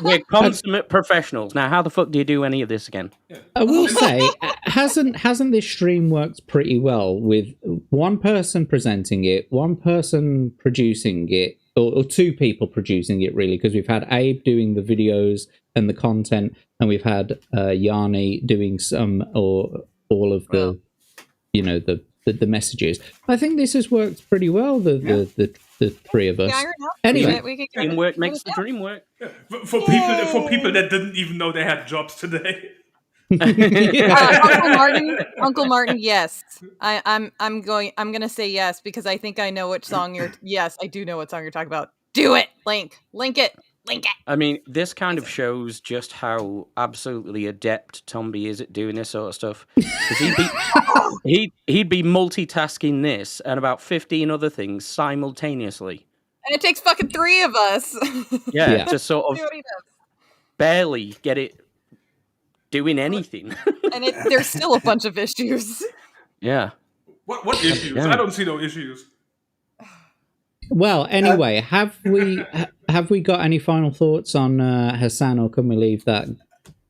We're consummate professionals. Now, how the fuck do you do any of this again? I will say, hasn't this stream worked pretty well with one person presenting it, one person producing it, or two people producing it, really, because we've had Abe doing the videos and the content, and we've had Yanni doing some or all of the, the messages. I think this has worked pretty well, the three of us. Anyway, teamwork makes the dream work. For people that didn't even know they had jobs today. Uncle Martin, yes. I'm gonna say yes because I think I know which song I do know what song you're talking about. Do it, link it. I mean, this kind of shows just how absolutely adept Tombi is at doing this sort of stuff. He'd be multitasking this and about 15 other things simultaneously. And it takes fucking 3 of us. Yeah, to sort of barely get it doing anything. And there's still a bunch of issues. Yeah. What issues? Yeah. I don't see no issues. Well, anyway, have we got any final thoughts on Hassan, or can we leave that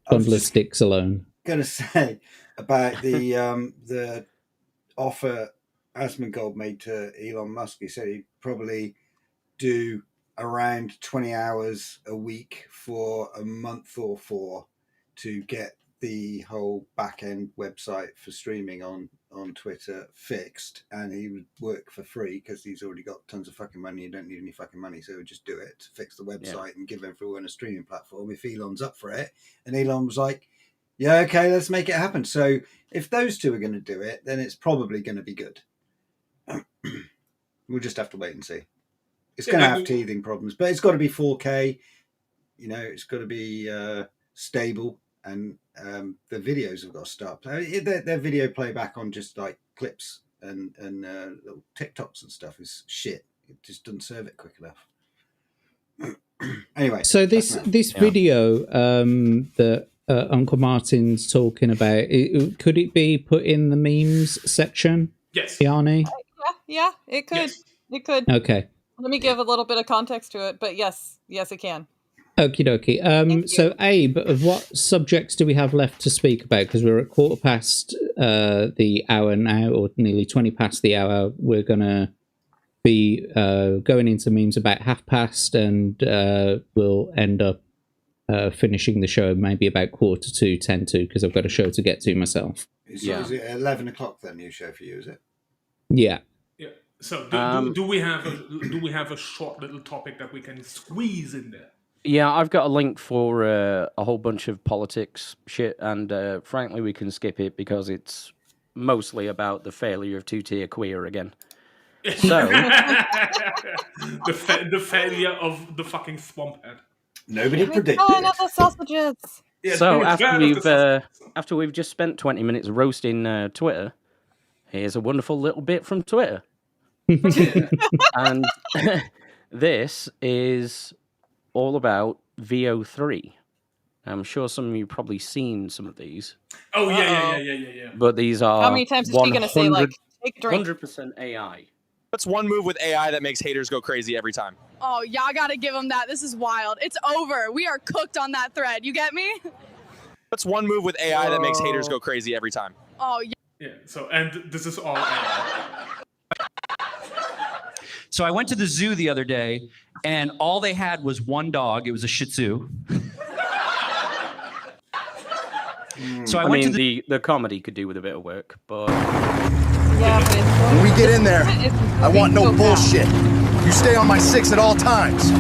bundle of sticks alone? Going to say about the offer Asmongold made to Elon Musk. He said he'd probably do around 20 hours a week for a month or 4 to get the whole back-end website for streaming on Twitter fixed, and he would work for free because he's already got tons of fucking money. You don't need any fucking money, so he would just do it to fix the website and give everyone a streaming platform if Elon's up for it. And Elon was like, yeah, okay, let's make it happen. So if those two are going to do it, then it's probably going to be good. We'll just have to wait and see. It's going to have teething problems, but it's got to be 4K. You know, it's got to be stable, and the videos have got to start. Their video playback on just like clips and little TikToks and stuff is shit. It just doesn't serve it quick enough. Anyway, so this video that Uncle Martin's talking about, could it be put in the memes section? Yes. Yanni? Yeah, it could. Yes. It could. Okay. Let me give a little bit of context to it, but yes, it can. Okie dokie. So, Abe, what subjects do we have left to speak about? Because we're at 15:15 the hour now, or nearly 20 past the hour. We're going to be going into memes about 30:30, and we'll end up finishing the show maybe about 1:45, 10:45, because I've got a show to get to myself. Is it 11 o'clock that new show for you, is it? Yeah. Yeah. So do we have a short little topic that we can squeeze in there? Yeah, I've got a link for a whole bunch of politics shit, and frankly, we can skip it because it's mostly about the failure of two-tier queer again. So the failure of the fucking swamp head. Nobody predicted it. The sausages. Yeah, so after we've just spent 20 minutes roasting Twitter, here's a wonderful little bit from Twitter. And this is all about VO3. I'm sure some of you probably seen some of these. Oh, yeah. But these are how many times is she going to say, like, take a drink? 100% AI. What's one move with AI that makes haters go crazy every time? Oh, y'all gotta give them that. This is wild. It's over. We are cooked on that thread. You get me? What's one move with AI that makes haters go crazy every time? Oh, yeah. So, and this is all AI. So I went to the zoo the other day, and all they had was one dog. It was a Shih Tzu. So I mean, the comedy could do with a bit of work, but... Yeah, but it's when we get in there, I want no bullshit. You stay on my 6 at all times.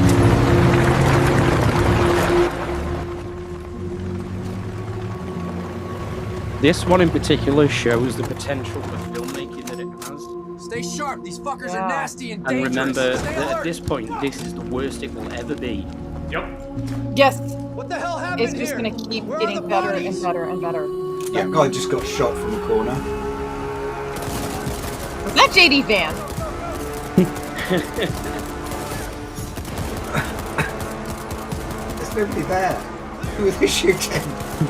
This one in particular shows the potential for filmmaking that it has. Stay sharp. These fuckers are nasty and And dangerous. remember that at this point, this is the worst it will ever be. Yep. Yes. What the hell happened It's just going to keep getting better and better and better. That guy just got shot from the corner. Was that JD Van? There's nobody there. Who are they shooting?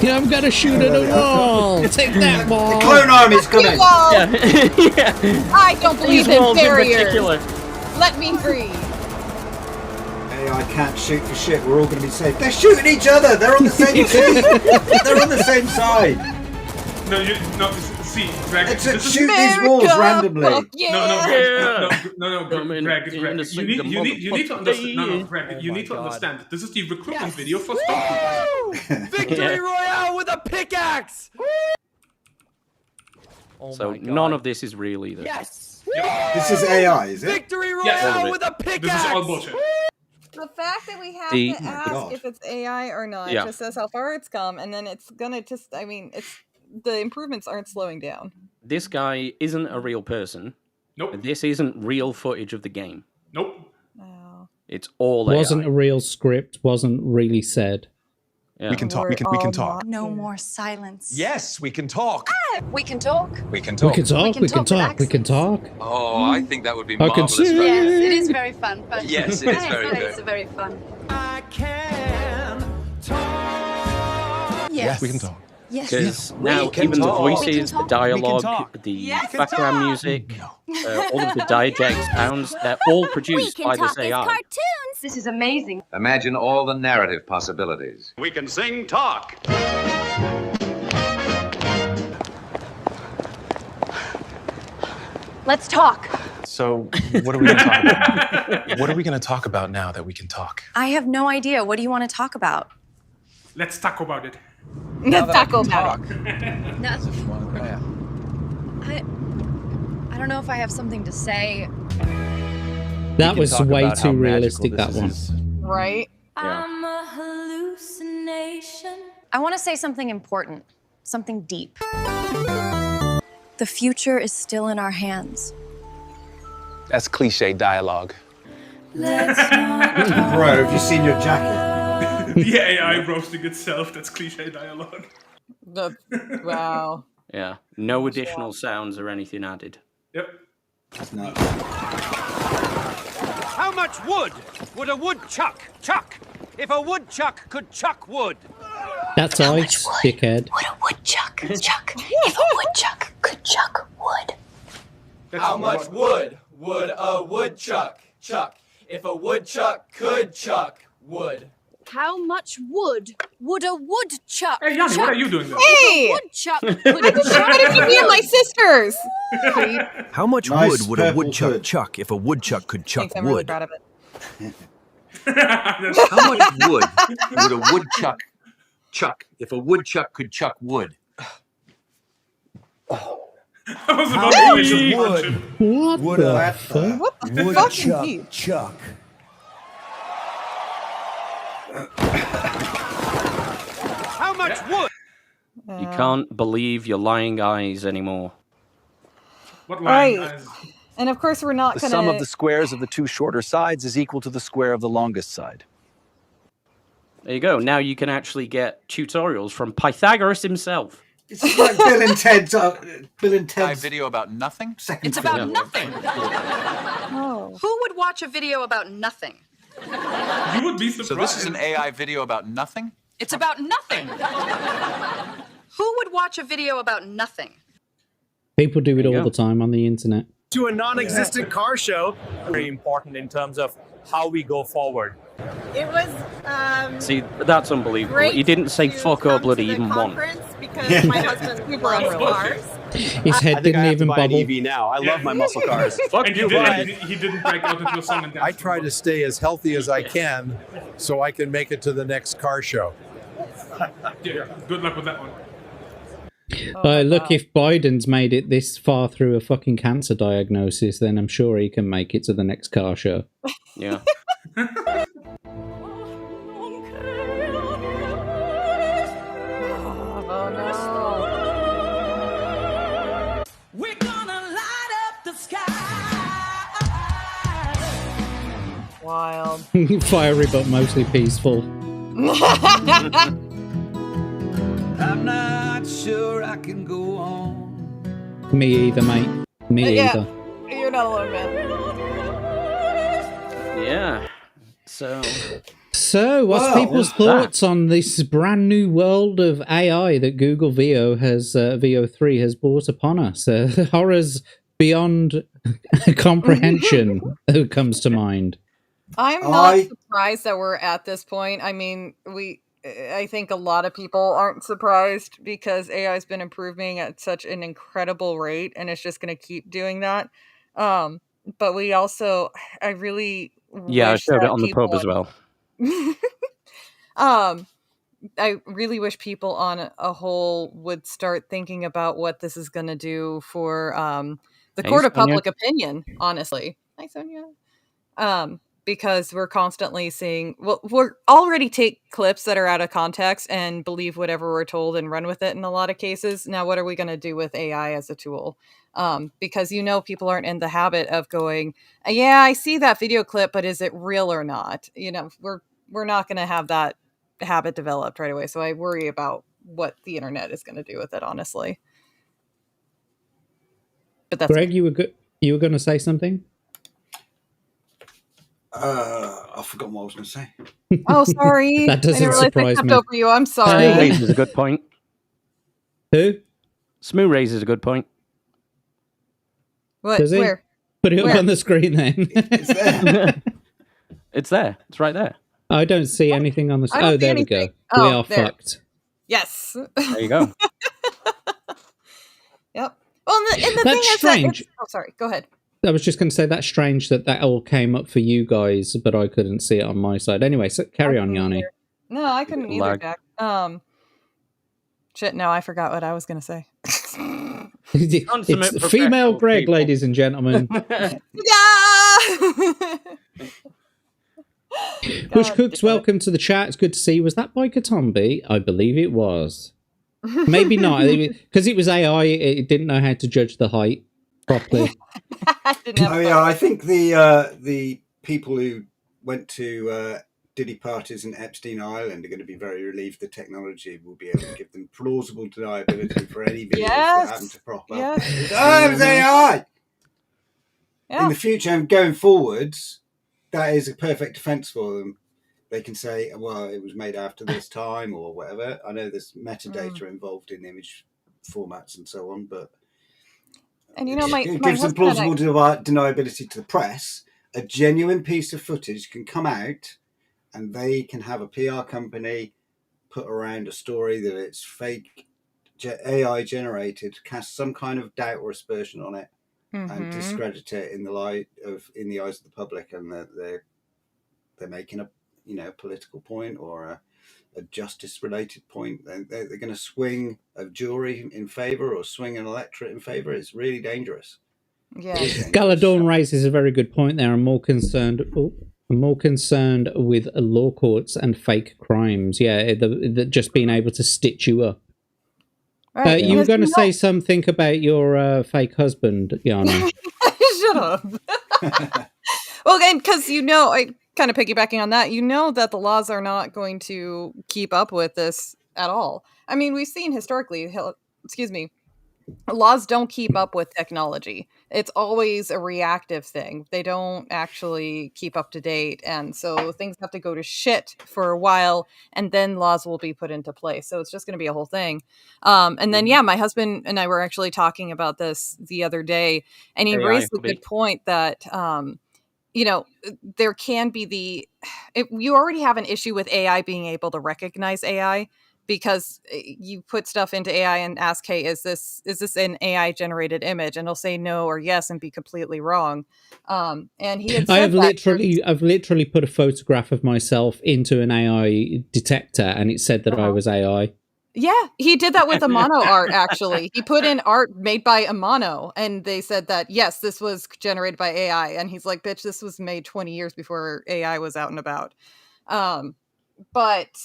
Yeah, I'm going to shoot at a wall. Take that ball. The clone army's coming. Yeah. I don't believe These in walls in barriers. particular. Let me free. AI can't shoot for shit. We're all going to be safe. They're shooting each other. They're on the same team. They're on the same side. No, see, Greg. Shoot these walls randomly. No, Greg. You need to understand. No, Greg. You need to understand. This is the recruitment video for Stormtroopers. Victory Royale with a pickaxe. So none of this is real either. Yes. This is AI, is it? Victory Royale with a pickaxe. This is all bullshit. The fact that we have The- to ask if it's AI or not just says how far it's come, and then it's gonna just, I mean, it's the improvements aren't slowing down. This guy isn't a real person. Nope. This isn't real footage of the game. Nope. Oh. It's all AI. Wasn't a real script, wasn't really said. Yeah. We can talk. We can talk. No more silence. Yes, we can talk. We can talk. We can talk. We can talk. We can talk. We can talk. Oh, I think that would be I can marvelous. see. Yes, it is very fun. But Yes, it is very good. It's very fun. I can talk. Yes. We can talk. Yes. Because We now can even the talk. voices, We can the talk. dialogue, talk. the Yes. background music, all of the diegetic sounds, they're all produced by this AI. cartoons. This is amazing. Imagine all the narrative possibilities. We can sing talk. Let's talk. So, what are we going to talk about? What are we going to talk about now that we can talk? I have no idea. What do you want to talk about? Let's talk about it. Taco about it. I don't know if I have something to say. That was way too realistic, that one. Right? I'm a hallucination. I want to say something important, something deep. The future is still in our hands. That's cliche dialogue. Bro, have you seen your jacket? The AI roasting itself, that's cliche dialogue. Wow. Yeah, no additional sounds or anything added. Yep. No. How much wood would a woodchuck chuck if a woodchuck could chuck wood? That's ice, dickhead. Would a woodchuck chuck if a woodchuck could chuck wood? How much wood would a woodchuck chuck if a woodchuck could chuck wood? How much wood would a woodchuck? Hey, Yanni, what are you doing there? Hey! Woodchuck Why did you be in my sisters? How much Nice wood would a purple woodchuck hood. chuck if a woodchuck could chuck Thanks, I'm really wood? proud of it. How much wood would a woodchuck chuck if a woodchuck could chuck wood? I was about to much just wood punch him. What Would the a fuck? What the fuck woodchuck indeed? chuck? How much wood? You can't believe your lying eyes anymore. What line, Right. guys? And of course, we're not The gonna. sum of the squares of the two shorter sides is equal to the square of the longest side. There you go. Now you can actually get tutorials from Pythagoras himself. It's like Bill and Ted's. Bill and A Ted's video about nothing? second. It's about film. nothing. Oh. Who would watch a video about nothing? You would be surprised. So this is an AI video about nothing? It's about nothing. Who would watch a video about nothing? People do it There you all go. the time on the internet. To a non-existent car show. Very important in terms of how we go forward. It was See, that's unbelievable. great He didn't say to fuck come or to bloody the even one. conference because my husband loves cars. His head didn't even bubble. EV now. I love my muscle cars. Fuck and he didn't break out into a song and dance. I try to stay as healthy as I can so I can make it to the next car show. Yeah, good luck with that one. Look, if Biden's made it this far through a fucking cancer diagnosis, then I'm sure he can make it to the next car show. Yeah. We're gonna light up the sky. Wild. Fiery but mostly peaceful. I'm not sure I can go on. Me either, mate. Me Yeah. either. You're not alone, man. Yeah. So. So, what's Wow, people's what's thoughts on this brand new world of AI that Google VO has VO3 has brought upon us? Horrors beyond comprehension comes to mind. I'm not surprised that we're at this point. I mean, I think a lot of people aren't surprised because AI has been improving at such an incredible rate, and it's just going to keep doing that. But we also, I really Yeah, I wish showed it that on the people pub as well. I really wish people on a whole would start thinking about what this is going to do for the Hey, court of Sonia. public opinion, honestly. Hi, Sonia. Because we're constantly seeing, we're already take clips that are out of context and believe whatever we're told and run with it in a lot of cases. Now, what are we going to do with AI as a tool? Because people aren't in the habit of going, yeah, I see that video clip, but is it real or not? We're not going to have that habit developed right away. So I worry about what the internet is going to do with it, honestly. But that's Greg, you were going to say something? I forgot what I was going to say. Oh, sorry. That doesn't I didn't realize surprise I stepped me. over you. I'm sorry. Smoo raises a good point. Who? Smoo raises a good point. What? Does he? Where? Put it up Where? on the screen then. It's there. It's right there. I don't see anything on the I screen. don't Oh, see there we go. anything. We Oh, are there. fucked. Yes. There you go. Yep. Well, and the That's thing is strange. that oh, sorry. Go ahead. I was just going to say that's strange that all came up for you guys, but I couldn't see it on my side. Anyway, so carry on, Yanni. No, I couldn't either, Lag. Jack. Shit, no, I forgot what I was going to say. It's female Greg, people. Ladies and gentlemen. Push Cooks, welcome to the chat. It's good to see you. Was that by Tombi? I believe it was. Maybe not, because it was AI. It didn't know how to judge the height properly. I think the people who went to Diddy parties in Epstein Island are going to be very relieved the technology will be able to give them plausible deniability for any videos that happen to crop up. Yes. Oh, it was AI! Yeah. In the future and going forwards, that is a perfect defense for them. They can say, well, it was made after this time or whatever. I know there's metadata involved in image formats and so on, but and you know, it gives them plausible deniability to the press. A genuine piece of footage can come out and they can have a PR company put around a story that it's fake AI generated, cast some kind of doubt or aspersion on it, and discredit it in the eyes of the public, and that they're making a political point or a justice related point. They're going to swing a jury in favor or swing an electorate in favor. It's really dangerous. Yeah, Galadorn raises a very good point there. I'm more concerned with law courts and fake crimes. Yeah, the just being able to stitch you up. Right, you were going to say something about your fake husband, Yana. Shut up. Well, again, because I kind of piggybacking on that, that the laws are not going to keep up with this at all. I mean, we've seen historically, laws don't keep up with technology. It's always a reactive thing. They don't actually keep up to date. And so things have to go to shit for a while, and then laws will be put into place. So it's just going to be a whole thing. And then, my husband and I were actually talking about this the other day, and he raised a good point that, there can be you already have an issue with AI being able to recognize AI, because you put stuff into AI and ask, hey, is this an AI generated image? And it'll say no or yes and be completely wrong. And he had said I've literally put a photograph of myself into an AI detector, and it said that I was AI. Yeah, he did that with Amano art, actually. He put in art made by Amano, and they said that, yes, this was generated by AI. And he's like, bitch, this was made 20 years before AI was out and about. But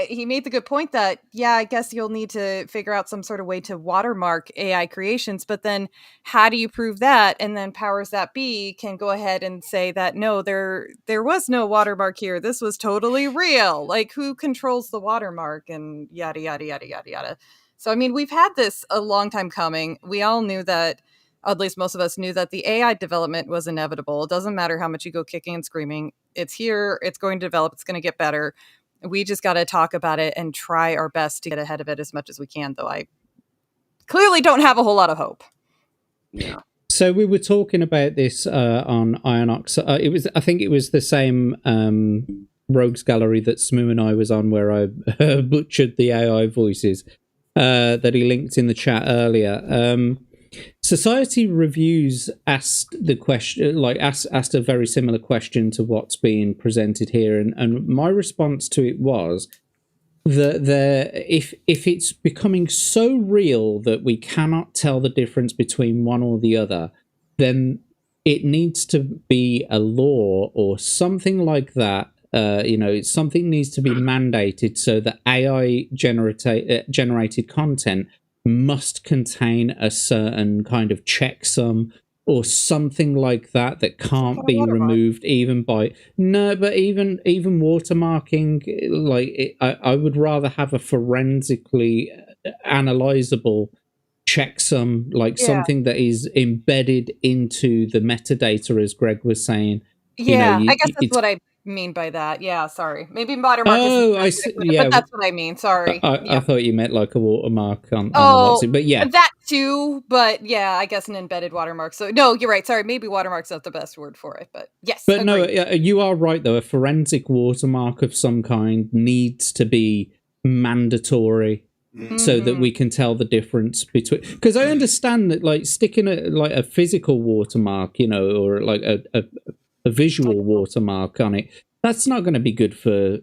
he made the good point that, I guess you'll need to figure out some sort of way to watermark AI creations, but then how do you prove that? And then powers that be can go ahead and say that, no, there was no watermark here. This was totally real. Like, who controls the watermark and yada, yada, yada, yada, yada. So, I mean, we've had this a long time coming. We all knew that, at least most of us knew that the AI development was inevitable. It doesn't matter how much you go kicking and screaming. It's here. It's going to develop. It's going to get better. We just got to talk about it and try our best to get ahead of it as much as we can, though I clearly don't have a whole lot of hope. Yeah. So we were talking about this on Ionox. I think it was the same Rogues Gallery that Smu and I was on, where I butchered the AI voices that he linked in the chat earlier. Society Reviews asked the question, asked a very similar question to what's being presented here, and my response to it was that if it's becoming so real that we cannot tell the difference between one or the other, then it needs to be a law or something like that. Something needs to be mandated so that AI generated content must contain a certain kind of checksum or something like that can't be removed even by even watermarking. I would rather have a forensically analyzable checksum, something that is embedded into the metadata, as Greg was saying. I guess that's what I mean by that. Yeah, sorry. Maybe watermark but that's what I mean. Sorry. I thought you meant like a watermark on the website, but yeah. That too, but I guess an embedded watermark. So no, you're right. Sorry, maybe watermark's not the best word for it, but yes. But no, you are right though. A forensic watermark of some kind needs to be mandatory. So that we can tell the difference between, because I understand that sticking a physical watermark, or a visual watermark on it, that's not going to be good for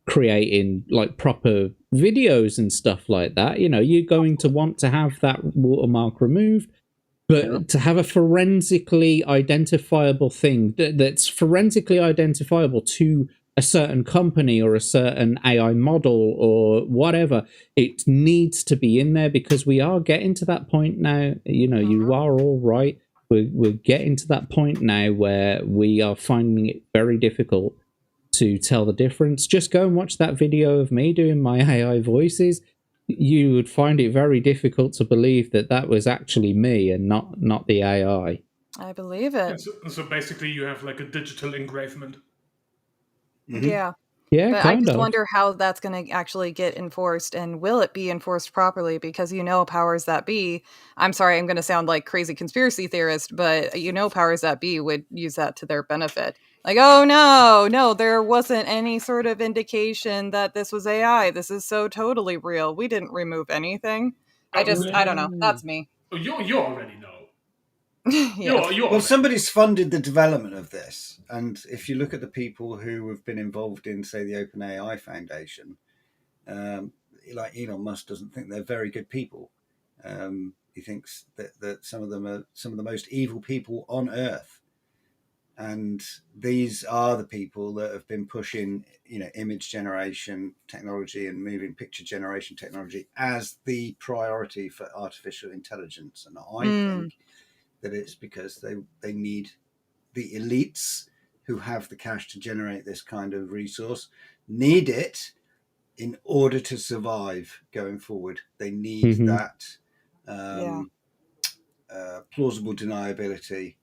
creating like proper videos and stuff like that. You know, you're going to want to have that watermark removed, but to have a forensically identifiable thing that's forensically identifiable to a certain company or a certain AI model or whatever, it needs to be in there, because we are getting to that point now. You know, you are all right. We're getting to that point now where we are finding it very difficult to tell the difference. Just go and watch that video of me doing my AI voices. You would find it very difficult to believe that that was actually me and not the AI. I believe it. So basically, you have like a digital engravement. Yeah. Yeah, but I just wonder how that's going to actually get enforced, and will it be enforced properly? Because powers that be, I'm sorry, I'm going to sound like crazy conspiracy theorist, but powers that be would use that to their benefit. Like, oh no, there wasn't any sort of indication that this was AI. This is so totally real. We didn't remove anything. I don't know. That's me. You already know. Well, somebody's funded the development of this, and if you look at the people who have been involved in, say, the OpenAI Foundation, like Elon Musk doesn't think they're very good people. He thinks that some of them are some of the most evil people on Earth, and these are the people that have been pushing, image generation technology and moving picture generation technology as the priority for artificial intelligence, and I think that it's because they need the elites who have the cash to generate this kind of resource, need it in order to survive going forward. They need that plausible deniability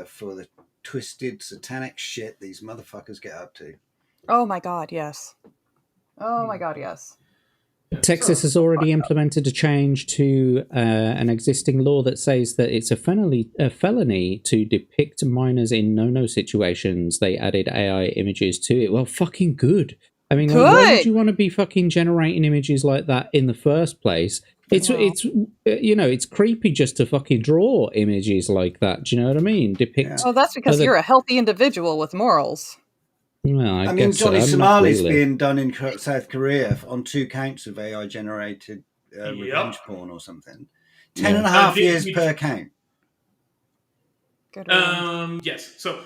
for the twisted satanic shit these motherfuckers get up to. Oh my God, yes. Oh my God, yes. Texas has already implemented a change to an existing law that says that it's a felony to depict minors in no-no situations. They added AI images to it. Well, fucking good. I mean, why would you want to be fucking generating images like that in the first place? It's creepy just to fucking draw images like that. Do you know what I mean? Depict. Oh, that's because you're a healthy individual with morals. Well, I mean, Johnny Somali's being done in South Korea on 2 counts of AI-generated revenge porn or something. 10.5 years per count. Yes. So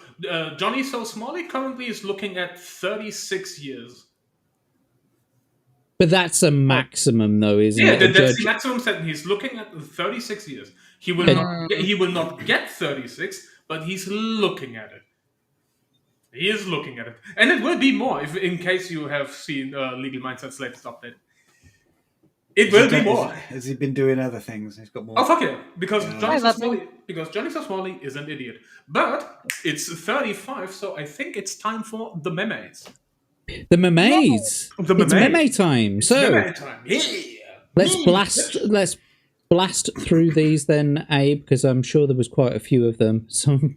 Johnny Somali currently is looking at 36 years. But that's a maximum, though, isn't it? Yeah, that's the maximum sentence. He's looking at 36 years. He will not get 36, but he's looking at it. He is looking at it. And it will be more, in case you have seen Legal Mindset's latest update. It will be more. Has he been doing other things? He's got more. Oh, fuck yeah. Because Johnny Somali is an idiot. But it's 35, so I think it's time for the memes. The memes. It's meme time. So meme time. let's blast through these then, Abe, because I'm sure there was quite a few of them.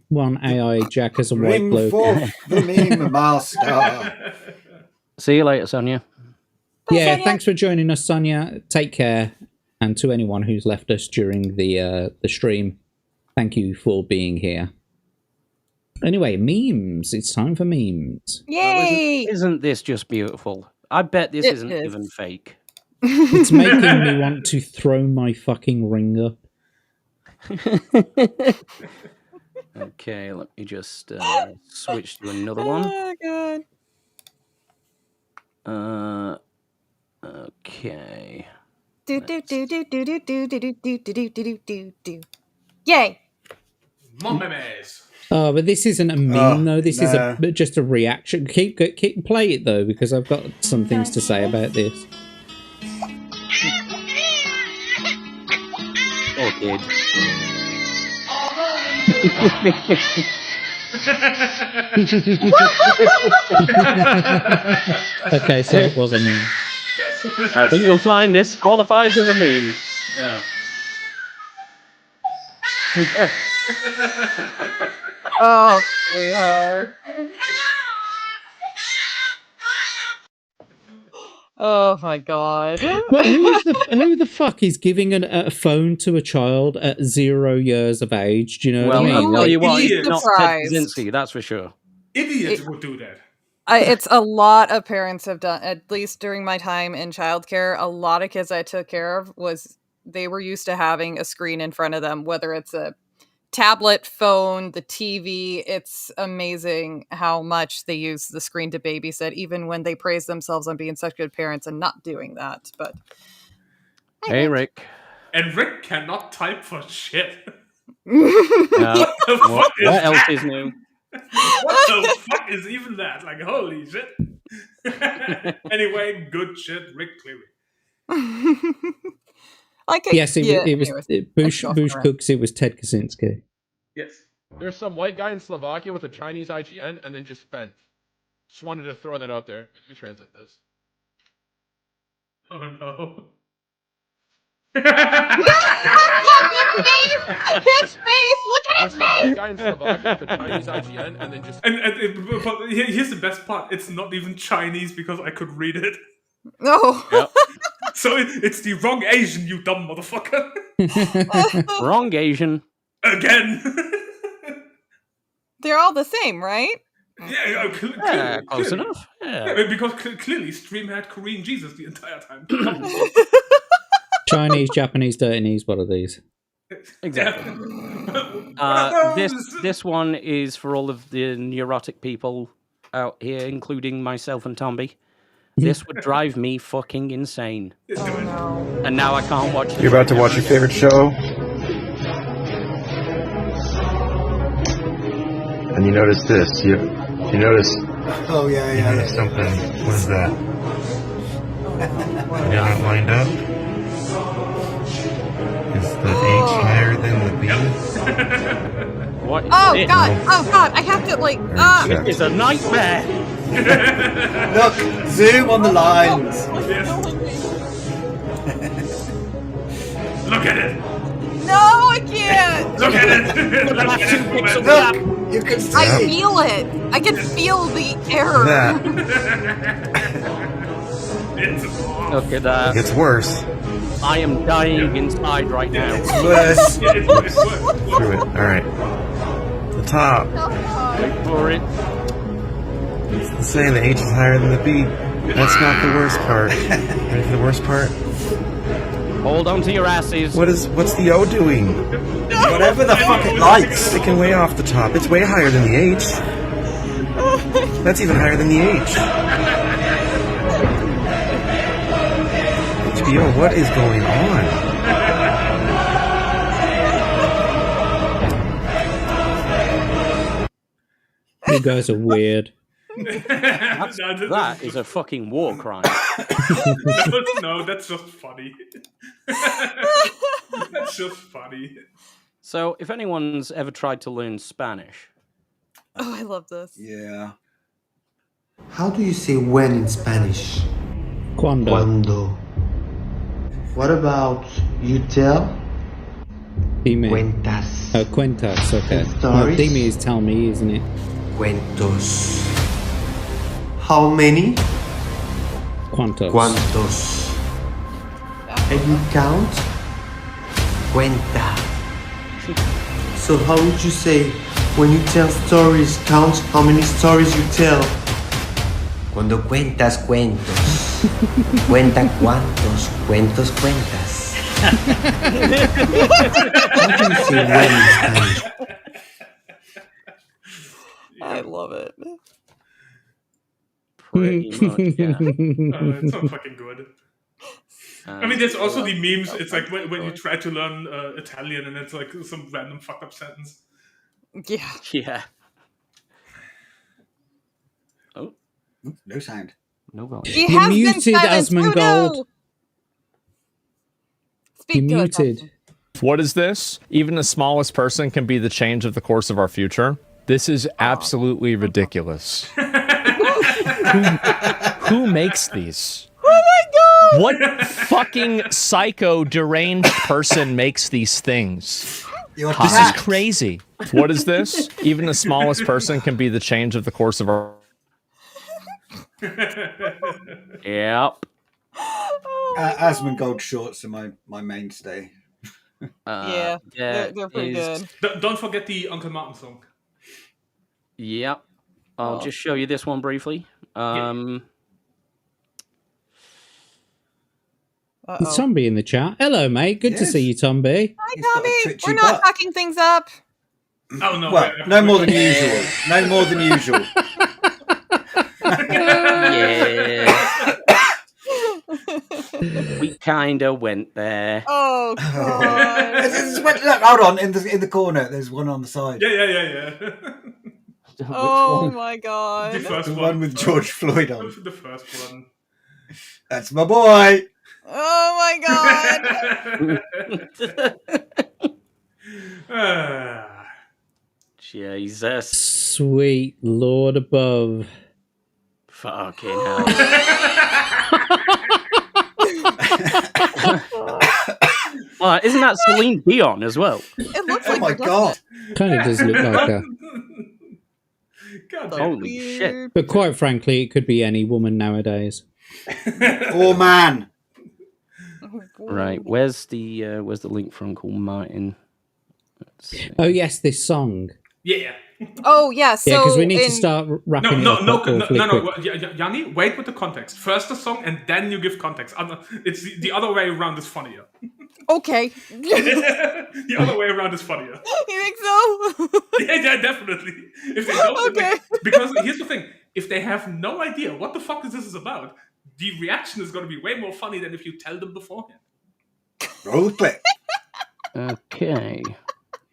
One AI Jack as a white bloke. Forth the meme master. See you later, Sonia. Yeah, thanks for joining us, Sonia. Take care, and to anyone who's left us during the stream, thank you for being here. Anyway, memes. It's time for memes. Yay! Isn't this just beautiful? I bet this isn't even fake. It's making me want to throw my fucking ring up. Okay, let me just switch to another one. Oh, God. Okay. Yay! More memes. Oh, but this isn't a meme, though. This is just a reaction. Keep play it, though, because I've got some things to say about this. Oh, kid. Okay, so it was a meme. I think you'll find this qualifies as a meme. Yeah. Oh, we are. Oh my God. Who the fuck is giving a phone to a child at 0 years of age? Do you know what I mean? I'll tell you what, it's not Ted Kaczynski, that's for sure. Idiots would do that. It's a lot of parents have done, at least during my time in childcare, a lot of kids I took care of they were used to having a screen in front of them, whether it's a tablet, phone, the TV. It's amazing how much they use the screen to babysit, even when they praise themselves on being such good parents and not doing that. But hey, Rick. And Rick cannot type for shit. What else is new? What the fuck is even that? Like, holy shit. Anyway, good shit, Rick Cleary. Yes, it was Bush Cooks. It was Ted Kaczynski. Yes. There's some white guy in Slovakia with a Chinese IGN and then just spent. Just wanted to throw that out there. Let me translate this. Oh no. His face! Look at his face! Guy in Slovakia with a Chinese IGN and then just. But here's the best part. It's not even Chinese because I could read it. No. Yep. So it's the wrong Asian, you dumb motherfucker. Wrong Asian. Again. They're all the same, right? Yeah, close enough. Yeah. Because clearly Stream had Korean Jesus the entire time. Chinese, Japanese, Dirtinese, what are these? Exactly. This one is for all of the neurotic people out here, including myself and Tombi. This would drive me fucking insane. Oh, no. And now I can't watch it. You're about to watch your favorite show, and you notice this. You notice. Oh yeah, you notice something. What is that? You got it lined up. Is the H higher than the B? What? Oh god! Oh god! I have to like. It's a nightmare. Look, zoom on the lines. Look at it. No, I can't. Look at it. Look, you can see. I feel it. I can feel the error. Look at that. It's worse. I am dying inside right now. It's worse. It's worse. Screw it. All right. The top. Wait for it. It's saying the H is higher than the B. That's not the worst part. Ready for the worst part? Hold on to your asses. What's the O doing? Whatever the fuck it likes. Sticking way off the top. It's way higher than the H. That's even higher than the H. HBO, what is going on? You guys are weird. That is a fucking war crime. No, that's just funny. That's just funny. So, if anyone's ever tried to learn Spanish... Oh, I love this. Yeah. How do you say when in Spanish? Cuando. Cuando. What about you tell? Dime. Cuentas. Oh, cuentas, okay. No, Stories? dime is tell me, isn't it? Cuentos. How many? Cuantos. Cuantos. And you count? Cuenta. So how would you say when you tell stories, count how many stories you tell? Cuando cuentas cuentos. Cuenta cuántos cuentos cuentas. How do you say when in Spanish? I love it. Pretty much, yeah. It's so fucking good. I mean, there's also the memes. It's like when you try to learn Italian and it's like some random fucked up sentence. Yeah. Yeah. Oh. No sound. No volume. He You're has been muted, silenced. Asmongold. Oh, no. Speak You're to muted. us. What is this? Even the smallest person can be the change of the course of our future. This is absolutely ridiculous. Who makes these? Oh my god! What fucking psycho deranged person makes these things? This is crazy. What is this? Even the smallest person can be the change of the course of our... Yep. Asmongold shorts are my mainstay. Yeah, they're pretty good. Don't forget the Uncle Martin song. Yep. I'll just show you this one briefly. There's Tombi in the chat. Hello, mate. Good to see you, Tombi. Hi, Tombi. We're not fucking things up. Oh no! Well, no more than usual. No more than usual. Yeah. We kind of went there. Oh God! Look, hold on. In the corner, there's one on the side. Yeah. Oh my God! The first one with George Floyd on. The first one. That's my boy. Oh my God! Jesus. Sweet Lord above. Fucking hell. Well, isn't that Celine Dion as well? It looks Oh like my God. Kind of does look like her. God, holy shit. But quite frankly, it could be any woman nowadays. Or man. Right, where's the link from Uncle Martin? Oh yes, this song. Yeah. Oh yeah. So Yeah, because we need to start wrapping it up. No. Yanni, wait with the context. First the song, and then you give context. It's the other way around is funnier. Okay. The other way around is funnier. You think so? Yeah, definitely. If they don't, Okay. because here's the thing: if they have no idea what the fuck this is about, the reaction is going to be way more funny than if you tell them beforehand. Roll clip. Okay.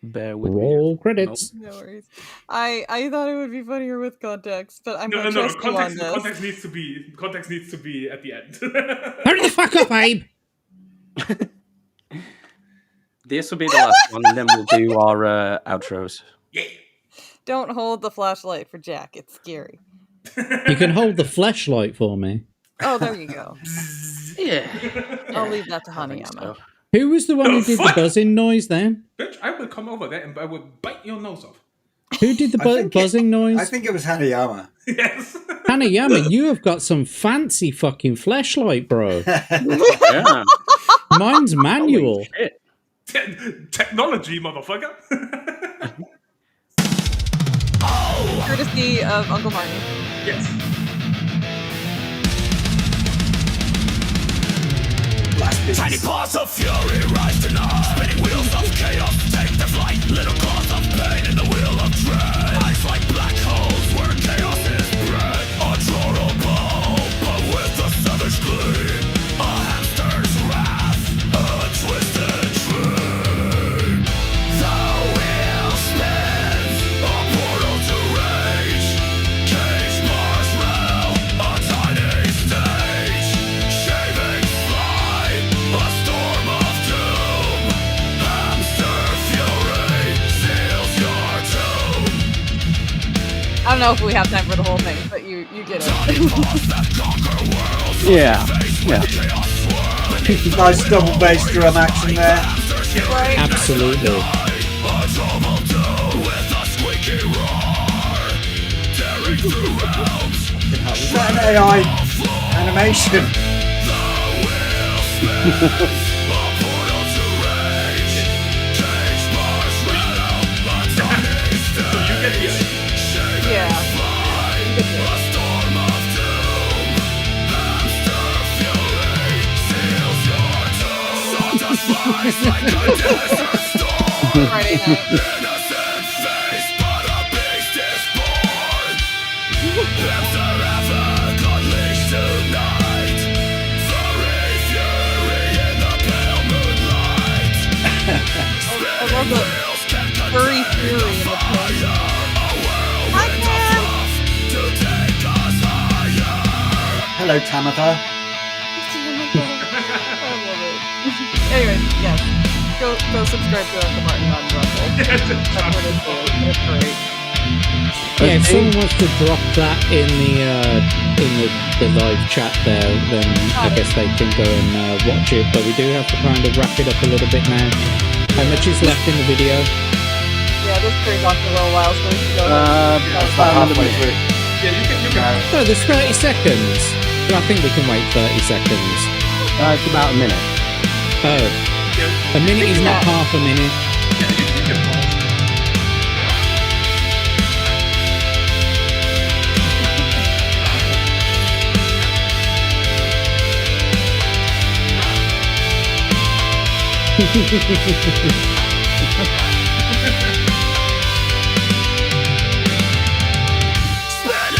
Bear with Roll credits. No worries. I thought it would be funnier with context, but I'm No. going to trust you on this. Context needs to be at the end. Hurry the fuck up, Abe! This will be the last one, and then we'll do our outros. Yeah. Don't hold the flashlight for Jack. It's scary. You can hold the fleshlight for me. Oh, there you go. Yeah. I'll leave that to Hanayama. Who was the one who did the buzzing noise then? Bitch, I will come over there and I will bite your nose off. Who did the buzzing noise? I think it was Hanayama. Yes. Hanayama, you have got some fancy fucking fleshlight, bro. Yeah. Mine's manual. Technology, motherfucker. Courtesy of Uncle Martin. Yes. Tiny paws of fury rise tonight. Spinning wheels of chaos take their flight. Little claws of pain in the wheel of dread. Eyes like black holes where chaos is bred. Adorable, but with a savage gleam. A hamster's wrath, a twisted dream. The wheel spins, a portal to rage. Cage marshmallow, a tiny stage. Shaving slime, a storm of doom. Hamster fury seals your tomb. I don't know if we have time for the whole thing, but you get it. Yeah. Nice double bass drum action there. Right? Absolutely. Is that an AI animation? Yeah. Friday night. I love the furry fury in the pink. Hi, Cam! Hello, Tamatha. I love it. Anyway, yes. Go subscribe to Uncle Martin on Rumble. That's what it's for. It's great. Yeah, if someone wants to drop that in the live chat there, then I guess they can go and watch it. But we do have to kind of wrap it up a little bit now. How much is left in the video? Yeah, this turns on for a little while, so we should go. Halfway through. Yeah, you can. No, there's 30 seconds. I think we can wait 30 seconds. It's about a minute. Oh. A minute is not half a minute. Yeah, you can pause. Spinning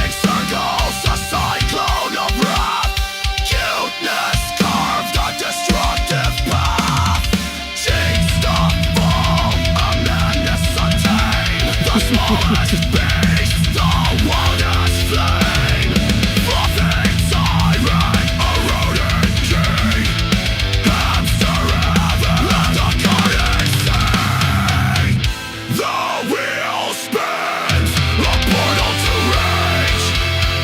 circles, a cyclone of wrath. Cuteness carved a destructive path. Cheeks the fall, a madness untamed. The smallest beast, the wildest flame. Frothing tyrant, eroding king. Hamster heaven, the carnage sing. The wheel spins, a portal to rage.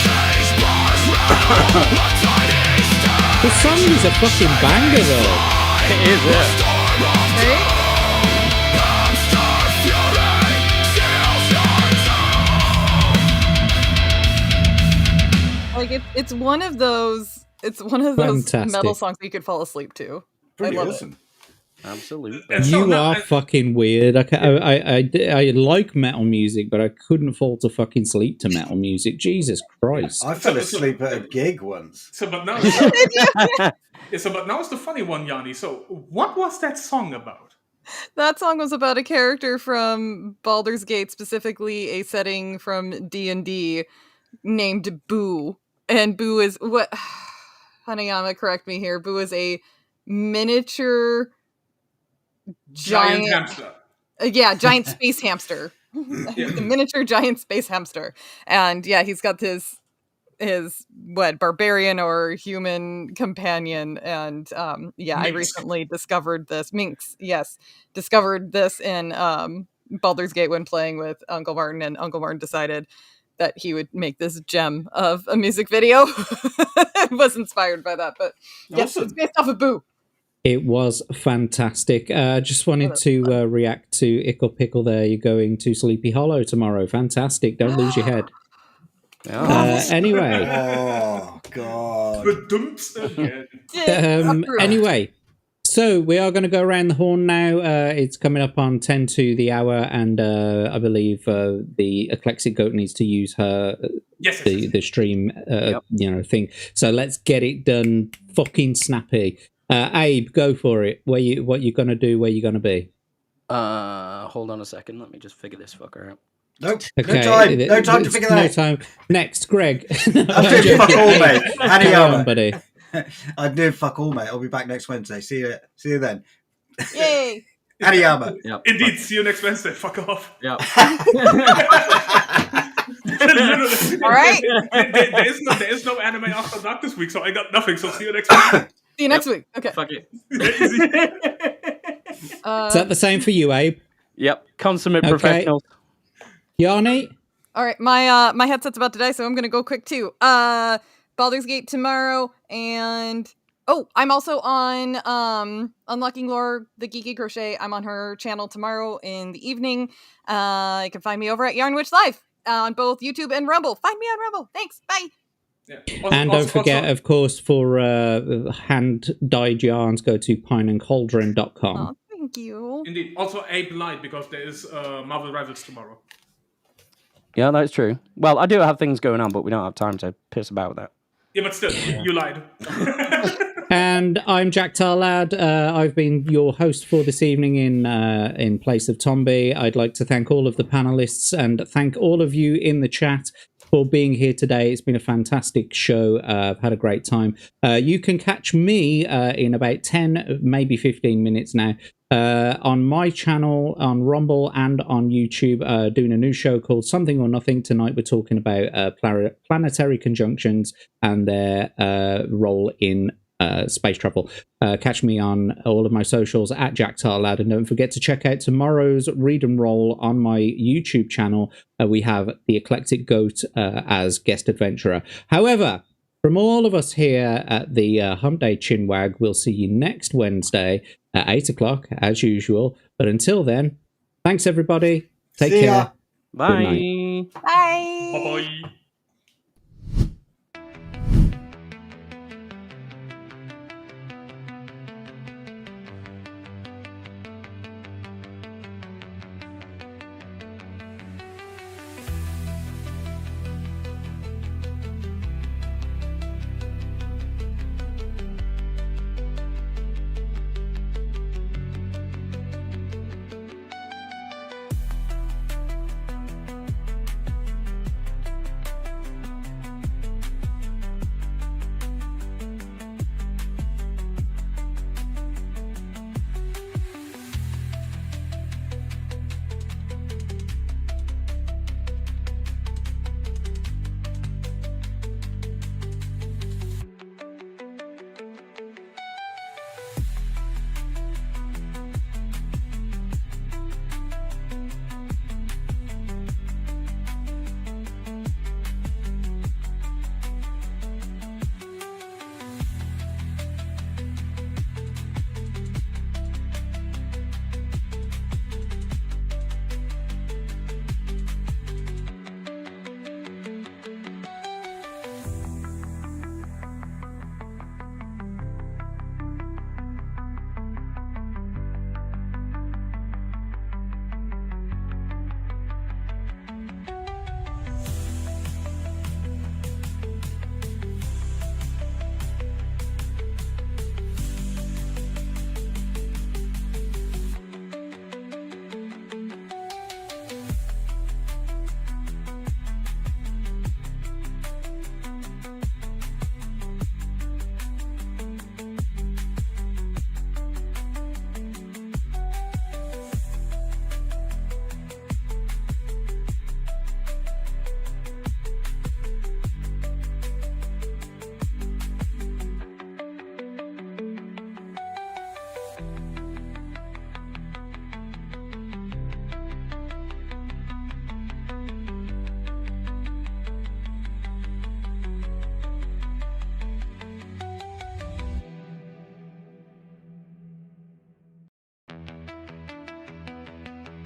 Cage bars rattle, a tiny stain. The song is a fucking banger, though. It is, yeah. Like it's one of those. It's one of those Fantastic. metal songs that you could fall asleep to. Pretty I love awesome. Absolutely. You are fucking weird. I like metal music, but I couldn't fall to fucking sleep to metal music. Jesus Christ. I fell asleep at a gig once. So, but now, but now it's the funny one, Yanni. So, what was that song about? That song was about a character from Baldur's Gate, specifically a setting from D&D named Boo. And Boo is what Hanayama, correct me here. Boo is a miniature giant hamster. Giant space hamster. The miniature giant space hamster. And yeah, he's got his barbarian or human companion. And I Minx. recently discovered this discovered this in Baldur's Gate when playing with Uncle Martin, and Uncle Martin decided that he would make this gem of a music video. It was inspired by that, but yes, Awesome. it's based off of Boo. It was fantastic. Just wanted to react to IcklePickle there. You're going to Sleepy Hollow tomorrow. Fantastic. Don't lose your head. Anyway. Oh, God. Anyway, so we are going to go around the horn now. It's coming up on 10 to the hour, and I believe the Eclectic Goat needs to use her the stream thing. So let's get it done fucking snappy. Abe, go for it. What you gonna do? Where you gonna be? Hold on a second. Let me just figure this fucker out. Nope. Okay. No time to figure that out. No time. Next, Greg. I'm doing fuck all, mate. Hanayama. Buddy. I'm doing fuck all, mate. I'll be back next Wednesday. See you then. Yay! Hanayama. Yep. Indeed, see you next Wednesday. Fuck off. Yeah. All right. There is no anime after dark this week, so I got nothing. So see you next week. See you next week. Okay. Fuck it. Is that the same for you, Abe? Yep. Consummate professional. Yanni? All right, my headset's about to die, so I'm gonna go quick too. Baldur's Gate tomorrow, and I'm also on Unlocking Lore, the Geeky Crochet. I'm on her channel tomorrow in the evening. You can find me over at Yarnwitch Live on both YouTube and Rumble. Find me on Rumble. Thanks. Bye. Yeah. And don't forget, of course, for hand-dyed yarns, go to pineandcauldron.com. Oh, thank you. Indeed. Also, Ape Light, because there is Marvel Rivals tomorrow. Yeah, that's true. Well, I do have things going on, but we don't have time to piss about that. Yeah, but still, you lied. And I'm Jack Tarlad. I've been your host for this evening in place of Tombi. I'd like to thank all of the panelists and thank all of you in the chat for being here today. It's been a fantastic show. I've had a great time. You can catch me in about 10, maybe 15 minutes now on my channel, on Rumble and on YouTube, doing a new show called Something or Nothing. Tonight we're talking about planetary conjunctions and their role in space travel. Catch me on all of my socials at Jack Tarlad, and don't forget to check out tomorrow's Read and Roll on my YouTube channel. We have the Eclectic Goat as guest adventurer. However, from all of us here at the Hump Day Chinwag, we'll see you next Wednesday at 8 o'clock as usual. But until then, thanks everybody. Take care. Bye. Bye. Bye-bye.